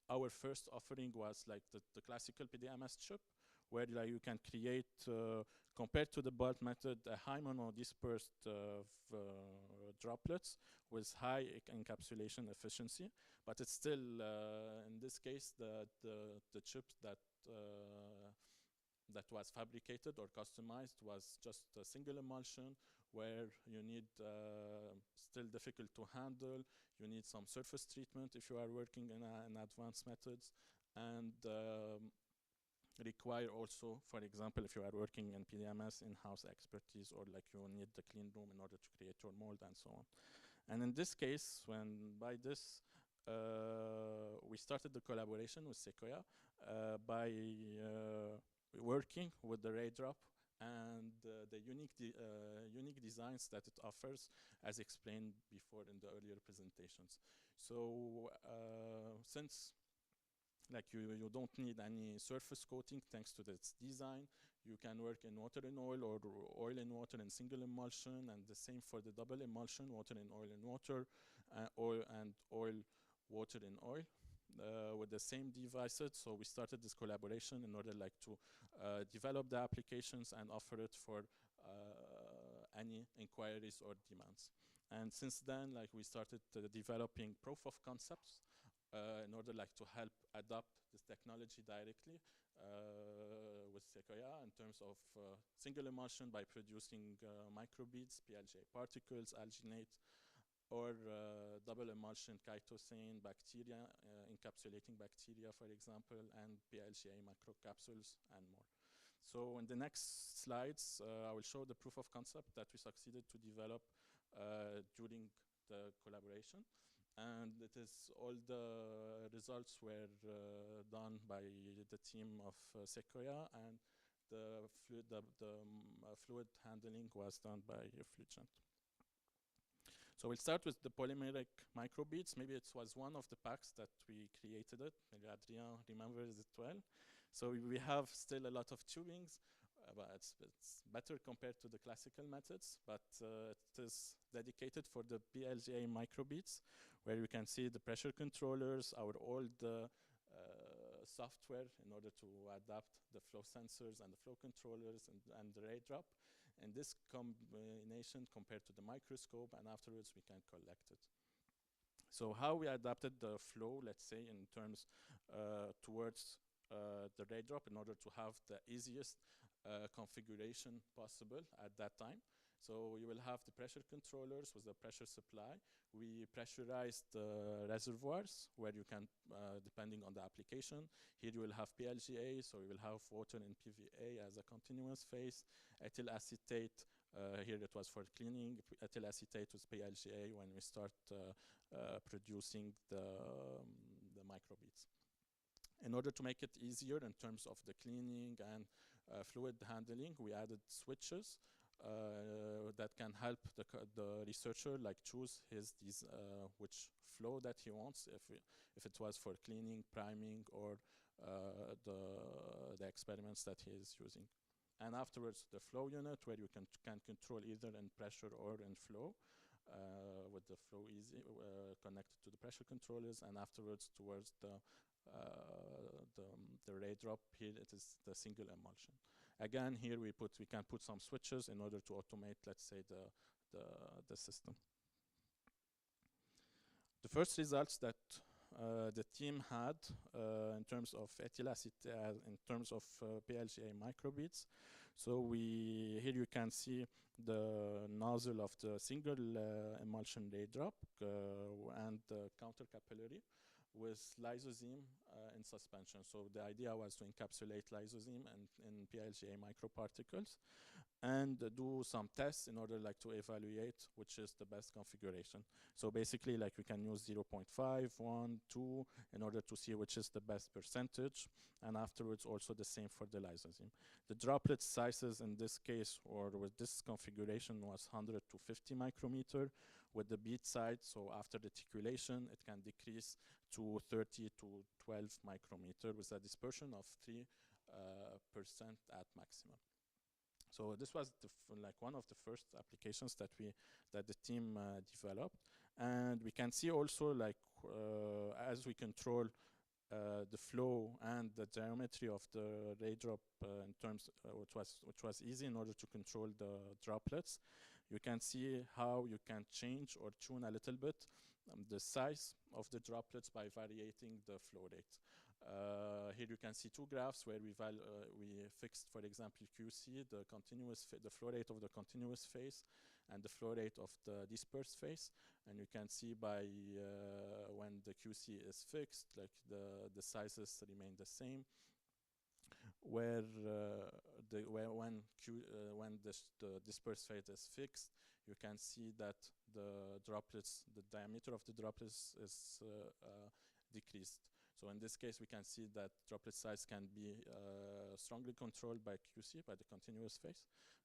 Speaker 8: our first offering was the classical PDMS chip, where you can create, compared to the bulk method, a high monodispersed droplets with high encapsulation efficiency. But it's still, in this case, the chip that was fabricated or customized was just a single emulsion, where you need still difficult to handle. You need some surface treatment if you are working in advanced methods, and require also, for example, if you are working in PDMS, in-house expertise, or like you need the clean room in order to create your mold and so on. And in this case, when by this, we started the collaboration with Secoya by working with the Raydrop and the unique designs that it offers, as explained before in the earlier presentations. So since like you don't need any surface coating thanks to this design, you can work in water and oil or oil and water and single emulsion, and the same for the double emulsion, water and water, oil and oil, water and oil. With the same devices. So we started this collaboration in order like to develop the applications and offer it for any inquiries or demands. And since then, like we started developing proof of concepts in order like to help adopt this technology directly with Secoya in terms of single emulsion by producing microbeads, PLGA particles, alginate, or double emulsion chitosane bacteria, encapsulating bacteria, for example, and PLGA microcapsules and more. So in the next slides, I will show the proof of concept that we succeeded to develop during the collaboration. And it is all the results were done by the team of Secoya, and the fluid handling was done by Fluigent. So we'll start with the polymeric microbeads. Maybe it was one of the packs that we created it. Maybe Adrien remembers it well. So we have still a lot of tubings, but it's better compared to the classical methods, but it is dedicated for the PLGA microbeads, where you can see the pressure controllers, our old software in order to adapt the flow sensors and the flow controllers and the Raydrop. And this combination compared to the microscope, and afterwards we can collect it. So how we adapted the flow, let's say, in terms towards the Raydrop in order to have the easiest configuration possible at that time. So you will have the pressure controllers with the pressure supply. We pressurized the reservoirs where you can, depending on the application. Here you will have PLGA, so you will have water in PVA as a continuous phase. Ethyl acetate, here it was for cleaning. Ethyl acetate was PLGA when we start producing the microbeads. In order to make it easier in terms of the cleaning and fluid handling, we added switches that can help the researcher like choose which flow that he wants, if it was for cleaning, priming, or the experiments that he is using. And afterwards, the flow unit, where you can control either in pressure or in flow, with the flow easy connected to the pressure controllers, and afterwards towards the Raydrop. Here it is the single emulsion. Again, here we can put some switches in order to automate, let's say, the system. The first results that the team had in terms of ethyl acetate, in terms of PLGA microbeads. So here you can see the nozzle of the single emulsion Raydrop and the counter capillary with lysosome in suspension. So the idea was to encapsulate lysosome in PLGA microparticles and do some tests in order like to evaluate which is the best configuration. So basically like we can use 0.5, 1, 2 in order to see which is the best percentage, and afterwards also the same for the lysosome. The droplet sizes in this case or with this configuration was 100 to 50 micrometer with the bead side. So after reticulation it can decrease to 30 to 12 micrometer with a dispersion of 3% at maximum. So this was like one of the first applications that the team developed, and we can see also like as we control the flow and the geometry of the Raydrop in terms which was easy in order to control the droplets. You can see how you can change or tune a little bit the size of the droplets by variating the flow rate. Here you can see two graphs where we fixed, for example, QC, the flow rate of the continuous phase and the flow rate of the dispersed phase. And you can see by when the QC is fixed, like the sizes remain the same. where when the dispersed phase is fixed, you can see that the diameter of the droplets is decreased. So in this case, we can see that droplet size can be strongly controlled by QC, by the continuous phase.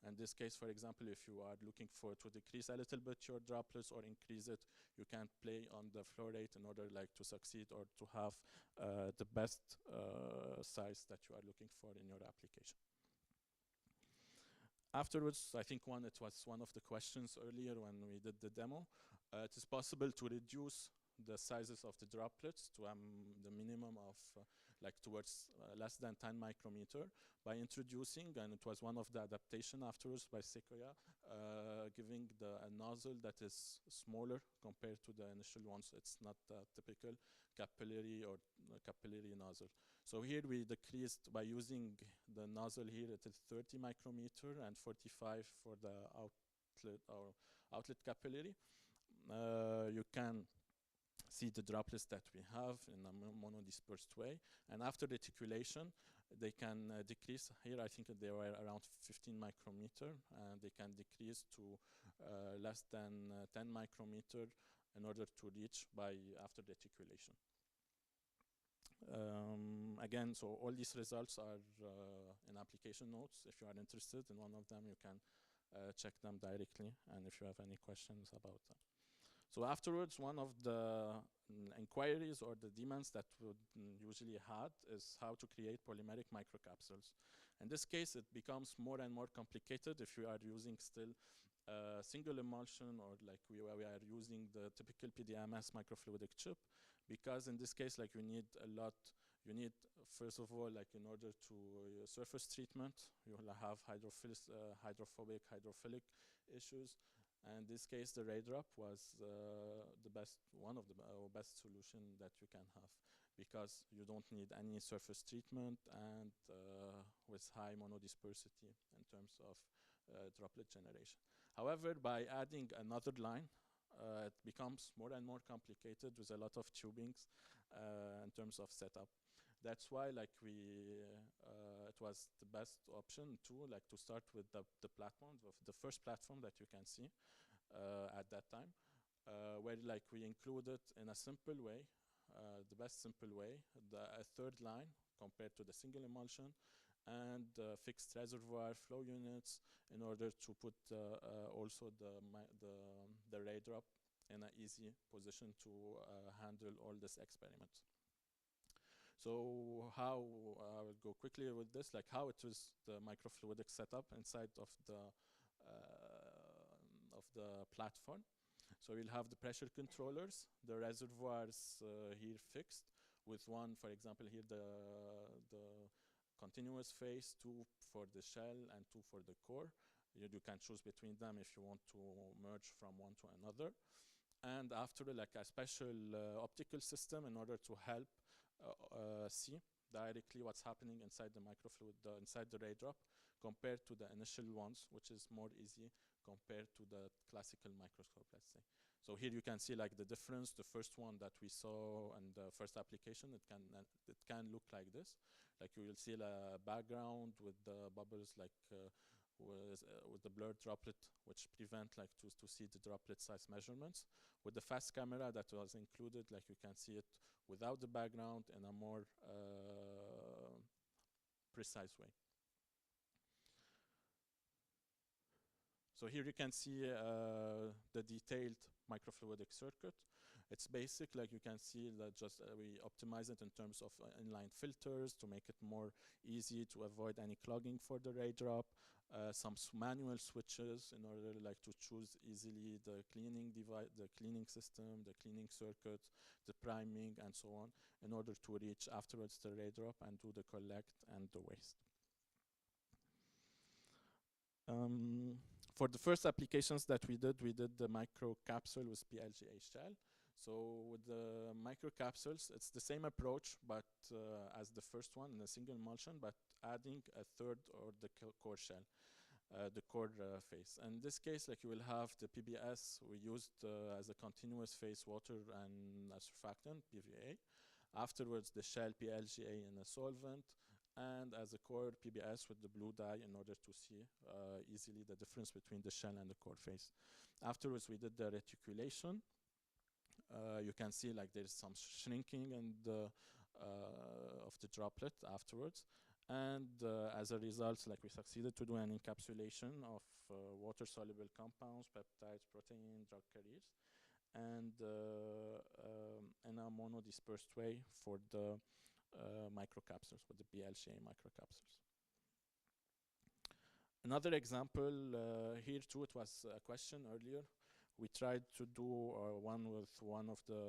Speaker 8: In this case, for example, if you are looking to decrease a little bit your droplets or increase it, you can play on the flow rate in order to succeed or to have the best size that you are looking for in your application. Afterwards, I think it was one of the questions earlier when we did the demo. It is possible to reduce the sizes of the droplets to the minimum of towards less than 10 micrometer by introducing, and it was one of the adaptation afterwards by Secoya, giving a nozzle that is smaller compared to the initial ones. It's not typical capillary or capillary nozzle. So here we decreased by using the nozzle here, it is 30 micrometer and 45 for the outlet capillary. You can see the droplets that we have in a monodispersed way. And after reticulation, they can decrease. Here I think they were around 15 micrometer, and they can decrease to less than 10 micrometer in order to reach after reticulation. Again, so all these results are in application notes. If you are interested in one of them, you can check them directly, and if you have any questions about them. So afterwards, one of the inquiries or the demands that would usually had is how to create polymeric microcapsules. In this case, it becomes more and more complicated if you are using still single emulsion, or we are using the typical PDMS microfluidic chip, because in this case, you need a lot. You need, first of all, in order to surface treatment, you will have hydrophobic, hydrophilic issues. And in this case, the Raydrop was one of the best solution that you can have, because you don't need any surface treatment and with high monodispersity in terms of droplet generation. However, by adding another line, it becomes more and more complicated with a lot of tubings in terms of setup. That's why it was the best option to start with the platform, the first platform that you can see at that time, where we included in a simple way, the best simple way, a third line compared to the single emulsion, and fixed reservoir flow units in order to put also the Raydrop in an easy position to handle all this experiment. So how, I will go quickly with this, how it is the microfluidic setup inside of the platform. So we'll have the pressure controllers, the reservoirs here fixed, with one, for example, here the continuous phase, 2 for the shell and 2 for the core. You can choose between them if you want to merge from one to another. And after, a special optical system in order to help see directly what's happening inside the microfluid, inside the Raydrop, compared to the initial ones, which is more easy compared to the classical microscope, let's say. So here you can see the difference. The first one that we saw and the first application, it can look like this. You will see a background with the bubbles, with the blurred droplet, which prevent to see the droplet size measurements. With the fast camera that was included, you can see it without the background in a more precise way. So here you can see the detailed microfluidic circuit. It's basic, you can see that we optimize it in terms of inline filters to make it more easy to avoid any clogging for the Raydrop. Some manual switches in order to choose easily the cleaning device, the cleaning system, the cleaning circuit, the priming, and so on, in order to reach afterwards the Raydrop and do the collect and the waste. For the first applications that we did the micro capsule with PLGA shell. So with the micro capsules, it's the same approach, but as the first one in a single emulsion, but adding a third or the core shell, the core phase. And in this case, you will have the PBS we used as a continuous phase water and a surfactant, PVA. Afterwards, the shell PLGA in a solvent, and as a core PBS with the blue dye in order to see easily the difference between the shell and the core face. Afterwards, we did the reticulation. You can see like there's some shrinking and of the droplet afterwards. And as a result, like we succeeded to do an encapsulation of water-soluble compounds, peptides, protein, drug carriers, and in a monodispersed way for the microcapsules, for the BL-shaped microcapsules. Another example here too, it was a question earlier. We tried to do one with one of the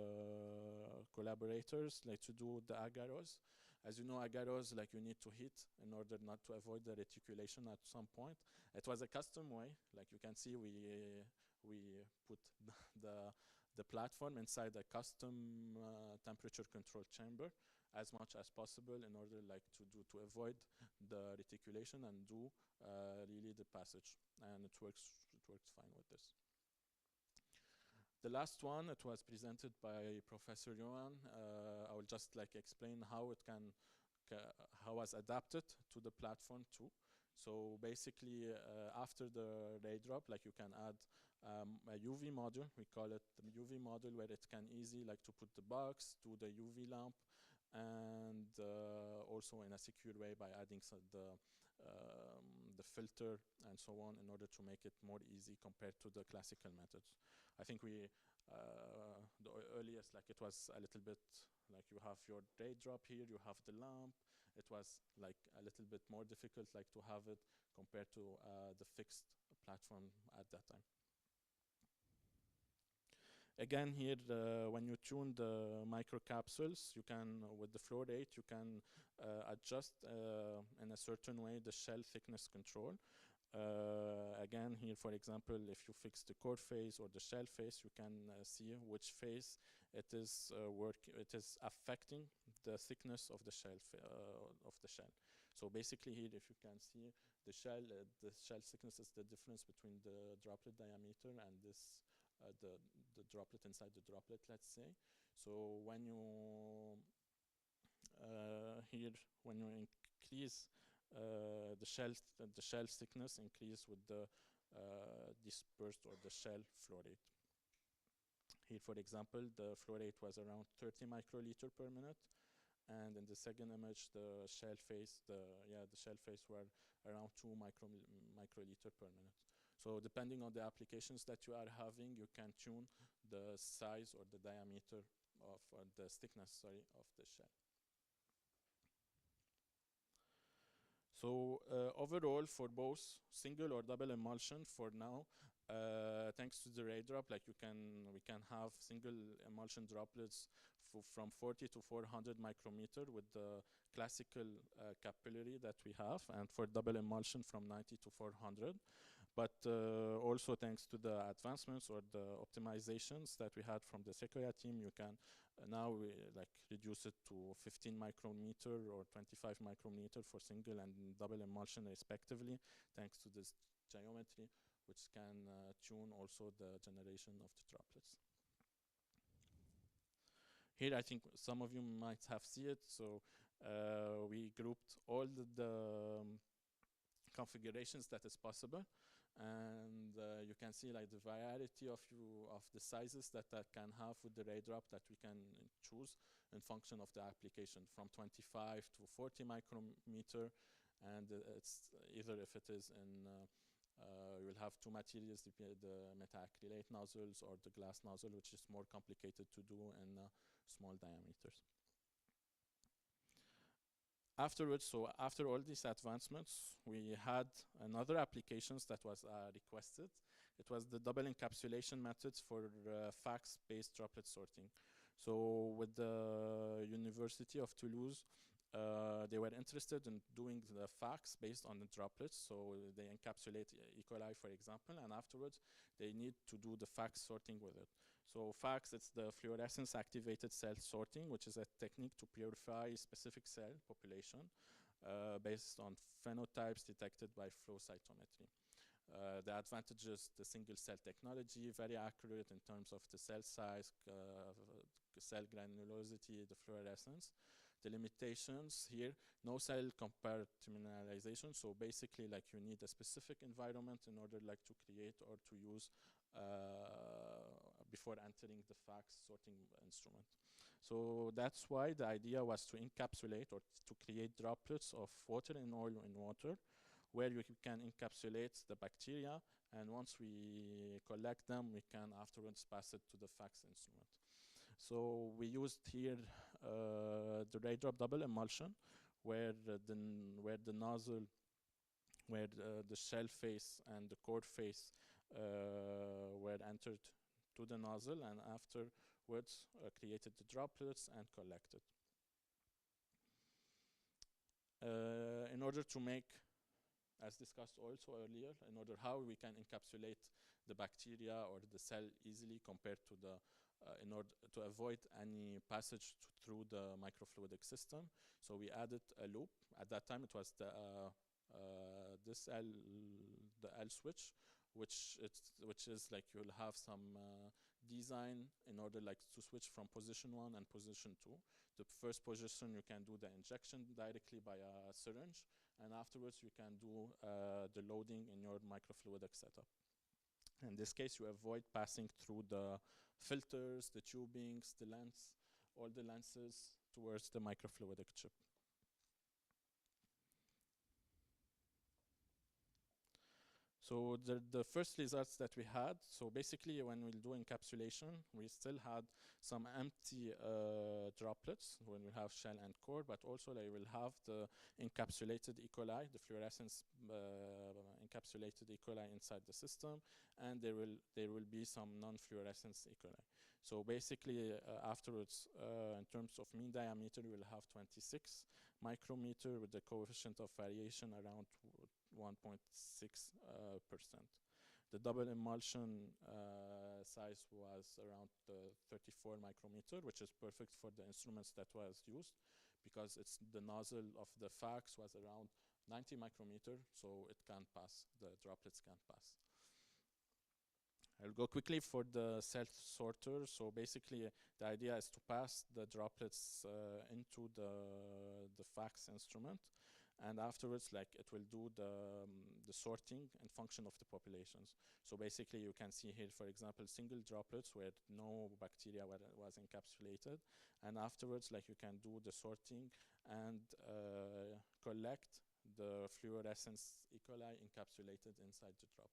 Speaker 8: collaborators, like to do the agarose. As you know, agarose, like you need to heat in order not to avoid the reticulation at some point. It was a custom way, like you can see we put the platform inside a custom temperature controlled chamber as much as possible in order like to avoid the reticulation and do really the passage, and it works fine with this. The last one, it was presented by Professor Johan. I will just like explain how it how was adapted to the platform too. So basically, after the Raydrop, like you can add a UV module. We call it the UV module, where it can easily like to put the box, do the UV lamp, and also in a secure way by adding the filter and so on in order to make it more easy compared to the classical methods. I think the earliest, like it was a little bit like you have your Raydrop here, you have the lamp. It was like a little bit more difficult like to have it compared to the fixed platform at that time. Again here, when you tune the microcapsules, you can, with the flow rate, you can adjust in a certain way the shell thickness control. Again here, for example, if you fix the core face or the shell face, you can see which face it is affecting the thickness of the shell So basically here, if you can see the shell thickness is the difference between the droplet diameter and this the droplet inside the droplet, let's say. So when you here, when you increase the shell thickness increase with the dispersed or the shell flow rate. Here, for example, the flow rate was around 30 microliter per minute, and in the second image, the shell face were around 2 microliter per minute. So depending on the applications that you are having, you can tune the size or the diameter of the thickness, sorry, of the shell. So overall, for both single or double emulsion, for now, thanks to the Raydrop, like we can have single emulsion droplets from 40 to 400 micrometer with the classical capillary that we have, and for double emulsion from 90 to 400. But also thanks to the advancements or the optimizations that we had from the Secoya team, you can now like reduce it to 15 micrometer or 25 micrometer for single and double emulsion respectively, thanks to this geometry, which can tune also the generation of the droplets. Here I think some of you might have seen it, so we grouped all the configurations that is possible. And you can see like the variety of the sizes that can have with the Raydrop that we can choose in function of the application, from 25 to 40 micrometer, and it's either if it is in you will have two materials, the metaacrylate nozzles or the glass nozzle, which is more complicated to do in small diameters. Afterwards, so after all these advancements, we had another applications that was requested. It was the double encapsulation methods for fax-based droplet sorting. So with the University of Toulouse, they were interested in doing the fax based on the droplets. So they encapsulate E. coli, for example, and afterwards they need to do the fax sorting with it. So fax, it's the fluorescence activated cell sorting, which is a technique to purify specific cell population based on phenotypes detected by flow cytometry. The advantages, the single cell technology, very accurate in terms of the cell size, cell granulosity, the fluorescence. the limitations here, no cell compartmentalization. So basically, like you need a specific environment in order like to create or to use before entering the fax sorting instrument. So that's why the idea was to encapsulate or to create droplets of water and oil in water, where you can encapsulate the bacteria, and once we collect them, we can afterwards pass it to the fax instrument. So we used here the Raydrop double emulsion, where the nozzle, where the shell face and the core face were entered to the nozzle, and afterwards created the droplets and collected. In order to make, as discussed also earlier, in order how we can encapsulate the bacteria or the cell easily compared to the, in order to avoid any passage through the microfluidic system. So we added a loop. At that time it was the this the L switch, which is like you'll have some design in order like to switch from position 1 and position 2. The first position you can do the injection directly by a syringe, and afterwards you can do the loading in your microfluidic setup. In this case, you avoid passing through the filters, the tubings, the lens, all the lenses towards the microfluidic chip. So the first results that we had, so basically when we do encapsulation, we still had some empty droplets when we have shell and core, but also they will have the encapsulated E. coli, the fluorescence encapsulated E. coli inside the system, and there will be some non-fluorescence E. coli. So basically afterwards, in terms of mean diameter, we will have 26 micrometer with the coefficient of variation around 1.6%. The double emulsion size was around 34 micrometer, which is perfect for the instruments that was used, because it's the nozzle of the fax was around 90 micrometer, so it can pass, the droplets can pass. I'll go quickly for the self-sorter. So basically, the idea is to pass the droplets into the fax instrument, and afterwards, like it will do the sorting and function of the populations. So basically, you can see here, for example, single droplets where no bacteria was encapsulated, and afterwards, like you can do the sorting and collect the fluorescence E. coli encapsulated inside the drop.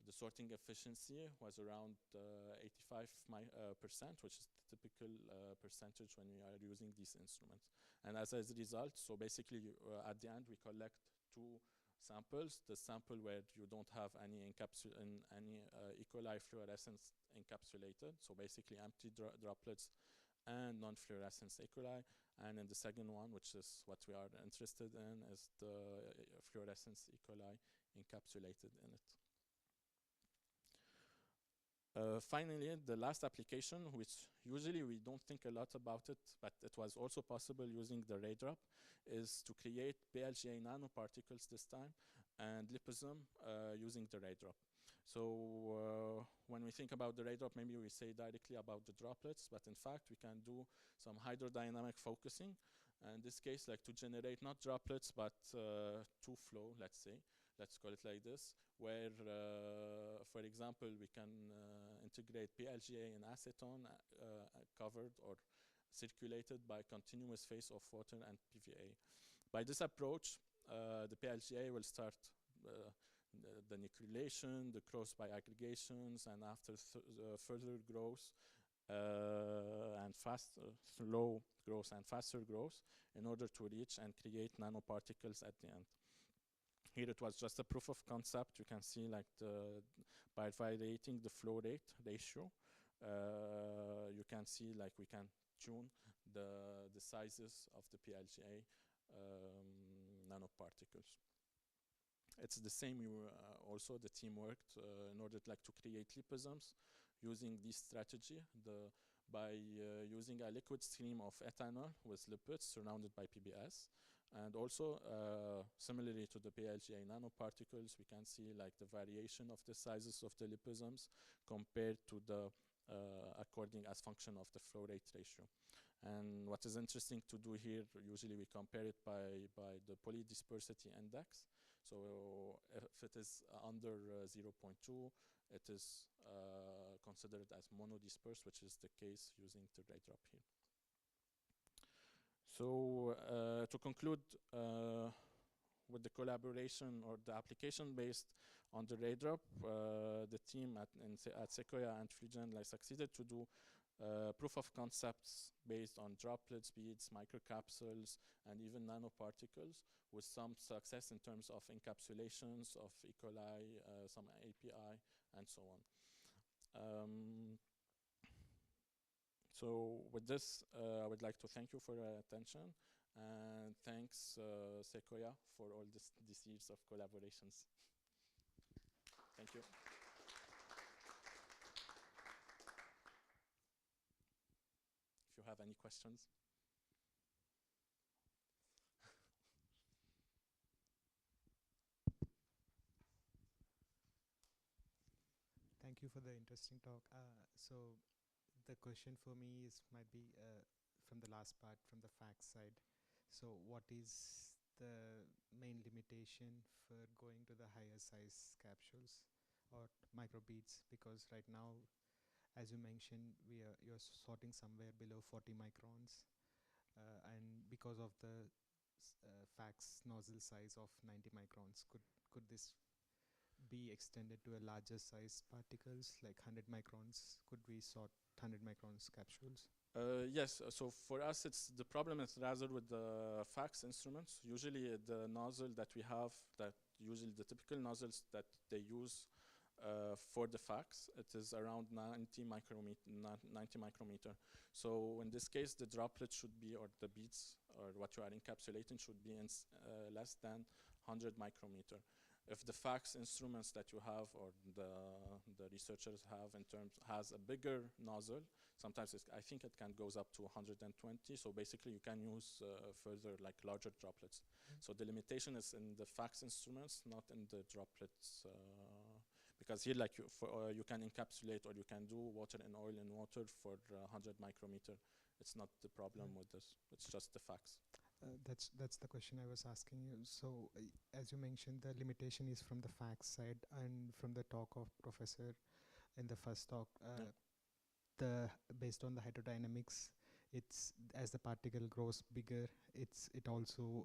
Speaker 8: The sorting efficiency was around 85%, which is the typical percentage when we are using these instruments. And as a result, so basically at the end we collect two samples. The sample where you don't have any E. coli fluorescence encapsulated, so basically empty droplets and non-fluorescence E. coli. And in the second one, which is what we are interested in, is the fluorescence E. coli encapsulated in it. Finally, the last application, which usually we don't think a lot about it, but it was also possible using the Raydrop, is to create PLGA nanoparticles this time and liposome using the Raydrop. So when we think about the Raydrop, maybe we say directly about the droplets, but in fact we can do some hydrodynamic focusing. In this case, like to generate not droplets, but two flow, let's say. Let's call it like this, where, for example, we can integrate PLGA in acetone covered or circulated by continuous phase of water and PVA. By this approach, the PLGA will start the nucleation, the growth by aggregations, and after further growth and slow growth and faster growth in order to reach and create nanoparticles at the end. Here it was just a proof of concept. You can see like by variating the flow rate ratio, you can see like we can tune the sizes of the PLGA nanoparticles. It's the same. Also, the team worked in order to create liposomes using this strategy. By using a liquid stream of ethanol with lipids surrounded by PBS. And also, similarly to the PLGA nanoparticles, we can see like the variation of the sizes of the liposomes compared to the according as function of the flow rate ratio. And what is interesting to do here, usually we compare it by the polydispersity index. So if it is under 0.2, it is considered as monodispersed, which is the case using the Raydrop here. So to conclude with the collaboration or the application based on the Raydrop, the team at Secoya and Fluigent succeeded to do proof of concepts based on droplets, beads, microcapsules, and even nanoparticles, with some success in terms of encapsulations of E. coli, some API, and so on. So with this, I would like to thank you for your attention, and thanks Secoya for all these years of collaborations. Thank you. If you have any questions.
Speaker 3: Thank you for the interesting talk. So the question for me might be from the last part, from the facts side. So what is the main limitation for going to the higher size capsules or microbeads? Because right now, as you mentioned, you're sorting somewhere below 40 microns, and because of the fax nozzle size of 90 microns, could this be extended to a larger size particles like 100 microns? Could we sort 100 microns capsules?
Speaker 8: Yes, so for us the problem is rather with the fax instruments. Usually the nozzle that we have, usually the typical nozzles that they use for the fax, it is around 90 micrometer. So in this case the droplet should be, or the beads, or what you are encapsulating should be in less than 100 micrometer. If the fax instruments that you have, or the researchers have has a bigger nozzle, sometimes I think it goes up to 120. So basically you can use further larger droplets. So the limitation is in the fax instruments, not in the droplets. Because here you can encapsulate, or you can do water and oil and water for 100 micrometer. It's not the problem with this. It's just the fax.
Speaker 3: That's the question I was asking you. So as you mentioned, the limitation is from the fax side, and from the talk of professor in the first talk, based on the hydrodynamics, it's as the particle grows bigger, it also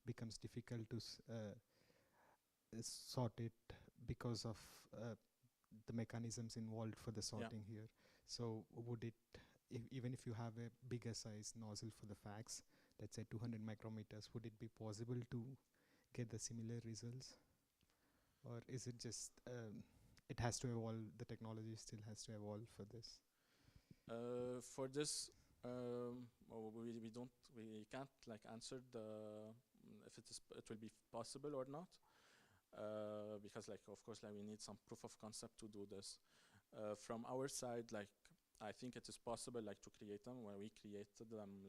Speaker 3: becomes difficult to sort it because of the mechanisms involved for the sorting here. So would it, even if you have a bigger size nozzle for the fax, let's say 200 micrometers, would it be possible to get the similar results? Or is it just, it has to evolve, the technology still has to evolve for this?
Speaker 8: For this, we can't answer if it will be possible or not, because of course we need some proof of concept to do this. From our side, I think it is possible to create them, where we created them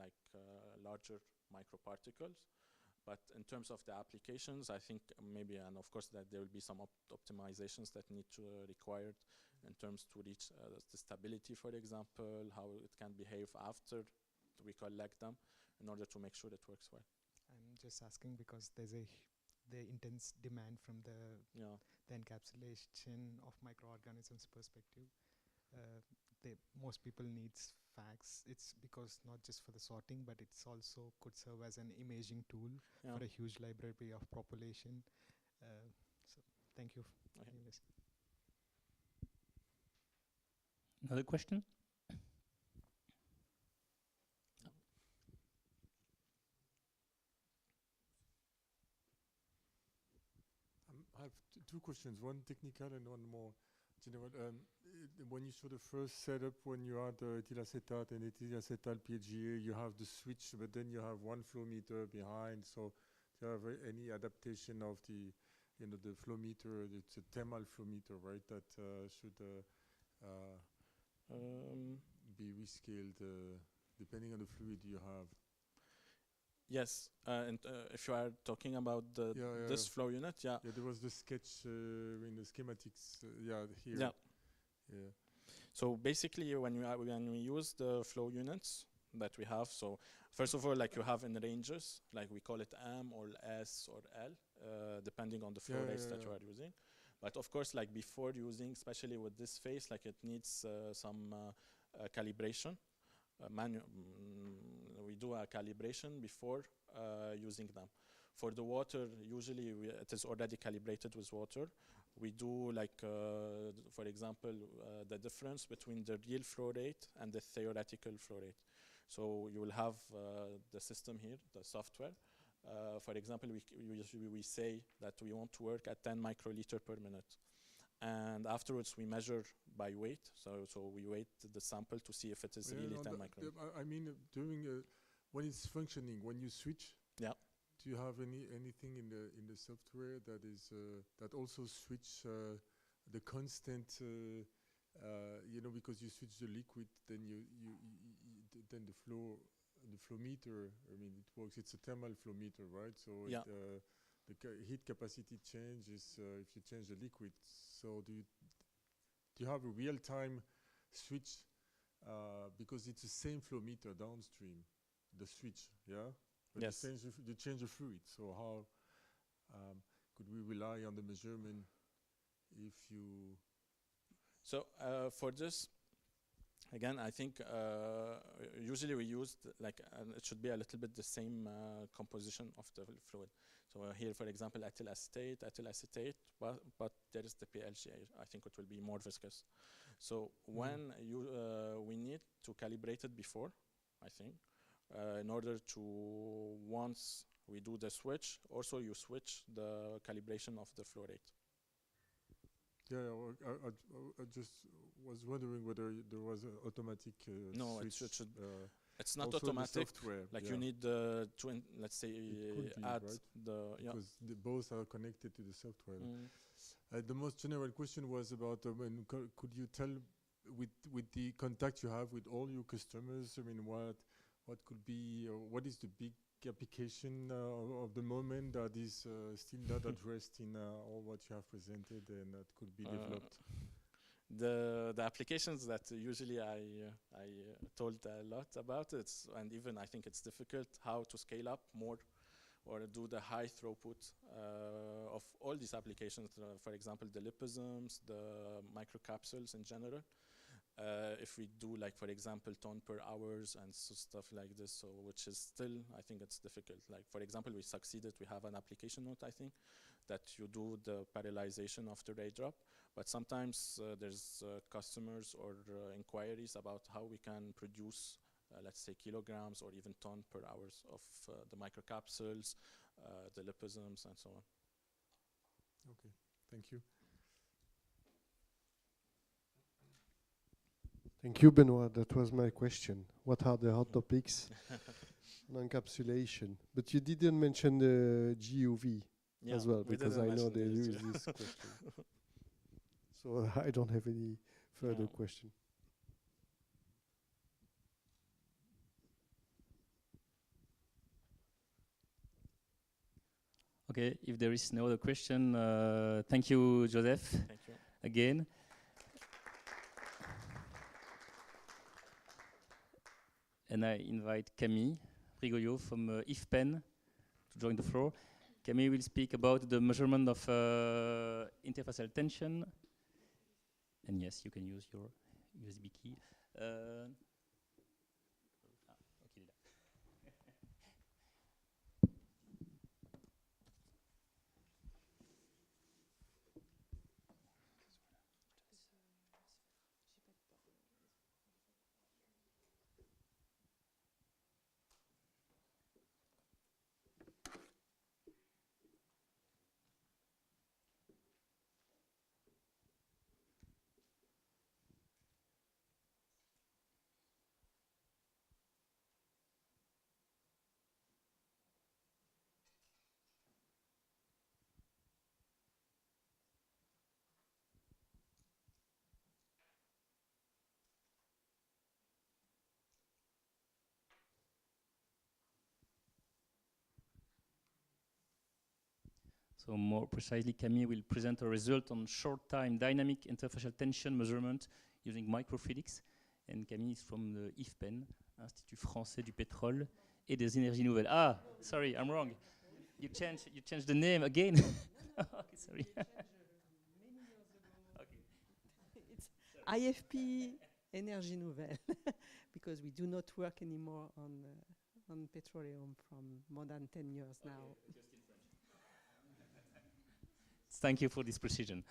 Speaker 8: larger microparticles. But in terms of the applications, I think maybe, and of course that there will be some optimizations that need to required in terms to reach the stability, for example, how it can behave after we collect them, in order to make sure it works well.
Speaker 3: I'm just asking because there's the intense demand from the encapsulation of microorganisms perspective. Most people needs fax. It's because not just for the sorting, but it's also could serve as an imaging tool for a huge library of population. So thank you. Anyways.
Speaker 4: Another question?
Speaker 2: I have two questions, one technical and one more general. When you show the first setup, when you add ethyl acetate and ethyl acetal PHGA, you have the switch, but then you have one flow meter behind. So do you have any adaptation of the flow meter? It's a thermal flow meter, right? That should be rescaled depending on the fluid you have.
Speaker 8: Yes, and if you are talking about this flow unit,
Speaker 2: there was the sketch in the schematics, here.
Speaker 8: So basically, when we use the flow units, that we have. So first of all, like you have in ranges, like we call it M or S or L, depending on the flow rates that you are using. But of course, like before using, especially with this phase, like it needs some calibration. We do a calibration before using them. For the water, usually it is already calibrated with water. We do like, for example, the difference between the real flow rate and the theoretical flow rate. So you will have the system here, the software. For example, we say that we want to work at 10 microliter per minute. And afterwards, we measure by weight. So we weight the sample to see if it is really 10 microliter.
Speaker 2: I mean, during when it's functioning, when you switch, do you have anything in the software that is that also switch the constant? You know, because you switch the liquid, then then the flow meter. I mean, it works. It's a thermal flow meter, right? So the heat capacity changes if you change the liquid. So do you have a real time switch? Because it's the same flow meter downstream, the switch, yeah. But
Speaker 8: yes.
Speaker 2: You change the fluid. So how could we rely on the measurement if you?
Speaker 8: So for this, again, I think usually we use like it should be a little bit the same composition of the fluid. So here, for example, ethyl acetate, but there is the PLGA. I think it will be more viscous. So when we need to calibrate it before, I think, in order to, once we do the switch, also you switch the calibration of the flow rate.
Speaker 2: Yeah, I just was wondering whether there was an automatic
Speaker 8: no,
Speaker 2: switch.
Speaker 8: it should it's not automatic. Like you need to, let's say, add
Speaker 2: right?
Speaker 8: because
Speaker 2: both are connected to the software. The most general question was about could you tell with the contact you have with all your customers? I mean, what could be what is the big application of the moment that is still not addressed in all what you have presented and that could be developed?
Speaker 8: The applications that usually I told a lot about it, and even I think it's difficult how to scale up more or do the high throughput of all these applications. For example, the liposums, the microcapsules in general. If we do, like, for example, ton per hours and stuff like this, so which is still, I think it's difficult. Like, for example, we succeeded, we have an application note, I think, that you do the parallelization of the Raydrop, but sometimes there's customers or inquiries about how we can produce, let's say, kilograms or even ton per hours of the microcapsules, the liposums, and so on.
Speaker 2: Okay, thank you.
Speaker 1: Thank you, Benoit. That was my question. What are the hot topics on encapsulation? But you didn't mention the GUV as well, because I know they use this question. So I don't have any further question.
Speaker 4: Okay, if there is no other question, thank you, Joseph.
Speaker 8: Thank you.
Speaker 4: Again. And I invite Camille Brigodiot from IFPEN to join the floor. Camille will speak about the measurement of interfacial tension. And yes, you can use your USB key. So more precisely, Camille will present a result on short-time dynamic interfacial tension measurement using microfluidics. And Camille is from the IFPEN. Institut français du pétrole et des énergies nouvelles. Ah, sorry, I'm wrong. You changed the name again. Okay, sorry.
Speaker 10: It's IFP Energie Nouvelle because we do not work anymore on petroleum from more than 10 years now.
Speaker 4: Just in French. Thank you for this precision.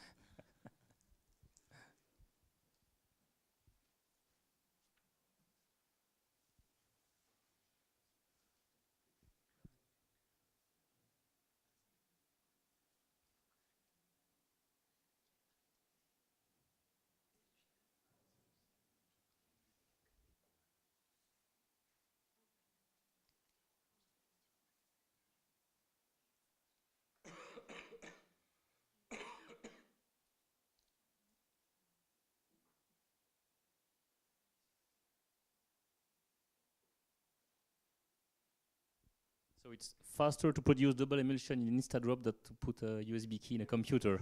Speaker 4: So it's faster to produce double emulsion in InsaDrop than to put a USB key in a computer.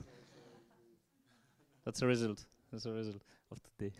Speaker 4: That's a result. That's a result of today.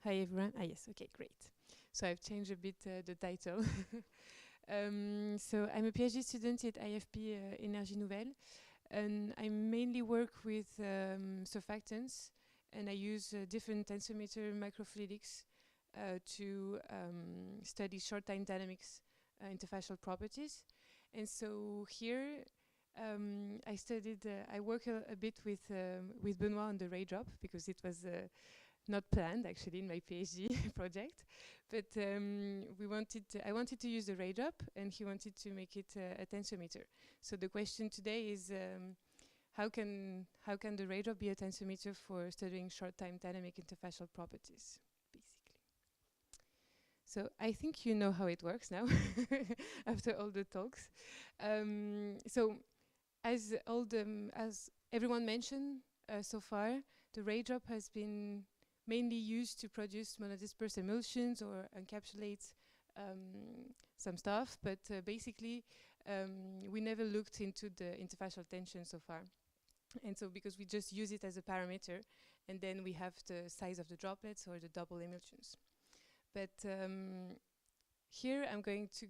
Speaker 11: Hi everyone. Ah yes, okay, great. So I've changed a bit the title. So I'm a PhD student at IFP Énergie Nouvelle, and I mainly work with surfactants, and I use different tensiometer microfluidics to study short-time dynamics interfacial properties. And so here I work a bit with Benoit on the Raydrop because it was not planned actually in my PhD project, but I wanted to use the Raydrop, and he wanted to make it a tensiometer. So the question today is how can the Raydrop be a tensiometer for studying short-time dynamic interfacial properties, basically. So I think you know how it works now after all the talks. So as everyone mentioned so far, the Raydrop has been mainly used to produce monodisperse emulsions or encapsulate some stuff, but basically we never looked into the interfacial tension so far. And so because we just use it as a parameter, and then we have the size of the droplets or the double emulsions. But here I'm going to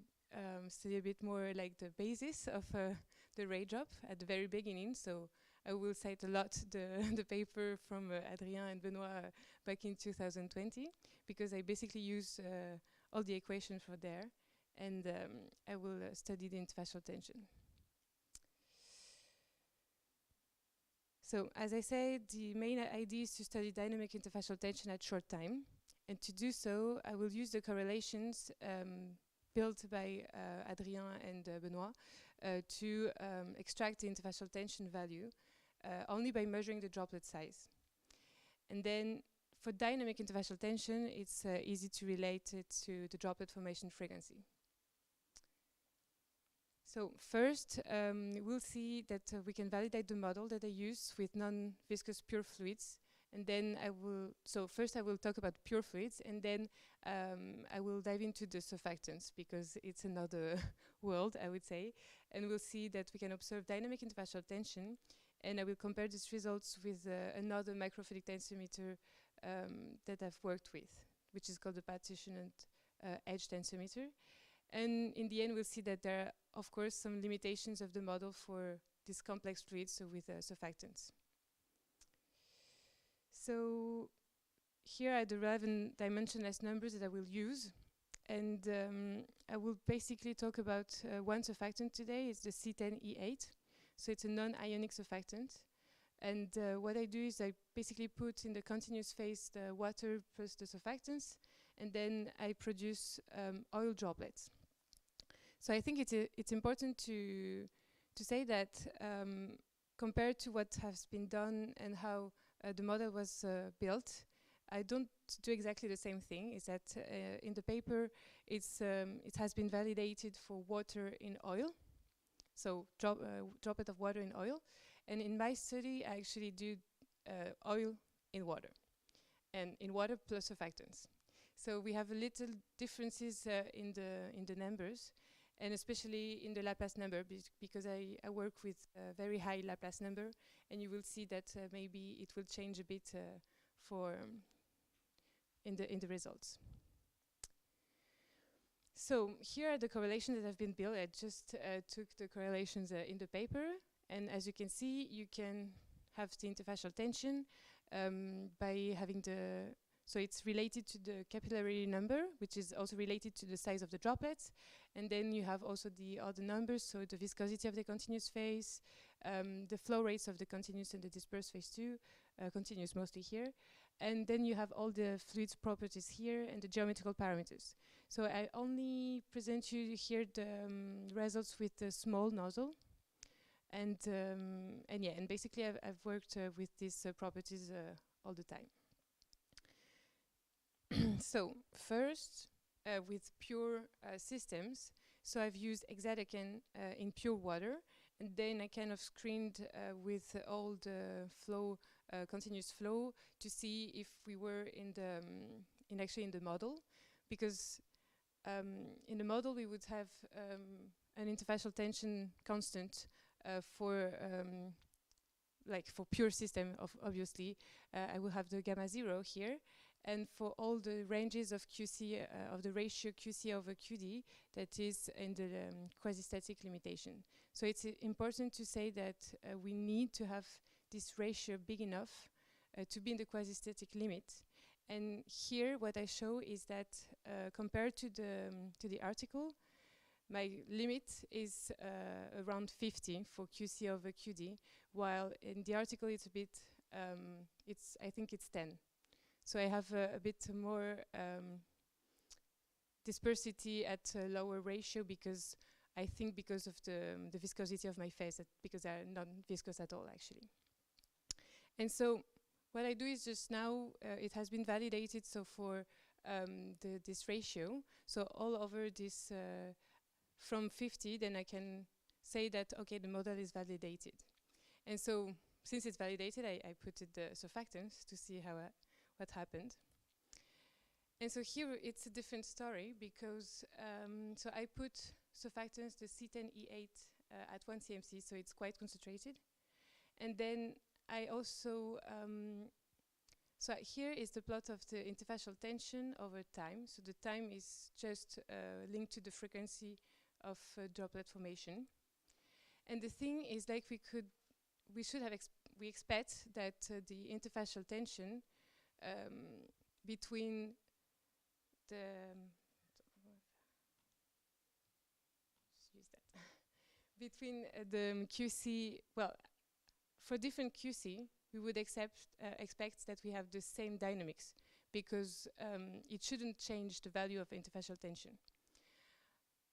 Speaker 11: study a bit more like the basis of the Raydrop at the very beginning. So I will cite a lot the paper from Adrien and Benoit back in 2020, because I basically use all the equations for there, and I will study the interfacial tension. So as I said, the main idea is to study dynamic interfacial tension at short time, and to do so I will use the correlations built by Adrien and Benoit to extract the interfacial tension value only by measuring the droplet size. And then for dynamic interfacial tension, it's easy to relate it to the droplet formation frequency. So first, we'll see that we can validate the model that I use with non-viscous pure fluids, And then first I will talk about pure fluids, and then I will dive into the surfactants, because it's another world, I would say. And we'll see that we can observe dynamic interfacial tension, and I will compare these results with another microfluidic tensiometer that I've worked with, which is called the partition and edge tensiometer. And in the end, we'll see that there are, of course, some limitations of the model for these complex fluids, so with surfactants. So here are the relevant dimensionless numbers that I will use. And I will basically talk about one surfactant today. It's the C10E8. So it's a non-ionic surfactant. And what I do is I basically put in the continuous phase the water plus the surfactants, and then I produce oil droplets. So I think it's important to say that compared to what has been done and how the model was built, I don't do exactly the same thing. Is that in the paper, it has been validated for water in oil, so droplet of water in oil. And in my study, I actually do oil in water, and in water plus surfactants. So we have a little differences in the numbers, and especially in the Laplace number, because I work with a very high Laplace number, and you will see that maybe it will change a bit in the results. So here are the correlations that have been built. I just took the correlations in the paper, and as you can see, you can have the interfacial tension by having so it's related to the capillary number, which is also related to the size of the droplets. And then you have also the other numbers, so the viscosity of the continuous phase, the flow rates of the continuous and the dispersed phase too, continuous mostly here. And then you have all the fluids properties here and the geometrical parameters. So I only present you here the results with the small nozzle. And basically I've worked with these properties all the time. So first, with pure systems, so I've used hexadecane in pure water, and then I kind of screened with all the flow, continuous flow, to see if we were in the model, because in the model we would have an interfacial tension constant for pure system, obviously. I will have the gamma 0 here. And for all the ranges of QC, of the ratio QC over QD, that is in the quasi-static limitation. So it's important to say that we need to have this ratio big enough to be in the quasi-static limit. And here what I show is that compared to the article, my limit is around 50 for QC over QD, while in the article it's a bit, I think it's 10. So I have a bit more dispersity at a lower ratio, because I think because of the viscosity of my phase, because they are not viscous at all actually. And so what I do is just now, it has been validated, so for this ratio, so all over this from 50, then I can say that, okay, the model is validated. And so since it's validated, I put it the surfactants to see what happened. And so here it's a different story, because so I put surfactants, the C10E8 at 1 CMC, so it's quite concentrated. And then I also, so here is the plot of the interfacial tension over time. So the time is just linked to the frequency of droplet formation. And the thing is, like we expect that the interfacial tension between the QC, well, for different QC, we would expect that we have the same dynamics, because it shouldn't change the value of interfacial tension.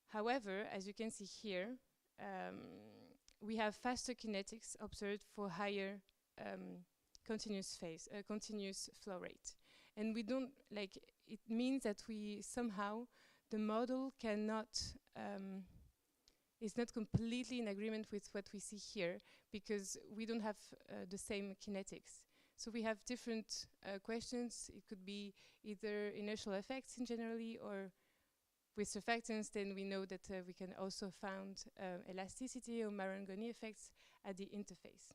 Speaker 11: However, as you can see here, we have faster kinetics observed for higher continuous phase, continuous flow rate. And we don't, it means that we somehow, the model cannot, is not completely in agreement with what we see here, because we don't have the same kinetics. So we have different questions. It could be either inertial effects in generally, or with surfactants, then we know that we can also found elasticity or Marangoni effects at the interface.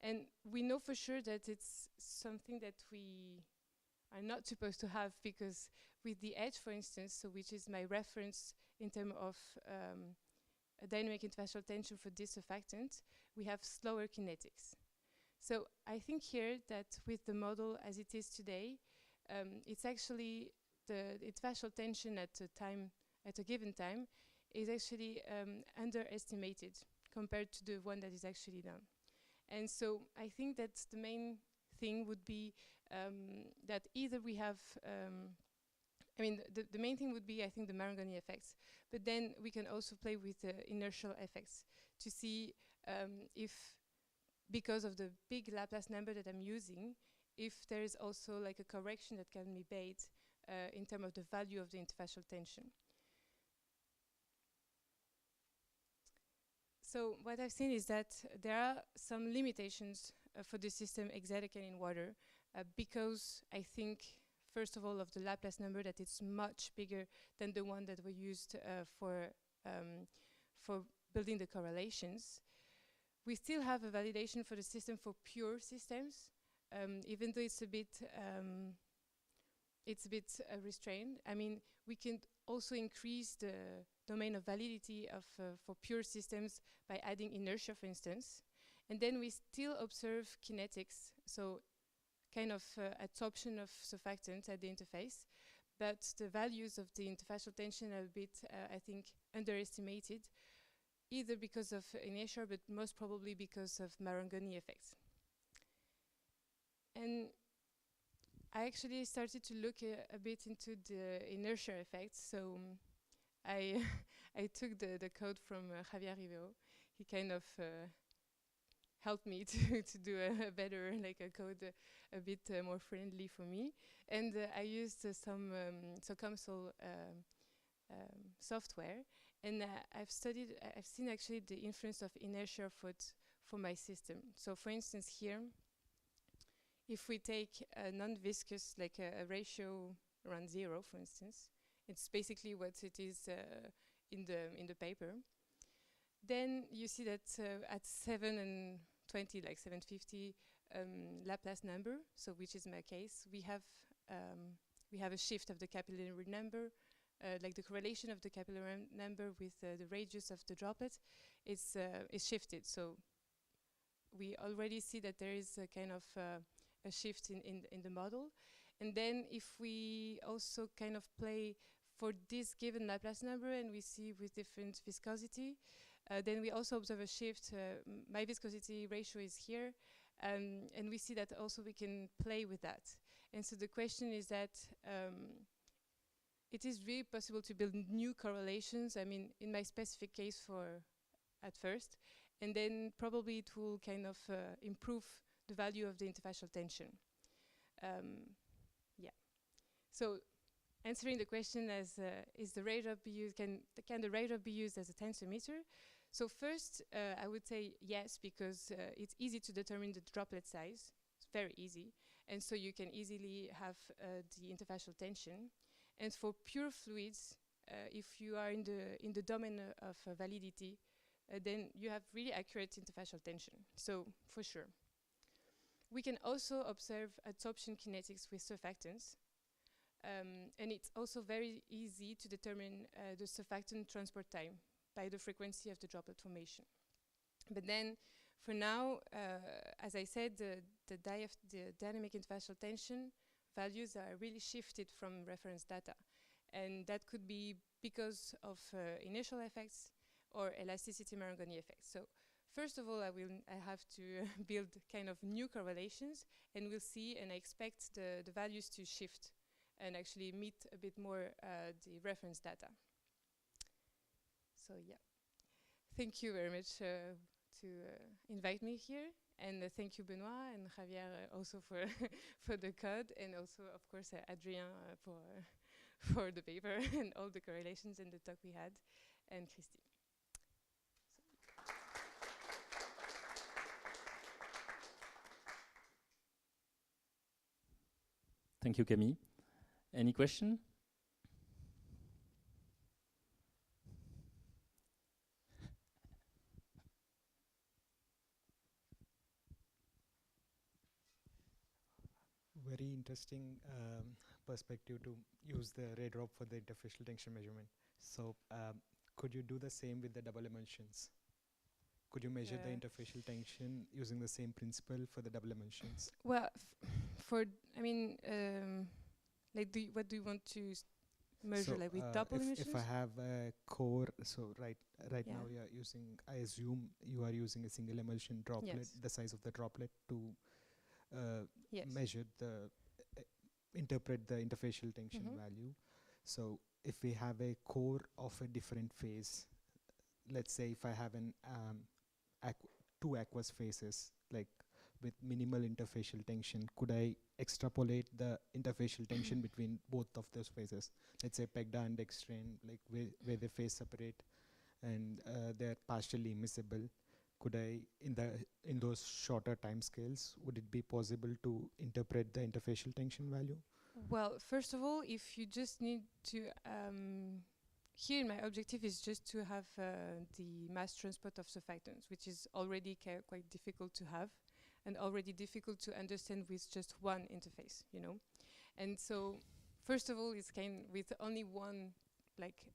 Speaker 11: And we know for sure that it's something that we are not supposed to have, because with the edge, for instance, so which is my reference in terms of a dynamic interfacial tension for this surfactant, we have slower kinetics. So I think here that with the model as it is today, it's actually the interfacial tension at a given time is actually underestimated compared to the one that is actually done. And so I think that the main thing would be that either we have, the main thing would be, I think, the Marangoni effects, but then we can also play with the inertial effects to see if, because of the big Laplace number that I'm using, if there is also like a correction that can be made in terms of the value of the interfacial tension. So what I've seen is that there are some limitations for the system exotic in water because I think, first of all, of the Laplace number, that it's much bigger than the one that we used for building the correlations. We still have a validation for the system for pure systems, even though it's a bit restrained. I mean, we can also increase the domain of validity of for pure systems by adding inertia, for instance. And then we still observe kinetics, so kind of absorption of surfactants at the interface. But the values of the interfacial tension are a bit, I think, underestimated, either because of inertia, but most probably because of Marangoni effects. And I actually started to look a bit into the inertia effects. So I took the code from Javier Rivero. He kind of helped me to do a better, like a code a bit more friendly for me. And I used some capsule software. And I've seen actually the influence of inertia for my system. So for instance here, if we take a non-viscous, like a ratio around 0, for instance, it's basically what it is in the paper. Then you see that at 720, like 750 Laplace number, so which is my case, we have a shift of the capillary number, like the correlation of the capillary number with the radius of the droplet is shifted. So we already see that there is a kind of a shift in the model. And then if we also kind of play for this given Laplace number and we see with different viscosity, then we also observe a shift. My viscosity ratio is here, and we see that also we can play with that. And so the question is that it is really possible to build new correlations, I mean, in my specific case at first, and then probably it will kind of improve the value of the interfacial tension. Yeah. So answering the question as is the Raydrop be used, can the Raydrop be used as a tensiometer? So first, I would say yes, because it's easy to determine the droplet size. It's very easy. And so you can easily have the interfacial tension. And for pure fluids, if you are in the domain of validity, then you have really accurate interfacial tension. So for sure. We can also observe adsorption kinetics with surfactants. And it's also very easy to determine the surfactant transport time by the frequency of the droplet formation. But then, for now, as I said, the dynamic interfacial tension values are really shifted from reference data. And that could be because of inertial effects or elasticity Marangoni effects. So first of all, I have to build kind of new correlations, and we'll see, and I expect the values to shift and actually meet a bit more the reference data. So yeah, thank you very much to invite me here, and thank you Benoit and Javier also for for the code, and also of course Adrien for the paper and all the correlations and the talk we had, and Christy.
Speaker 4: Thank you, Camille. Any question?
Speaker 3: Very interesting perspective to use the Raydrop for the interfacial tension measurement. So could you do the same with the double emulsions? Could you measure the interfacial tension using the same principle for the double emulsions?
Speaker 11: Well, like, what do you want to measure,
Speaker 3: So,
Speaker 11: like with double emulsions?
Speaker 3: if I have a core, so right
Speaker 11: Yeah.
Speaker 3: now you are using, I assume you are using a single emulsion droplet,
Speaker 11: Yes.
Speaker 3: the size of the droplet to
Speaker 11: Yes.
Speaker 3: measure interpret the interfacial tension
Speaker 11: Mhm.
Speaker 3: value. So if we have a core of a different phase, let's say if I have an two aqueous phases, like with minimal interfacial tension, could I extrapolate the interfacial tension between both of those phases? Let's say pegda and dextrane, like where they phase separate and they're partially immiscible. Could I, in those shorter time scales, would it be possible to interpret the interfacial tension value?
Speaker 11: Well, first of all, if you just need to, here my objective is just to have the mass transport of surfactants, which is already quite difficult to have and already difficult to understand with just one interface, you know. And so, first of all, it's with only one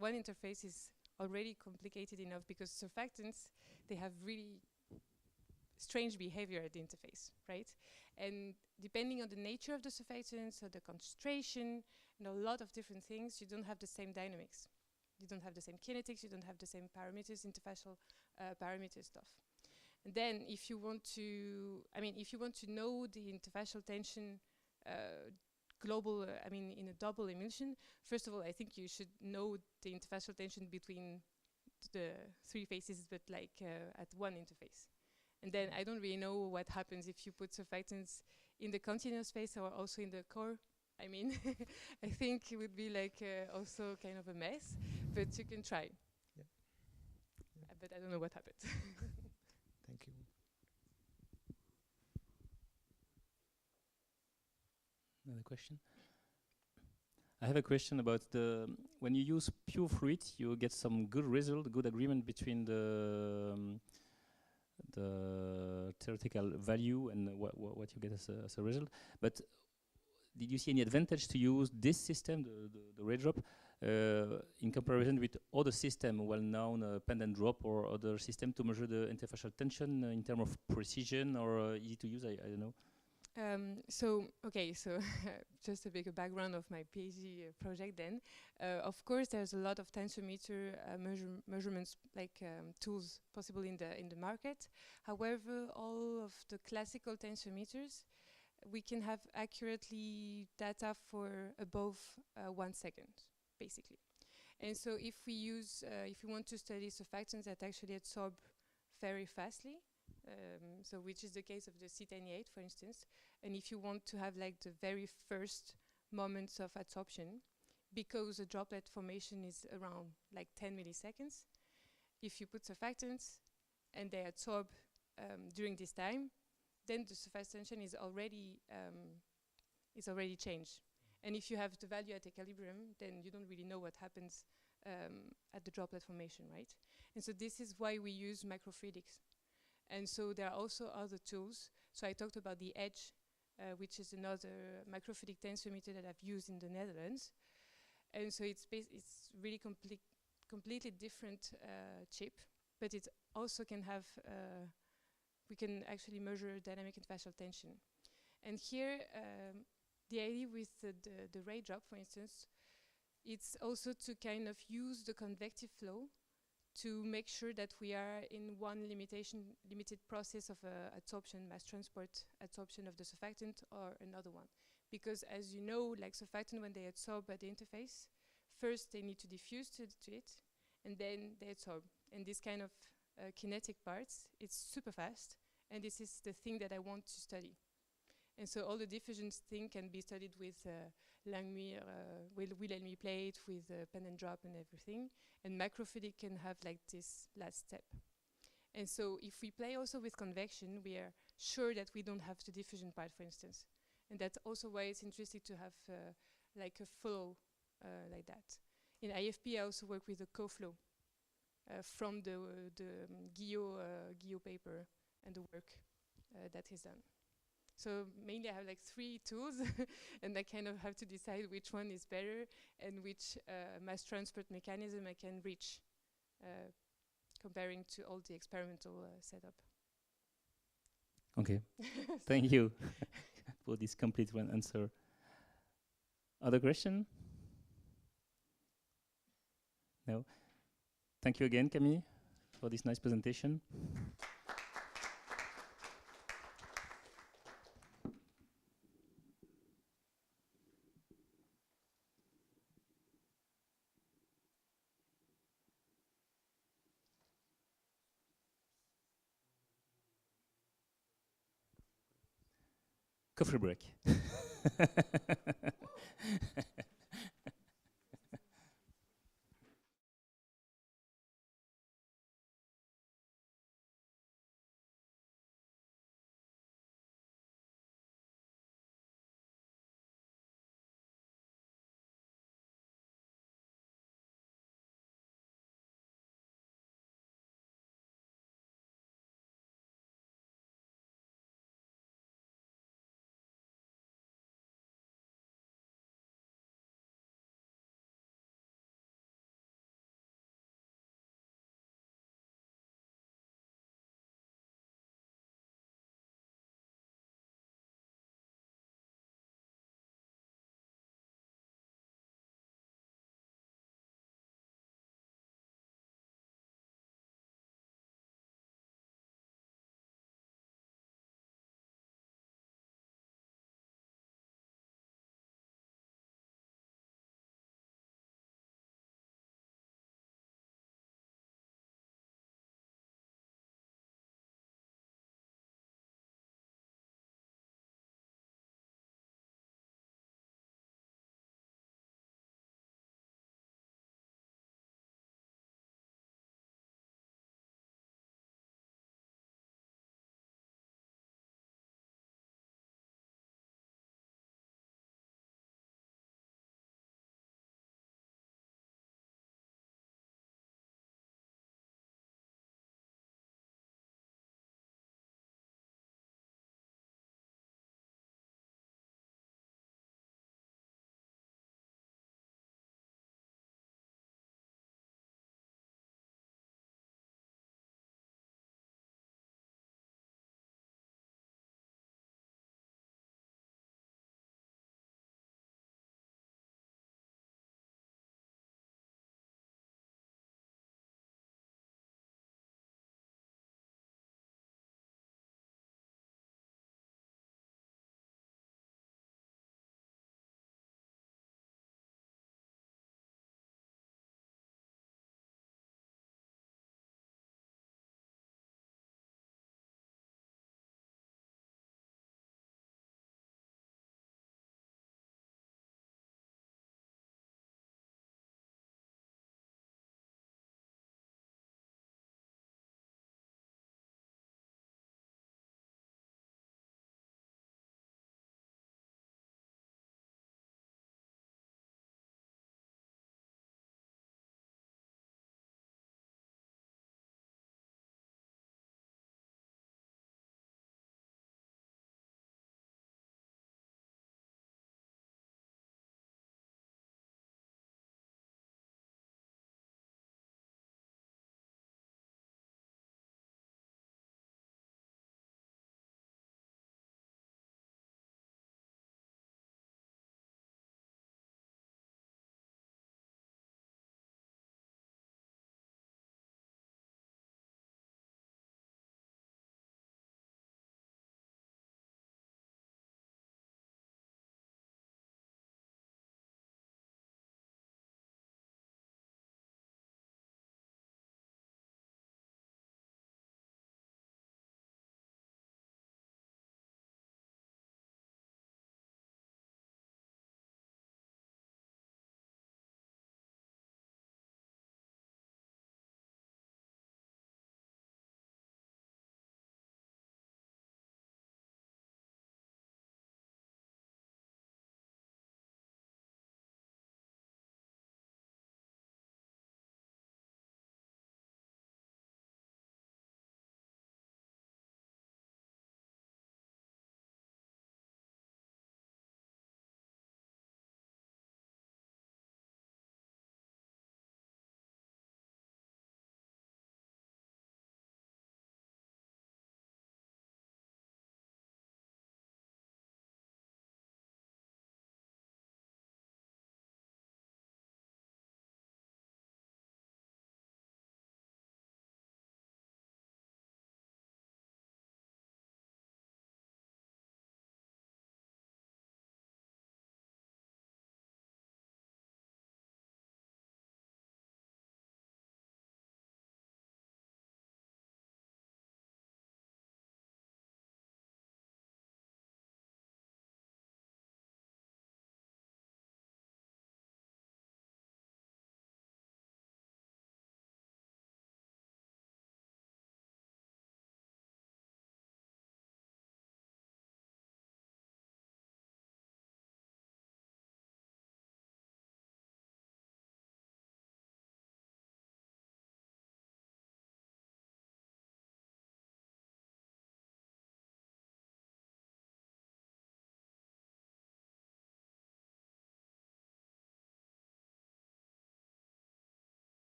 Speaker 11: interface is already complicated enough, because surfactants, they have really strange behavior at the interface, right? And depending on the nature of the surfactants or the concentration and a lot of different things, you don't have the same dynamics. You don't have the same kinetics, you don't have the same parameters, interfacial parameter stuff. And then if you want to know the interfacial tension global, in a double emulsion, first of all, I think you should know the interfacial tension between the three phases, but like at one interface. And then I don't really know what happens if you put surfactants in the continuous phase or also in the core. I mean, I think it would be like also kind of a mess, but you can try.
Speaker 3: Yeah.
Speaker 11: But I don't know what happens.
Speaker 3: Thank you.
Speaker 4: Another question? I have a question about when you use pure fluid, you get some good result, good agreement between the theoretical value and what you get as a result. But did you see any advantage to use this system, the Raydrop, in comparison with other system, well-known pen and drop or other system to measure the interfacial tension in terms of precision or easy to use? I don't know.
Speaker 11: So just a bit background of my PhD project then. Of course, there's a lot of tensiometer measurements tools possible in the market. However, all of the classical tensiometers, we can have accurately data for above 1 second, basically. And so if we want to study surfactants that actually adsorb very fastly, so which is the case of the C10E8, for instance. And if you want to have like the very first moments of adsorption, because the droplet formation is around like 10 milliseconds, if you put surfactants and they adsorb during this time, then the surface tension is already changed. And if you have the value at equilibrium, then you don't really know what happens at the droplet formation, right? And so this is why we use microfluidics. And so there are also other tools. So I talked about the Edge, which is another microfluidic tensiometer that I've used in the Netherlands. And so it's really completely different chip, but it also can have, we can actually measure dynamic interfacial tension. And here, the idea with the Raydrop, for instance, it's also to kind of use the convective flow to make sure that we are in one limited process of adsorption, mass transport, adsorption of the surfactant, or another one. Because as you know, like surfactant, when they adsorb at the interface, first they need to diffuse to it, and then they adsorb. And this kind of kinetic parts, it's super fast, and this is the thing that I want to study. And so all the diffusion thing can be studied with UNamur, with Wilhelmy plate, with pen and drop and everything. And microfluidic can have like this last step. And so if we play also with convection, we are sure that we don't have the diffusion part, for instance. And that's also why it's interesting to have like a flow like that. In IFP, I also work with the co-flow from the Guillot paper and the work that is done. So mainly I have like 3 tools and I kind of have to decide which one is better and which mass transport mechanism I can reach comparing to all the experimental setup.
Speaker 4: Okay, thank you for this complete answer. Other question? No? Thank you again, Camille, for this nice presentation. Coffee break.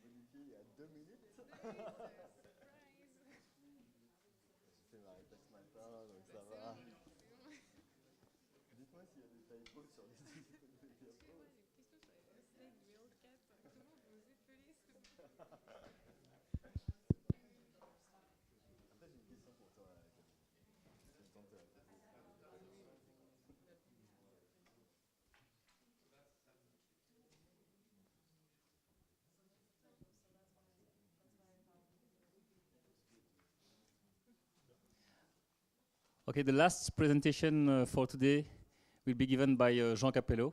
Speaker 6: Bonifié, il y a 2 minutes. C'est ma réponse ce matin, donc ça va. Dites-moi s'il y a des typos sur les diapos. Après, j'ai une question pour toi, Camille. Je vais tenter la poser.
Speaker 4: Okay, the last presentation for today will be given by Jean Cappello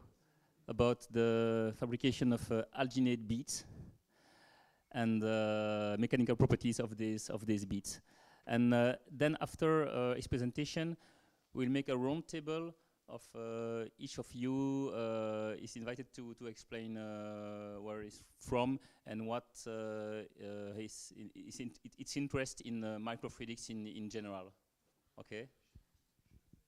Speaker 4: about the fabrication of alginate beads and mechanical properties of these beads. And then after his presentation, we'll make a round table of each of you is invited to explain where he's from and what its interest in microfluidics in general. Okay.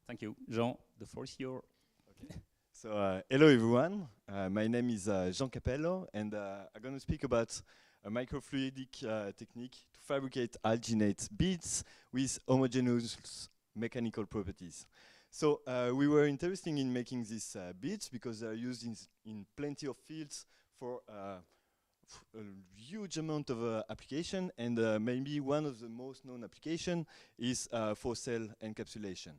Speaker 4: Thank you. Jean, the floor is yours.
Speaker 6: Okay. So, hello everyone. My name is Jean Cappello, and I'm going to speak about a microfluidic technique to fabricate alginate beads with homogeneous mechanical properties. So, we were interested in making these beads because they are used in plenty of fields for a huge amount of application, and maybe one of the most known application is for cell encapsulation.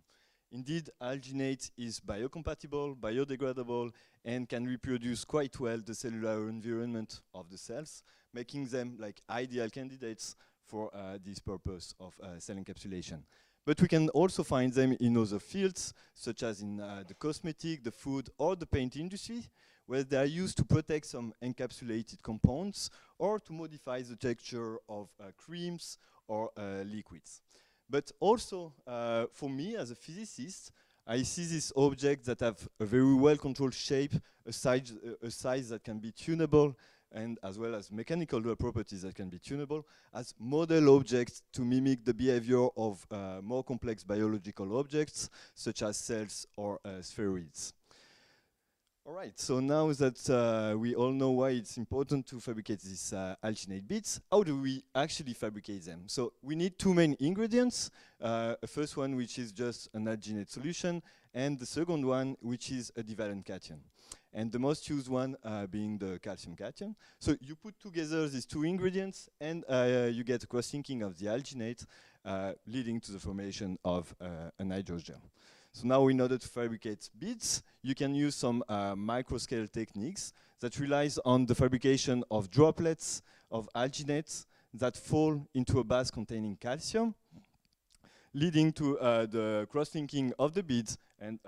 Speaker 6: Indeed, alginate is biocompatible, biodegradable, and can reproduce quite well the cellular environment of the cells, making them like ideal candidates for this purpose of cell encapsulation. But we can also find them in other fields, such as in the cosmetic, the food, or the paint industry, where they are used to protect some encapsulated compounds or to modify the texture of creams or liquids. But also, for me as a physicist, I see these objects that have a very well-controlled shape, a size that can be tunable, and as well as mechanical properties that can be tunable, as model objects to mimic the behavior of more complex biological objects, such as cells or spheroids. All right, so now that we all know why it's important to fabricate these alginate beads, how do we actually fabricate them? So we need two main ingredients. A first one, which is just an alginate solution, and the second one, which is a divalent cation. And the most used one being the calcium cation. So you put together these two ingredients, and you get a cross-linking of the alginate, leading to the formation of an hydrogel. So now, in order to fabricate beads, you can use some microscale techniques that relies on the fabrication of droplets of alginates that fall into a bath containing calcium, leading to the cross-linking of the beads and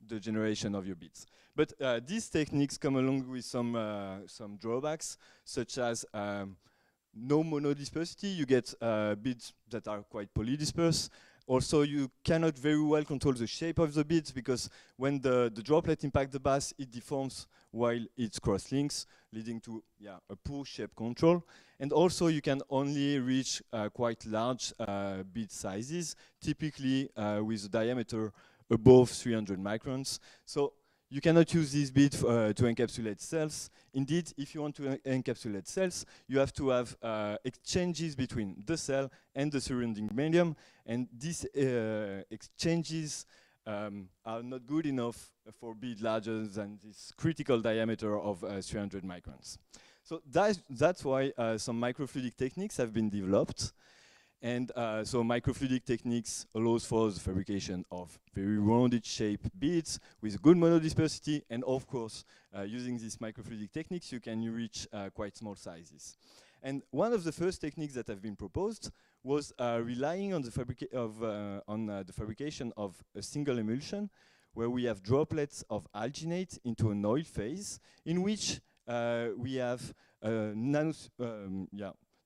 Speaker 6: the generation of your beads. But these techniques come along with some drawbacks, such as no monodispersity. You get beads that are quite polydisperse. Also, you cannot very well control the shape of the beads because when the droplet impacts the bath, it deforms while it cross-links, leading to a poor shape control. And also, you can only reach quite large bead sizes, typically with a diameter above 300 microns. So you cannot use these beads to encapsulate cells. Indeed, if you want to encapsulate cells, you have to have exchanges between the cell and the surrounding medium, and these exchanges are not good enough for bead larger than this critical diameter of 300 microns. So that's why some microfluidic techniques have been developed. And so microfluidic techniques allows for the fabrication of very rounded shape beads with good monodispersity, and of course, using these microfluidic techniques, you can reach quite small sizes. And one of the first techniques that have been proposed was relying on the fabrication of a single emulsion, where we have droplets of alginate into an oil phase, in which we have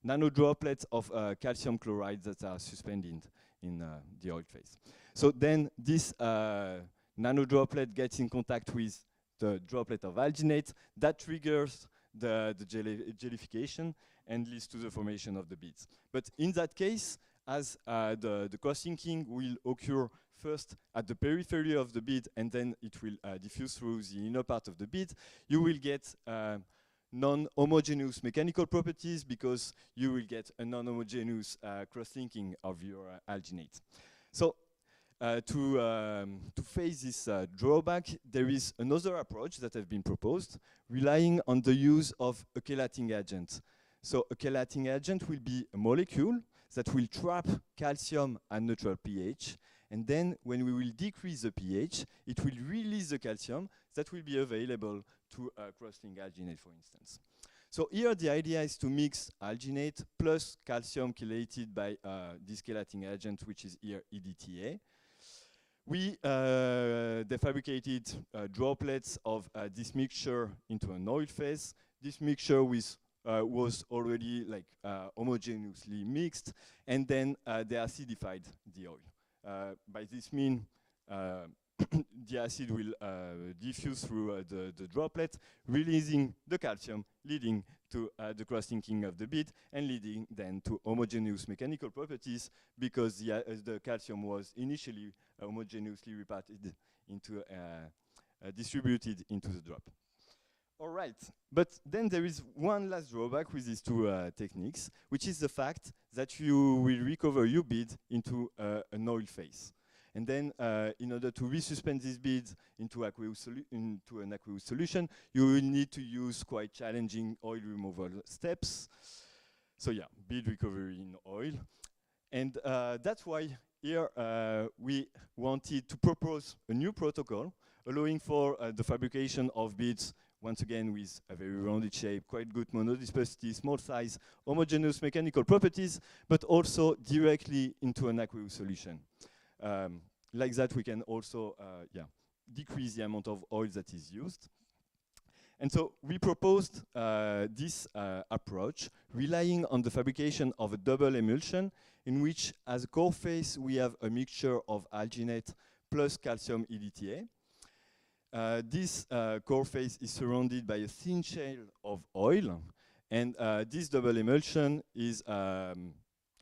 Speaker 6: nano droplets of calcium chloride that are suspended in the oil phase. So then this nano droplet gets in contact with the droplet of alginate that triggers the jellification and leads to the formation of the beads. But in that case, as the cross-linking will occur first at the periphery of the bead and then it will diffuse through the inner part of the bead, you will get non-homogeneous mechanical properties because you will get a non-homogeneous cross-linking of your alginate. So to face this drawback, there is another approach that has been proposed, relying on the use of a chelating agent. So a chelating agent will be a molecule that will trap calcium at neutral pH, and then when we will decrease the pH, it will release the calcium that will be available to cross-link alginate, for instance. So here the idea is to mix alginate plus calcium chelated by this chelating agent, which is here EDTA. We defabricated droplets of this mixture into an oil phase. This mixture was already like homogeneously mixed, and then they acidified the oil. By this mean, the acid will diffuse through the droplet, releasing the calcium, leading to the cross-linking of the bead, and leading then to homogeneous mechanical properties because the calcium was initially homogeneously reparted into, distributed into the drop. All right, but then there is one last drawback with these two techniques, which is the fact that you will recover your bead into an oil phase. And then, in order to resuspend these beads into an aqueous solution, you will need to use quite challenging oil removal steps. So yeah, bead recovery in oil. And that's why here we wanted to propose a new protocol allowing for the fabrication of beads, once again with a very rounded shape, quite good monodispersity, small size, homogeneous mechanical properties, but also directly into an aqueous solution. Like that, we can also decrease the amount of oil that is used. And so we proposed this approach, relying on the fabrication of a double emulsion, in which, as a core phase, we have a mixture of alginate plus calcium EDTA. This core phase is surrounded by a thin shell of oil, and this double emulsion is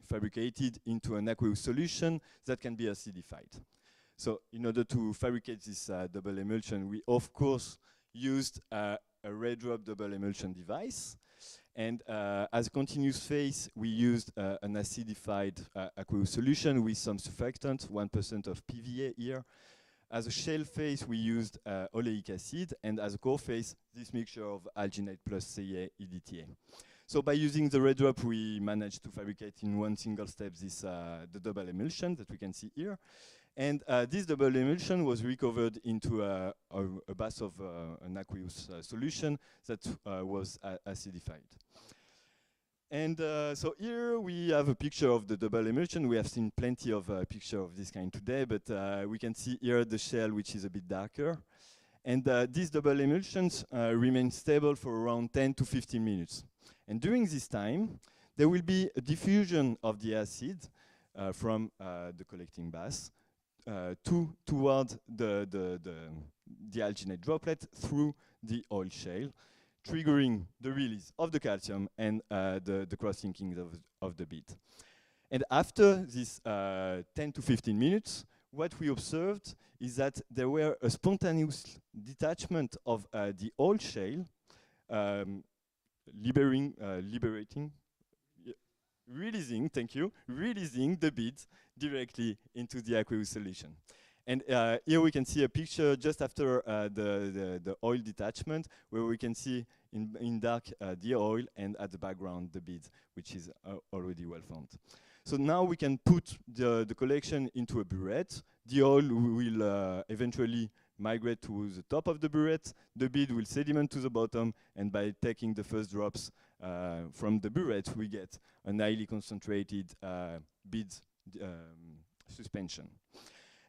Speaker 6: fabricated into an aqueous solution that can be acidified. So in order to fabricate this double emulsion, we of course used a Raydrop double emulsion device. And as a continuous phase, we used an acidified aqueous solution with some surfactant, 1% of PVA here. As a shell phase, we used oleic acid, and as a core phase, this mixture of alginate plus CA EDTA. So by using the Raydrop, we managed to fabricate in one single step this the double emulsion that we can see here. And this double emulsion was recovered into a bath of an aqueous solution that was acidified. And so here we have a picture of the double emulsion. We have seen plenty of pictures of this kind today, but we can see here the shell, which is a bit darker. And these double emulsions remain stable for around 10 to 15 minutes. And during this time, there will be a diffusion of the acid from the collecting bath toward the alginate droplet through the oil shale, triggering the release of the calcium and the cross-linking of the bead. And after this 10 to 15 minutes, what we observed is that there were a spontaneous detachment of the oil shale, releasing the bead directly into the aqueous solution. And here we can see a picture just after the oil detachment, where we can see in dark the oil and at the background the bead, which is already well formed. So now we can put the collection into a burette. The oil will eventually migrate to the top of the burette. The bead will sediment to the bottom, and by taking the first drops from the burette, we get an highly concentrated bead suspension.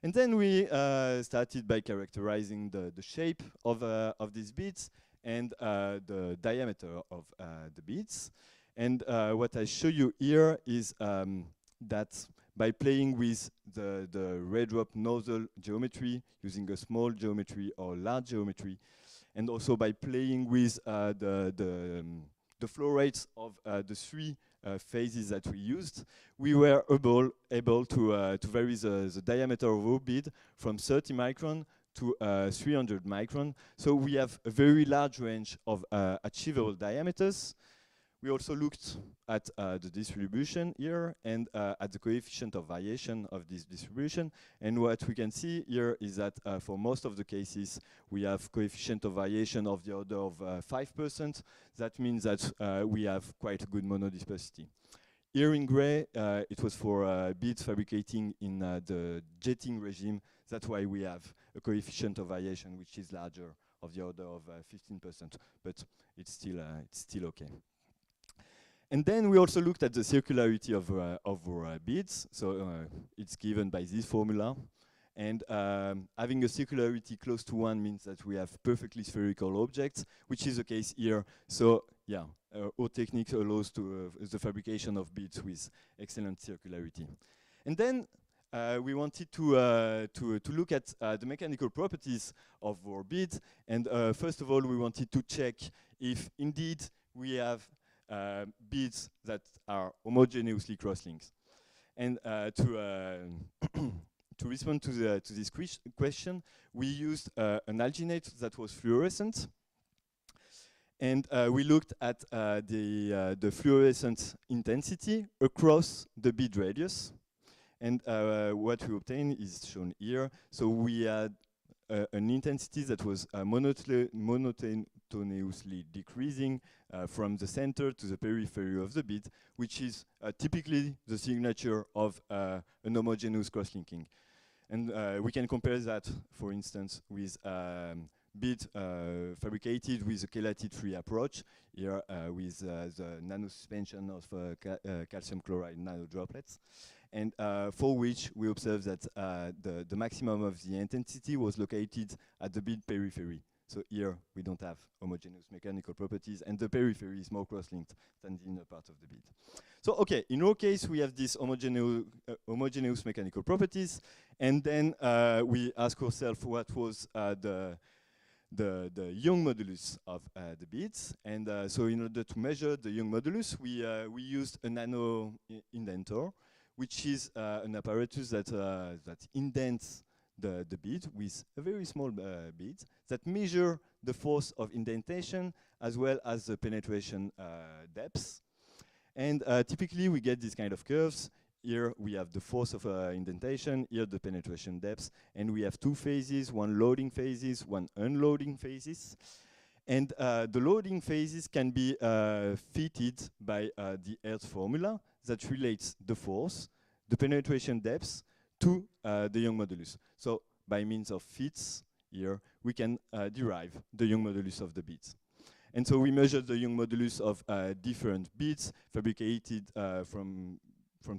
Speaker 6: And then we started by characterizing the shape of these beads and the diameter of the beads. And what I show you here is that by playing with the Raydrop nozzle geometry, using a small geometry or large geometry, and also by playing with the flow rates of the three phases that we used, we were able to vary the diameter of our bead from 30 micron to 300 micron. So we have a very large range of achievable diameters. We also looked at the distribution here and at the coefficient of variation of this distribution. And what we can see here is that for most of the cases, we have coefficient of variation of the order of 5%. That means that we have quite a good monodispersity. Here in gray, it was for beads fabricating in the jetting regime. That's why we have a coefficient of variation which is larger, of the order of 15%, but it's still okay. And then we also looked at the circularity of our beads. So it's given by this formula. And having a circularity close to 1 means that we have perfectly spherical objects, which is the case here. So yeah, our technique allows to the fabrication of beads with excellent circularity. And then we wanted to look at the mechanical properties of our beads. And first of all, we wanted to check if indeed we have beads that are homogeneously cross-linked. And to respond to this question, we used an alginate that was fluorescent. And we looked at the fluorescent intensity across the bead radius. And what we obtained is shown here. So we had an intensity that was monotonously decreasing from the center to the periphery of the bead, which is typically the signature of an homogeneous cross-linking. And we can compare that, for instance, with bead fabricated with a chelated-free approach, here with the nanosuspension of calcium chloride nanodroplets, and for which we observe that the maximum of the intensity was located at the bead periphery. So here we don't have homogeneous mechanical properties, and the periphery is more cross-linked than the inner part of the bead. So okay, in our case we have these homogeneous mechanical properties, and then we ask ourselves what was the Young modulus of the beads. And so in order to measure the Young modulus, we used a nano indentor, which is an apparatus that indents the bead with a very small bead that measure the force of indentation as well as the penetration depths. And typically we get these kind of curves. Here we have the force of indentation, here the penetration depths, and we have two phases, one loading phases, one unloading phases. And the loading phases can be fitted by the Hertz formula that relates the force, the penetration depths, to the Young modulus. So by means of fits here, we can derive the Young modulus of the beads. And so we measured the Young modulus of different beads fabricated from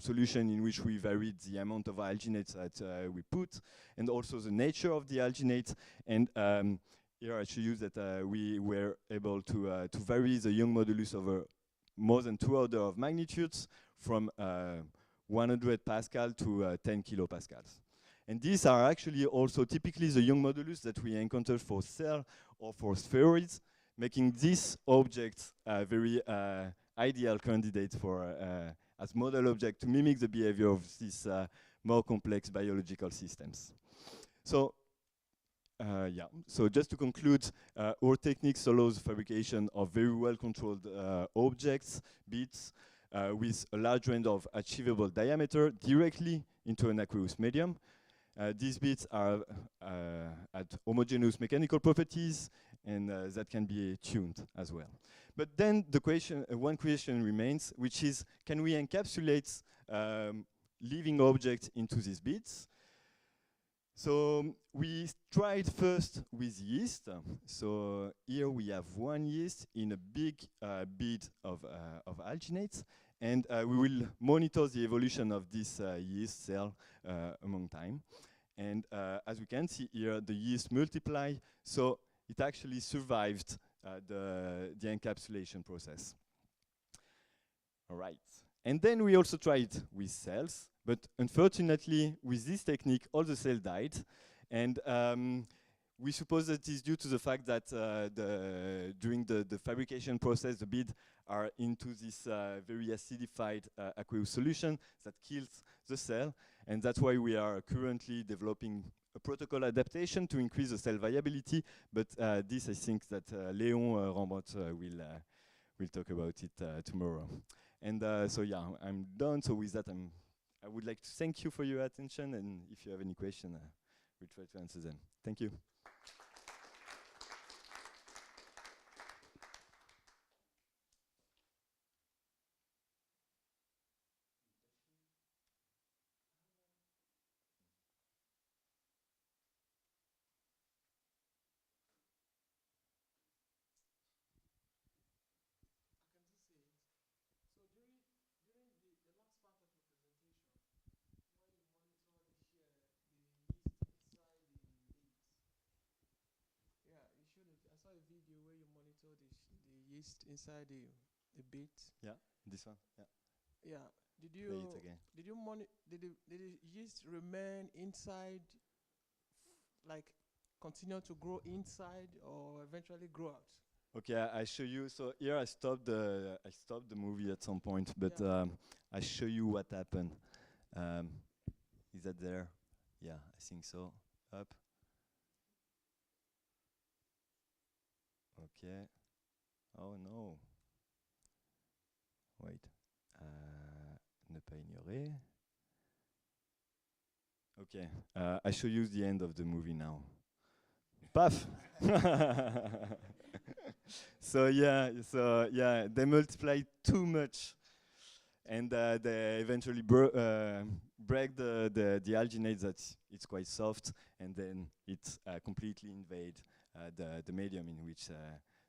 Speaker 6: solution in which we varied the amount of alginate that we put, and also the nature of the alginate. And here I show you that we were able to vary the Young modulus over more than 2 orders of magnitudes, from 100 Pascal to 10 kilopascals. And these are actually also typically the Young modulus that we encounter for cell or for spheroids, making this object a very ideal candidate for as model object to mimic the behavior of these more complex biological systems. So yeah, so just to conclude, our techniques allows fabrication of very well-controlled objects, beads, with a large range of achievable diameter directly into an aqueous medium. These beads are at homogeneous mechanical properties, and that can be tuned as well. But then the question, one question remains, which is, can we encapsulate living objects into these beads? So we tried first with yeast. So here we have one yeast in a big bead of alginates, and we will monitor the evolution of this yeast cell among time. And as we can see here, the yeast multiply, so it actually survived the encapsulation process. All right. And then we also tried with cells, but unfortunately, with this technique, all the cells died. And we suppose that is due to the fact that during the fabrication process, the beads are into this very acidified aqueous solution that kills the cell. And that's why we are currently developing a protocol adaptation to increase the cell viability. But this, I think that Léon Rambot will talk about it tomorrow. And so yeah, I'm done. So with that, I would like to thank you for your attention. And if you have any questions, we'll try to answer them. Thank you.
Speaker 7: I saw a video where you monitor the yeast inside the beet.
Speaker 6: Yeah, this one. Yeah.
Speaker 7: Yeah. Did
Speaker 6: Play it again.
Speaker 7: did the yeast remain inside, like continue to grow inside, or eventually grow out?
Speaker 6: Okay, I show you. So here I stopped the movie at some point, but I show you what happened. Is that there? Yeah, I think so. Up. Okay. Oh no. Wait. Ne pas ignorer. Okay. I show you the end of the movie now. Paf. So yeah, they multiply too much, and they eventually break the alginate that it's quite soft, and then it completely invade the medium in which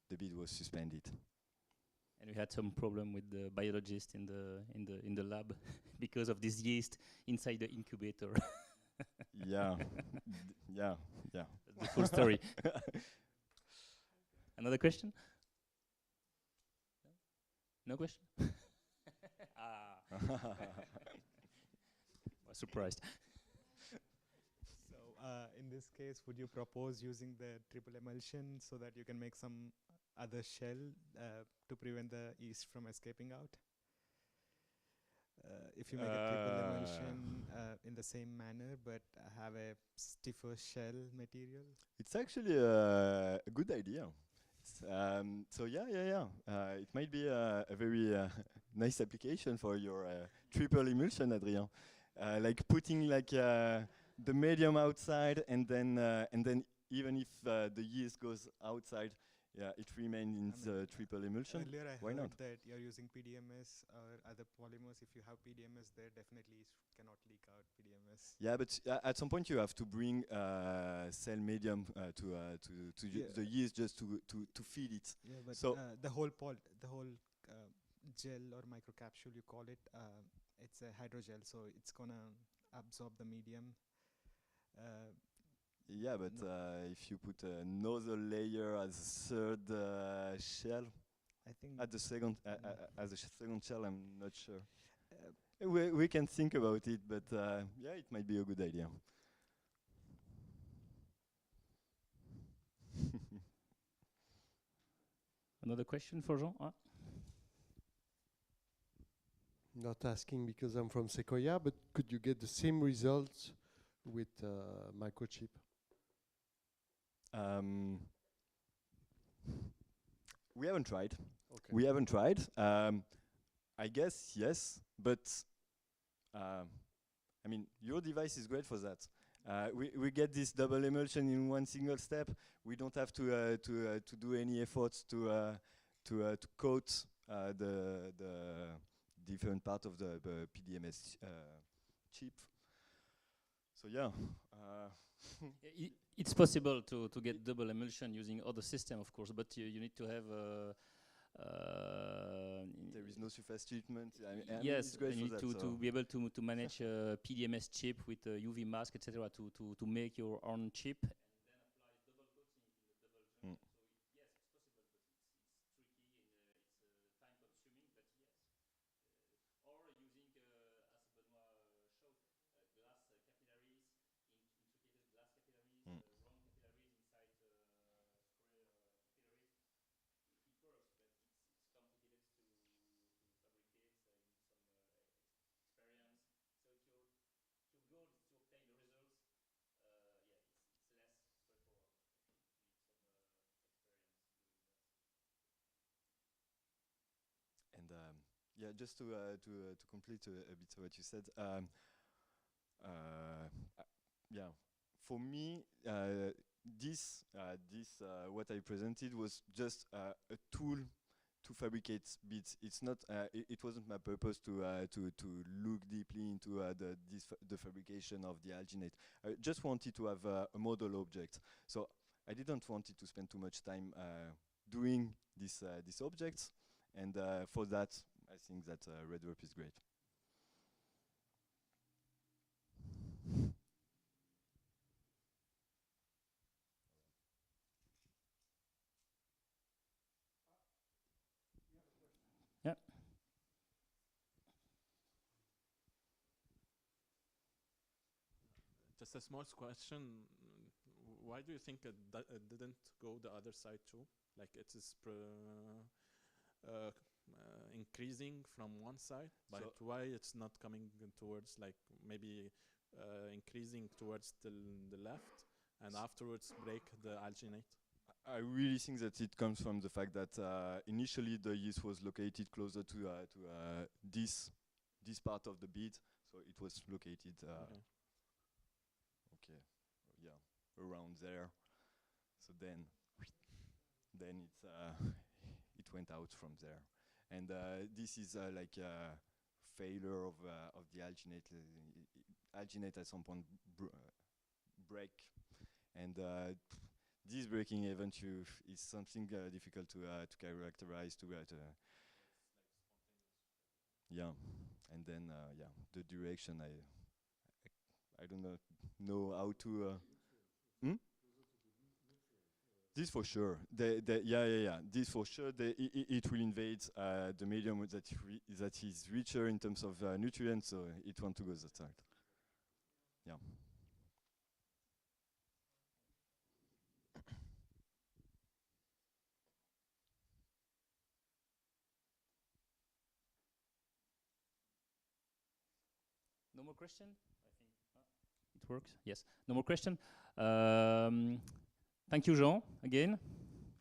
Speaker 6: the bead was suspended.
Speaker 4: And we had some problem with the biologist in the lab because of this yeast inside the incubator.
Speaker 6: Yeah, yeah.
Speaker 4: The full story. Another question? No question? Was surprised.
Speaker 3: So in this case, would you propose using the triple emulsion so that you can make some other shell to prevent the yeast from escaping out? If you make a triple emulsion in the same manner, but have a stiffer shell material?
Speaker 6: It's actually a good idea. So yeah. It might be a very nice application for your triple emulsion, Adrien. Like putting like the medium outside, and then even if the yeast goes outside, yeah, it remains in the triple emulsion.
Speaker 3: Earlier I
Speaker 6: Why
Speaker 3: heard
Speaker 6: not?
Speaker 3: that you're using PDMS or other polymers. If you have PDMS there, definitely it cannot leak out PDMS.
Speaker 6: Yeah, but at some point you have to bring cell medium to the yeast just to feed it.
Speaker 3: Yeah, but
Speaker 6: so
Speaker 3: the whole gel or microcapsule you call it, it's a hydrogel, so it's gonna absorb the medium.
Speaker 6: Yeah, but if you put another layer as a third shell,
Speaker 3: I think
Speaker 6: at the second as a second shell, I'm not sure. We can think about it, but yeah, it might be a good idea.
Speaker 4: Another question for Jean?
Speaker 1: Not asking because I'm from Secoya, but could you get the same results with microchip?
Speaker 6: We haven't tried.
Speaker 1: Okay.
Speaker 6: We haven't tried. I guess yes, but I mean, your device is great for that. We get this double emulsion in one single step. We don't have to do any efforts to coat the different part of the PDMS chip. So yeah.
Speaker 4: It's possible to get double emulsion using other system, of course, but you need to have.
Speaker 6: There is no surface treatment.
Speaker 4: Yes, you need to be able to manage a PDMS chip with a UV mask, etc., to make your own chip. And then apply double coating in the double junction. So yes, it's possible, but it's tricky and it's time consuming. But yes, or
Speaker 6: yeah, just to complete a bit what you said. Yeah, for me, this what I presented was just a tool to fabricate bits. It's not. It wasn't my purpose to look deeply into the fabrication of the alginate. I just wanted to have a model object. So I didn't want it to spend too much time doing these objects, and for that, I think that Raydrop is great.
Speaker 4: Yeah.
Speaker 8: Just a small question. Why do you think it didn't go the other side too? Like it is increasing from one side, but
Speaker 6: So
Speaker 8: why it's not coming towards like maybe increasing towards the left and afterwards break the alginate?
Speaker 6: I really think that it comes from the fact that initially the yeast was located closer to this part of the bead, so it was located okay, yeah, around there. So then it's it went out from there, and this is like a failure of the alginate. Alginate at some point break, and this breaking event is something difficult to characterize. Yeah, and then yeah, the direction I don't know how to. This for sure. Yeah. This for sure. It will invade the medium that is richer in terms of nutrients, so it wants to go that side. Yeah.
Speaker 4: No more question? I think it works. Yes. No more question. Thank you, Jean, again,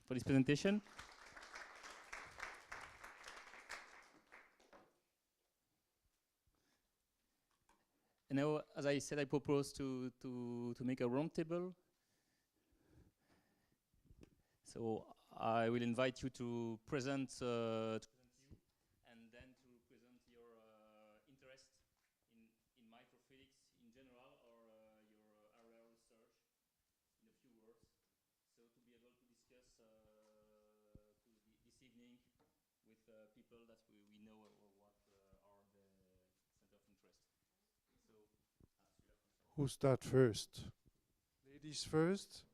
Speaker 4: for this presentation. And now, as I said, I propose to make a round table. So I will invite you to present and then to present your interest in microfluidics in general, or your area of research in a few words. So to be able to discuss this evening with people that we know what are the center of interest. So,
Speaker 1: who start first? Ladies first.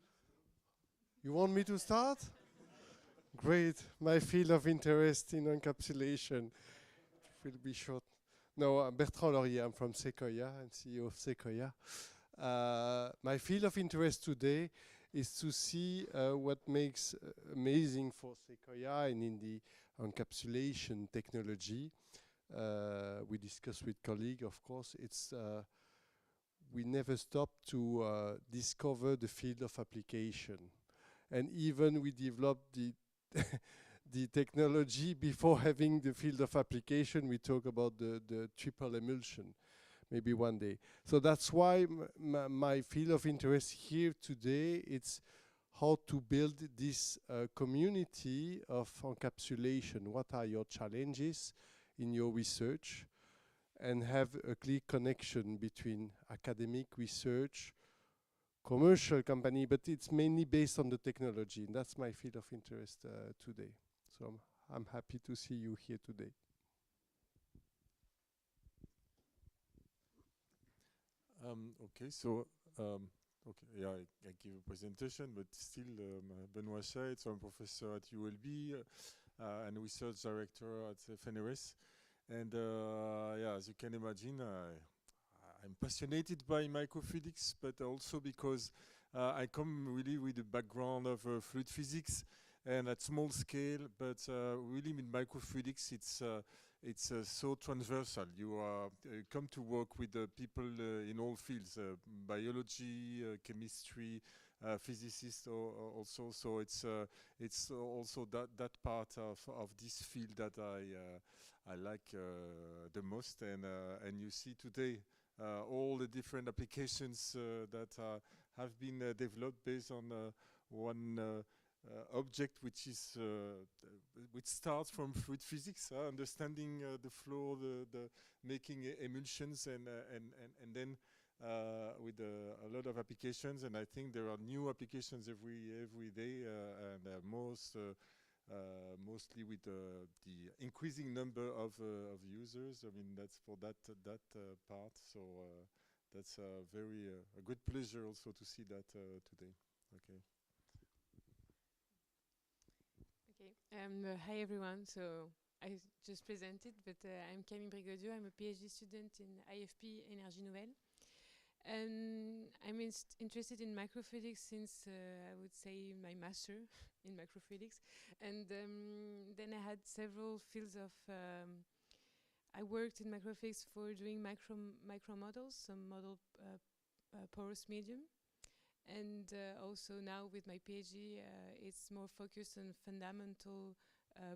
Speaker 1: You want me to start? Great. My field of interest in encapsulation will be short. No, Bertrand Laurier. I'm from Secoya. I'm CEO of Secoya. My field of interest today is to see what makes amazing for Secoya and in the encapsulation technology. We discussed with colleagues, of course. It's we never stop to discover the field of application. And even we developed the the technology before having the field of application. We talk about the triple emulsion, maybe one day. So that's why my field of interest here today, it's how to build this community of encapsulation. What are your challenges in your research? And have a clear connection between academic research, commercial company, but it's mainly based on the technology. And that's my field of interest today. So I'm happy to see you here today.
Speaker 2: Okay, so okay, yeah, I give a presentation, but still Benoit Scheid, so I'm professor at ULB and research director at FNRS. And yeah, as you can imagine, I'm passionate by microfluidics, but also because I come really with a background of fluid physics and at small scale, but really with microfluidics, it's so transversal. You come to work with people in all fields, biology, chemistry, physicists also. So it's also that part of this field that I like the most. And you see today all the different applications that have been developed based on one object, which is which starts from fluid physics, understanding the flow, the making emulsions, and then with a lot of applications. And I think there are new applications every day, and mostly with the increasing number of users. I mean, that's for that part. So that's very a good pleasure also to see that today. Okay.
Speaker 11: Okay. Hi everyone. So I just presented, but I'm Camille Brigodiot. I'm a PhD student in IFP Énergie Nouvelle. And I'm interested in microfluidics since I would say my master in microfluidics. And then I had several fields of, I worked in microfluidics for doing micro models, some model porous medium. And also now with my PhD, it's more focused on fundamental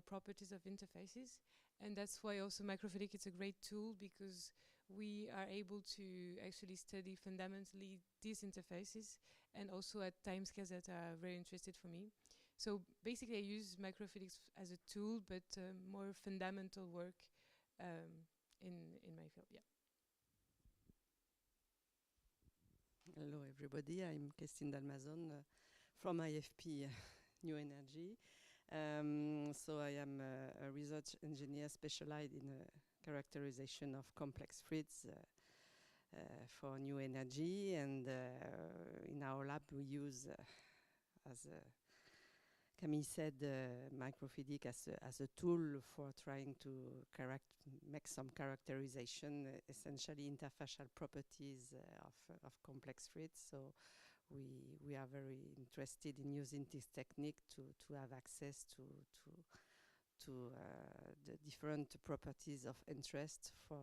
Speaker 11: properties of interfaces. And that's why also microfluidic is a great tool, because we are able to actually study fundamentally these interfaces and also at timescales that are very interested for me. So basically I use microfluidics as a tool, but more fundamental work in my field, yeah.
Speaker 10: Hello everybody, I'm Christine Dalmazon from IFP New Energy. So I am a research engineer specialized in characterization of complex fluids for new energy, and in our lab we use, as Camille said, microfluidic as a tool for trying to make some characterization, essentially interfacial properties of complex fluids. So we are very interested in using this technique to have access to the different properties of interest for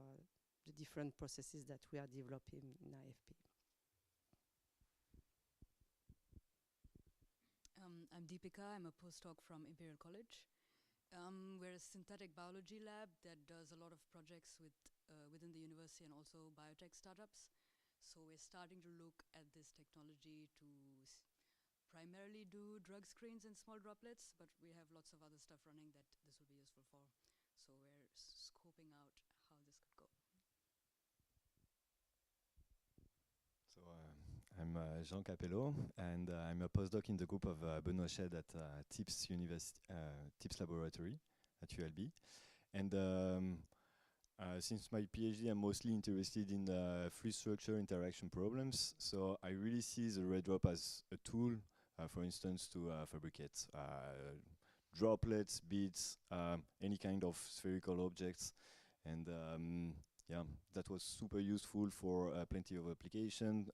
Speaker 10: the different processes that we are developing in IFP.
Speaker 12: I'm Deepika. I'm a postdoc from Imperial College. We're a synthetic biology lab that does a lot of projects within the university and also biotech startups. So we're starting to look at this technology to primarily do drug screens in small droplets, but we have lots of other stuff running that this will be useful for. So we're scoping out how this could go.
Speaker 6: So I'm Jean Cappello, and I'm a postdoc in the group of Benoit Scheid at TIPS Laboratory at ULB. And since my PhD, I'm mostly interested in fluid structure interaction problems. So I really see the Raydrop as a tool, for instance, to fabricate droplets, beads, any kind of spherical objects. And yeah, that was super useful for plenty of applications.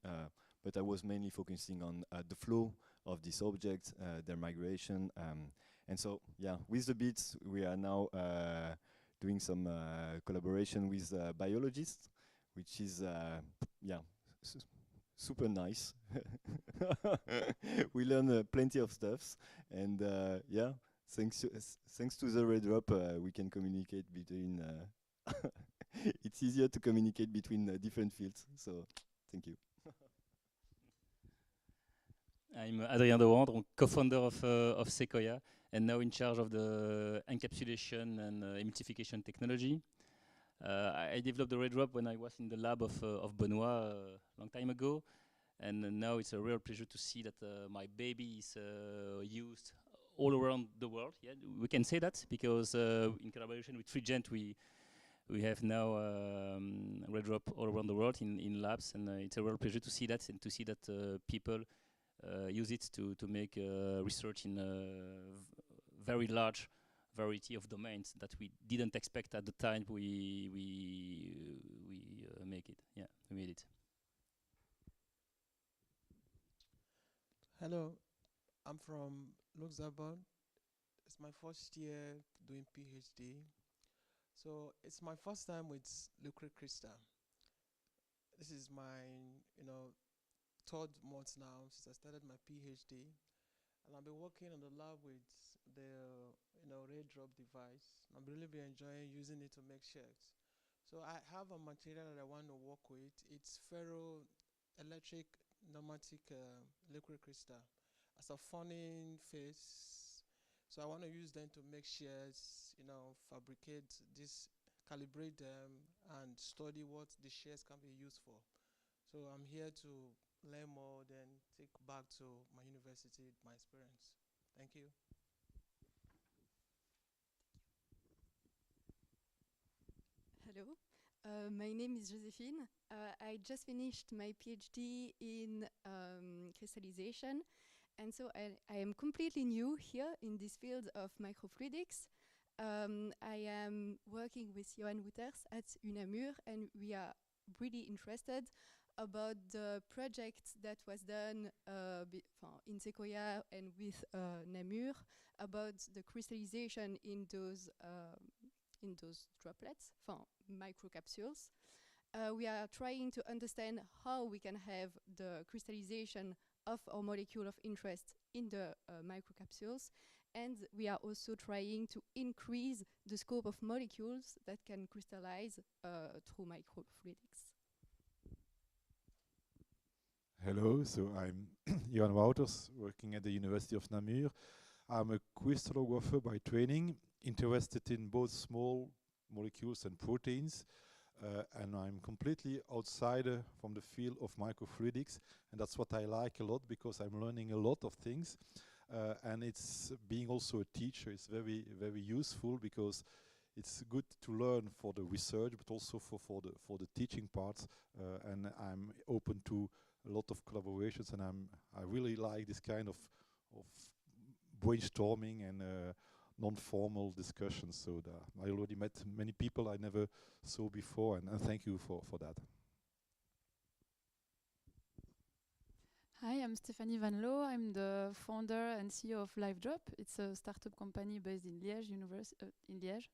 Speaker 6: But I was mainly focusing on the flow of these objects, their migration. And so, yeah, with the beads, we are now doing some collaboration with biologists, which is, yeah, super nice. We learn plenty of stuff, and yeah, thanks to the Raydrop, we can communicate between. It's easier to communicate between different fields. So, thank you.
Speaker 4: I'm Adrien Dewandre, co-founder of Secoya, and now in charge of the encapsulation and emulsification technology. I developed the Raydrop when I was in the lab of Benoit a long time ago, and now it's a real pleasure to see that my baby is used all around the world. Yeah, we can say that because in collaboration with Fluigent, we have now Raydrop all around the world in labs, and it's a real pleasure to see that, and to see that people use it to make research in a very large variety of domains that we didn't expect at the time we make it. Yeah, we made it.
Speaker 7: Hello, I'm from Luxembourg. It's my first year doing PhD. So it's my first time with liquid crystal. This is my, third month now since I started my PhD. And I've been working in the lab with the Raydrop device. I've really been enjoying using it to make shells. So I have a material that I want to work with. It's ferroelectric pneumatic liquid crystal. As a funding phase, so I want to use them to make shells, fabricate this, calibrate them, and study what the shells can be used for. So I'm here to learn more, then take back to my university my experience. Thank you.
Speaker 13: Hello, my name is Josephine. I just finished my PhD in crystallization, and so I am completely new here in this field of microfluidics. I am working with Johan Wouters at UNamur, and we are really interested about the project that was done in Secoya and with Namur about the crystallization in those droplets, microcapsules. We are trying to understand how we can have the crystallization of our molecule of interest in the microcapsules, and we are also trying to increase the scope of molecules that can crystallize through microfluidics.
Speaker 5: Hello, so I'm Johan Wouters, working at the University of Namur. I'm a crystallographer by training, interested in both small molecules and proteins, and I'm completely outsider from the field of microfluidics, and that's what I like a lot because I'm learning a lot of things, and it's being also a teacher is very, very useful because it's good to learn for the research, but also for the teaching parts, and I'm open to a lot of collaborations, and I really like this kind of brainstorming and non-formal discussions. So I already met many people I never saw before, and thank you for that.
Speaker 14: Hi, I'm Stéphanie Van Loo. I'm the founder and CEO of Raydrop. It's a startup company based in Liège,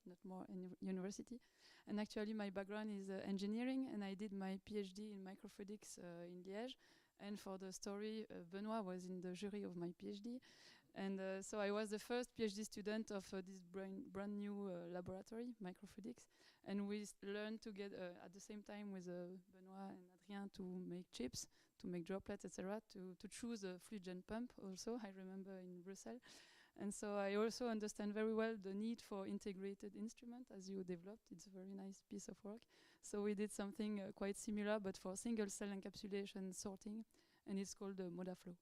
Speaker 14: not more university. And actually my background is engineering, and I did my PhD in microfluidics in Liège. And for the story, Benoit was in the jury of my PhD. And so I was the first PhD student of this brand new laboratory, microfluidics. And we learned together at the same time with Benoit and Adrien to make chips, to make droplets, etc., to choose a Fluigent pump also, I remember in Brussels. And so I also understand very well the need for integrated instrument as you developed. It's a very nice piece of work. So we did something quite similar, but for single cell encapsulation sorting, and it's called ModaFlow.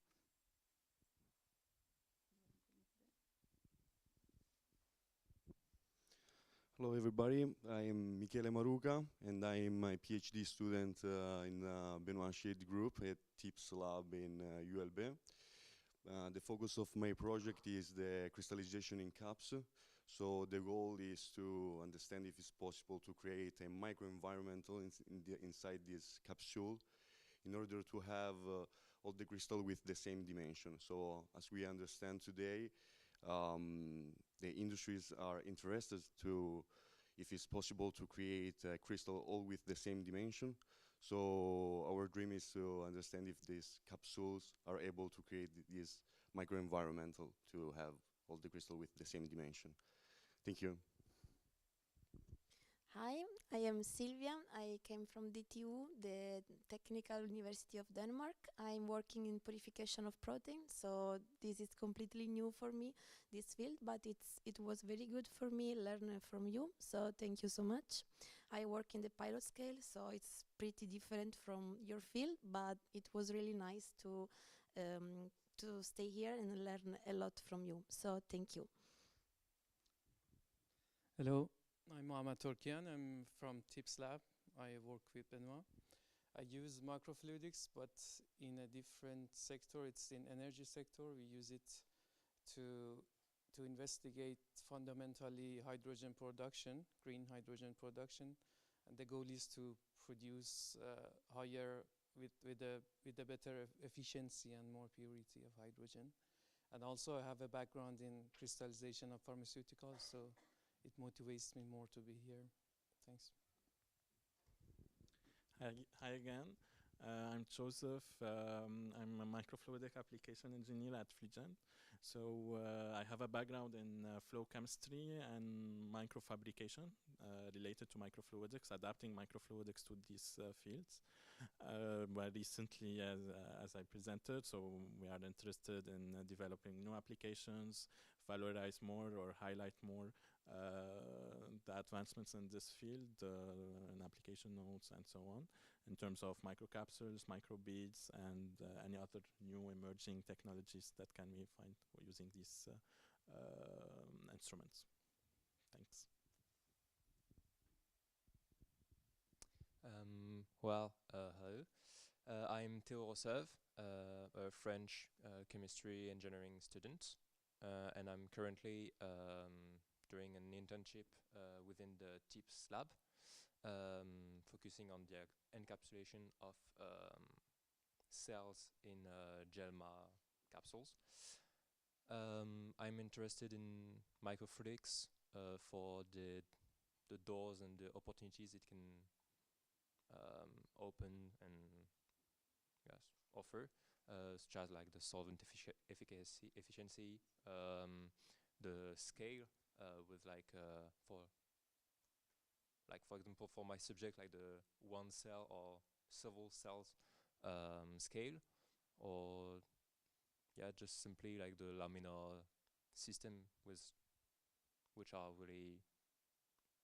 Speaker 15: Hello everybody, I am Michele Maruca and I am a PhD student in Benoit Scheid group at TIPS lab in ULB. The focus of my project is the crystallization in caps. So the goal is to understand if it's possible to create a microenvironmental inside this capsule in order to have all the crystal with the same dimension. So as we understand today, the industries are interested to, if it's possible to create a crystal all with the same dimension. So our dream is to understand if these capsules are able to create this microenvironmental to have all the crystal with the same dimension. Thank you.
Speaker 16: Hi, I am Sylvia. I came from DTU, the Technical University of Denmark. I'm working in purification of protein, so this is completely new for me, this field, but it was very good for me learning from you, so thank you so much. I work in the pilot scale, so it's pretty different from your field, but it was really nice to stay here and learn a lot from you, so thank you.
Speaker 17: Hello. I'm Mohamed Torkian. I'm from TIPS Lab. I work with Benoit. I use microfluidics, but in a different sector. It's in energy sector. We use it to investigate fundamentally hydrogen production, green hydrogen production, and the goal is to produce higher with a better efficiency and more purity of hydrogen. And also I have a background in crystallization of pharmaceuticals, so it motivates me more to be here. Thanks.
Speaker 8: Hi again. I'm Joseph. I'm a microfluidic application engineer at Fluigent. So I have a background in flow chemistry and microfabrication related to microfluidics, adapting microfluidics to these fields. But recently, as I presented, so we are interested in developing new applications, valorize more or highlight more the advancements in this field, in application notes and so on, in terms of microcapsules, microbeads, and any other new emerging technologies that can we find using these instruments. Thanks.
Speaker 9: Hello. I'm Théo Rossev, a French chemistry engineering student, and I'm currently doing an internship within the TIPS lab, focusing on the encapsulation of cells in GelMA capsules. I'm interested in microfluidics for the doors and the opportunities it can open and offer, such as like the solvent efficiency, the scale with for example for my subject like the one cell or several cells scale, or just simply like the laminar system which are really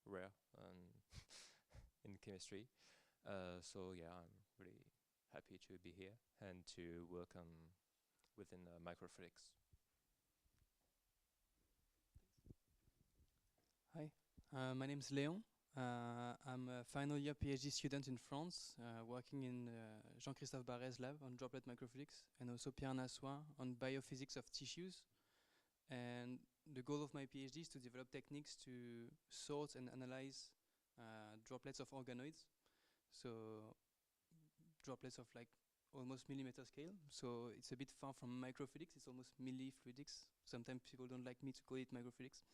Speaker 9: rare in chemistry. So I'm really happy to be here and to work on within microfluidics.
Speaker 18: Hi, my name is Léon. I'm a final year PhD student in France, working in Jean-Christophe Barret's lab on droplet microfluidics, and also Pierre Nassois on biophysics of tissues. And the goal of my PhD is to develop techniques to sort and analyze droplets of organoids. So droplets of like almost millimeter scale. So it's a bit far from microfluidics, it's almost millifluidics. Sometimes people don't like me to call it microfluidics.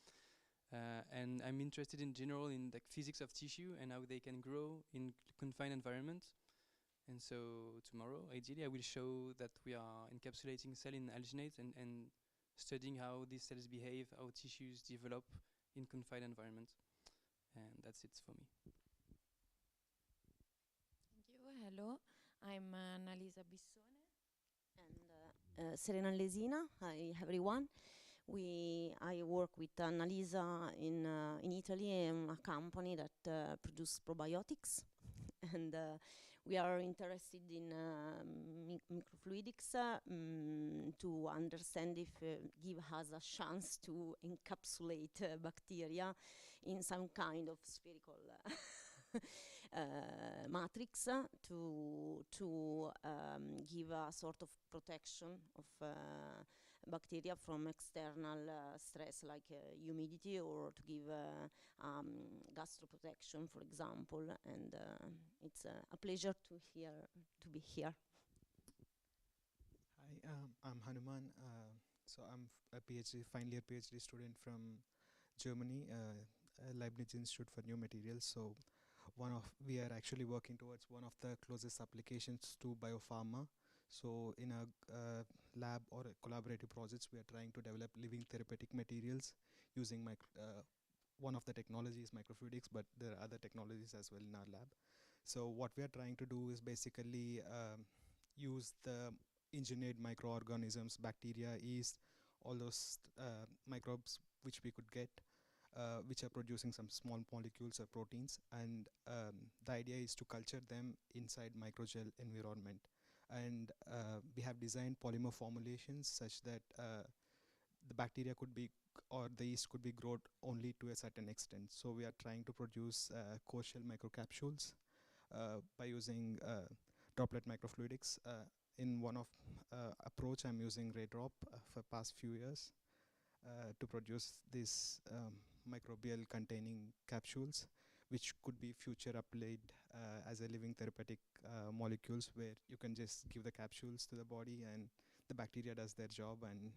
Speaker 18: And I'm interested in general in the physics of tissue and how they can grow in confined environment. And so tomorrow, ideally, I will show that we are encapsulating cell in alginate and studying how these cells behave, how tissues develop in confined environment. And that's it for me.
Speaker 19: Thank you. Hello, I'm Annalisa Bissone and Serena Lesina. Hi, everyone. I work with Annalisa in Italy, a company that produces probiotics, and we are interested in microfluidics to understand if give us a chance to encapsulate bacteria in some kind of spherical matrix to give a sort of protection of bacteria from external stress like humidity, or to give gastroprotection, for example. And it's a pleasure to be here.
Speaker 3: Hi, I'm Hanuman. So I'm a final year PhD student from Germany, Leibniz Institute for New Materials. So we are actually working towards one of the closest applications to biopharma. So in a lab or collaborative projects, we are trying to develop living therapeutic materials using one of the technologies, microfluidics, but there are other technologies as well in our lab. So what we are trying to do is basically use the engineered microorganisms, bacteria, yeast, all those microbes which we could get, which are producing some small molecules or proteins, and the idea is to culture them inside microgel environment. And we have designed polymer formulations such that the bacteria could be, or the yeast could be grown only to a certain extent. So we are trying to produce core shell microcapsules by using droplet microfluidics. In one of approach, I'm using Raydrop for past few years to produce these microbial containing capsules, which could be future applied as a living therapeutic molecules, where you can just give the capsules to the body and the bacteria does their job and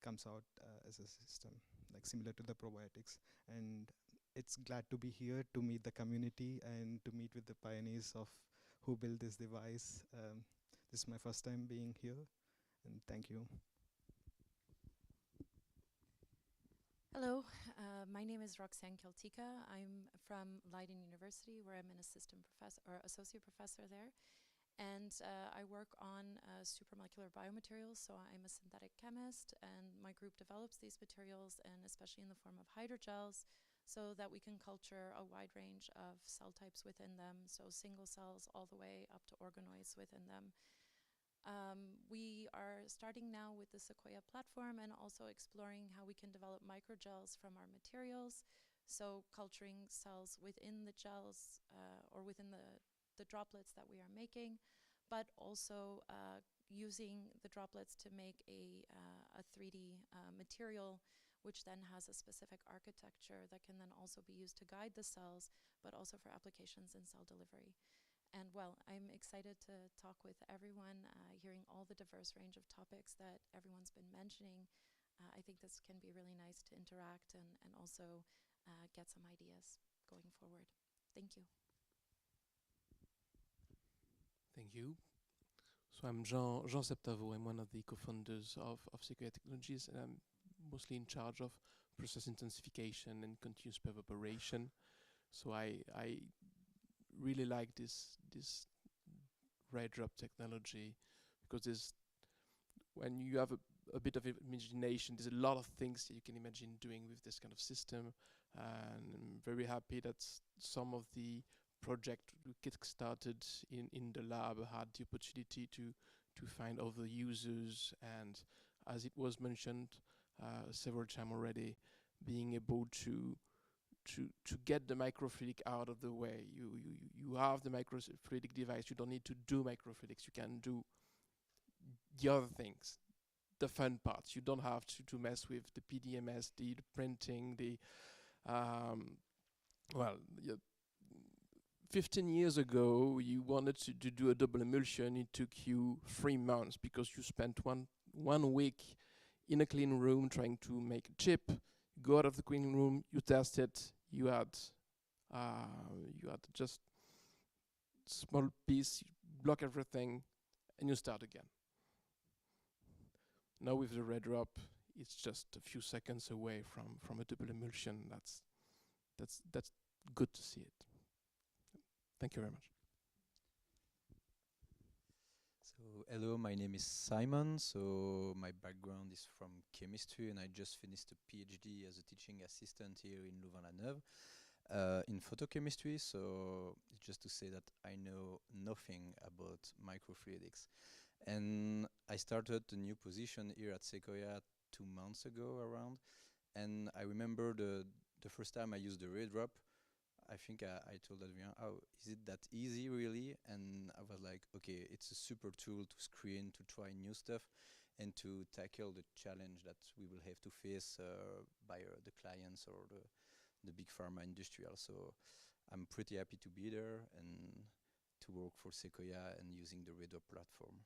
Speaker 3: comes out as a system, like similar to the probiotics. And it's glad to be here to meet the community and to meet with the pioneers of who built this device. This is my first time being here, and thank you.
Speaker 20: Hello, my name is Roxanne Keltika. I'm from Leiden University, where I'm an assistant professor or associate professor there. And I work on supramolecular biomaterials, so I'm a synthetic chemist, and my group develops these materials, and especially in the form of hydrogels, so that we can culture a wide range of cell types within them, so single cells all the way up to organoids within them. We are starting now with the Secoya platform and also exploring how we can develop microgels from our materials. So culturing cells within the gels or within the droplets that we are making, but also using the droplets to make a 3D material, which then has a specific architecture that can then also be used to guide the cells, but also for applications in cell delivery. And well, I'm excited to talk with everyone, hearing all the diverse range of topics that everyone's been mentioning. I think this can be really nice to interact and also get some ideas going forward. Thank you.
Speaker 21: Thank you. So I'm Jean Septavo. I'm one of the co-founders of Secoya Technologies, and I'm mostly in charge of process intensification and continuous evaporation. So I really like this Raydrop technology, because when you have a bit of imagination, there's a lot of things that you can imagine doing with this kind of system. And I'm very happy that some of the project we kick-started in the lab had the opportunity to find other users, and as it was mentioned several times already, being able to get the microfluidic out of the way. You have the microfluidic device, you don't need to do microfluidics, you can do the other things, the fun parts. You don't have to mess with the PDMS, the printing, 15 years ago, you wanted to do a double emulsion. It took you 3 months because you spent one week in a clean room trying to make a chip. You go out of the clean room, you test it, you had just small piece, you block everything, and you start again. Now with the Raydrop, it's just a few seconds away from a double emulsion. That's good to see it. Thank you very much.
Speaker 22: So hello, my name is Simon. So my background is from chemistry, and I just finished a PhD as a teaching assistant here in Louvain-la-Neuve in photochemistry. So it's just to say that I know nothing about microfluidics. And I started a new position here at Secoya 2 months ago around, and I remember the first time I used the Raydrop. I think I told Adrien, oh, is it that easy really? And I was like, okay, it's a super tool to screen, to try new stuff, and to tackle the challenge that we will have to face by the clients or the big pharma industrial. So I'm pretty happy to be there and to work for Secoya and using the Raydrop platform.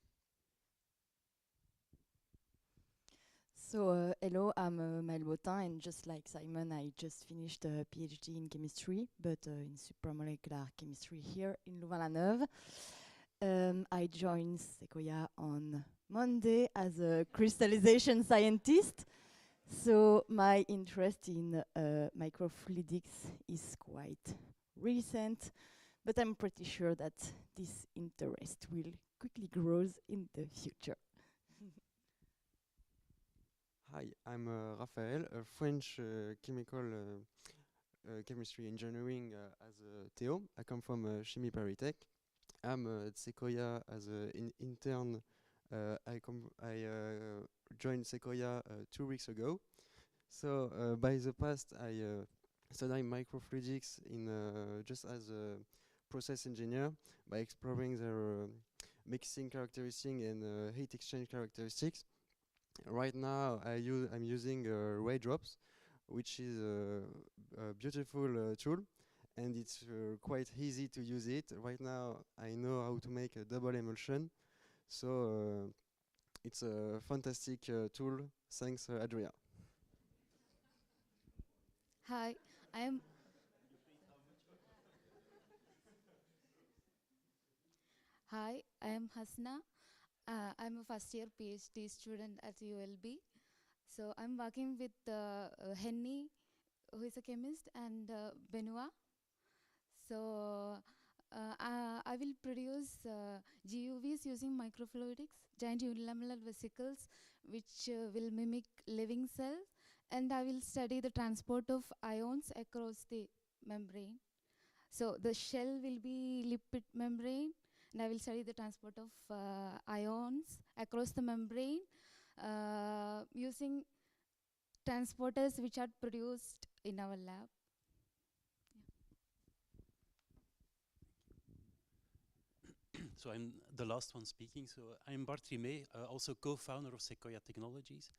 Speaker 23: So hello, I'm Maëlle Botin, and just like Simon, I just finished a PhD in chemistry, but in supramolecular chemistry here in Louvain-la-Neuve. I joined Secoya on Monday as a crystallization scientist. So my interest in microfluidics is quite recent, but I'm pretty sure that this interest will quickly grow in the future.
Speaker 24: Hi, I'm Raphaël, a French chemistry engineering as a Theo. I come from Chimie Paris-Tech. I'm at Secoya as an intern. I joined Secoya 2 weeks ago. So by the past, I studied microfluidics just as a process engineer by exploring their mixing characteristics and heat exchange characteristics. Right now, I'm using Raydrops, which is a beautiful tool, and it's quite easy to use it. Right now, I know how to make a double emulsion, so it's a fantastic tool. Thanks, Adrien.
Speaker 13: Hi, I'm Hasna. I'm a first year PhD student at ULB.
Speaker 1: So I'm working with Henny, who is a chemist, and Benoit. So I will produce GUVs using microfluidics, giant unilamellar vesicles, which will mimic living cells, and I will study the transport of ions across the membrane. So the shell will be lipid membrane, and I will study the transport of ions across the membrane using transporters which are produced in our lab.
Speaker 2: So I'm the last one speaking. So I'm Bertrand, also co-founder of Secoya Technologies.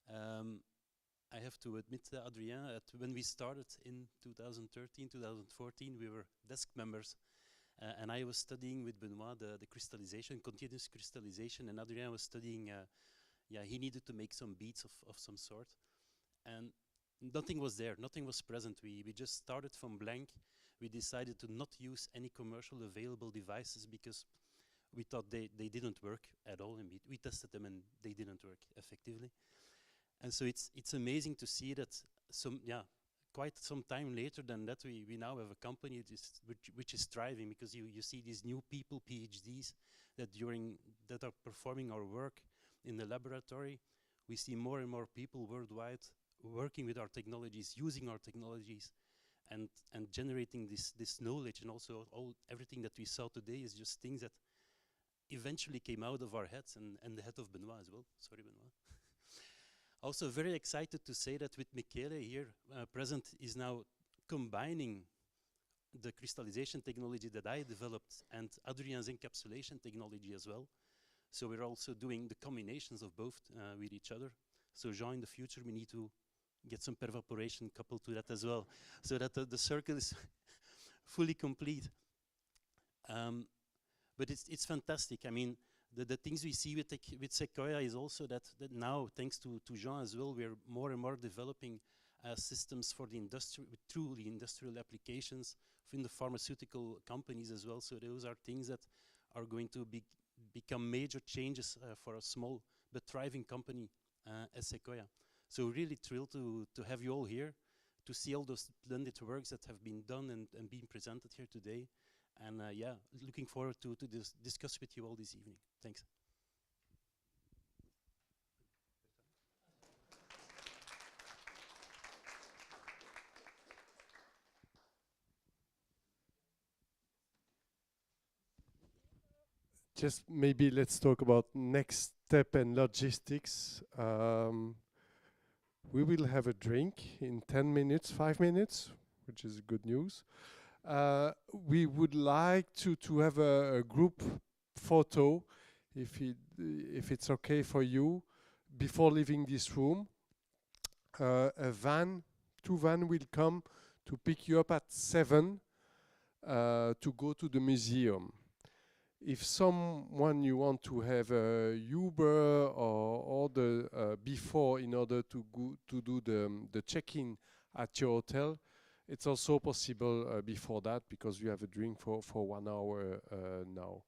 Speaker 2: I have to admit, Adrien, that when we started in 2013, 2014, we were desk members. And I was studying with Benoit the crystallization, continuous crystallization, and Adrien was studying, he needed to make some beads of some sort. And nothing was there, nothing was present. We just started from blank. We decided to not use any commercial available devices because we thought they didn't work at all. And we tested them and they didn't work effectively. And so it's amazing to see that quite some time later than that, we now have a company which is thriving, because you see these new people, PhDs, that are performing our work in the laboratory. We see more and more people worldwide working with our technologies, using our technologies, and generating this knowledge. And also everything that we saw today is just things that eventually came out of our heads and the head of Benoit as well. Sorry, Benoit. Also very excited to say that with Michele here present is now combining the crystallization technology that I developed and Adrien's encapsulation technology as well. So we're also doing the combinations of both with each other. So Jean, in the future, we need to get some pervaporation coupled to that as well, so that the circle is fully complete. But it's fantastic. I mean, the things we see with Secoya is also that now, thanks to Jean as well, we're more and more developing systems for the industry, truly industrial applications in the pharmaceutical companies as well. So those are things that are going to become major changes for a small but thriving company as Secoya. So really thrilled to have you all here, to see all those splendid works that have been done and being presented here today. And looking forward to discuss with you all this evening. Thanks.
Speaker 10: Just maybe let's talk about next step and logistics. We will have a drink in 10 minutes, 5 minutes, which is good news. We would like to have a group photo, if it's okay for you, before leaving this room. Two vans will come to pick you up at 7 to go to the museum. If someone you want to have a Uber or order before in order to go to do the check-in at your hotel, it's also possible before that, because you have a drink for 1 hour now.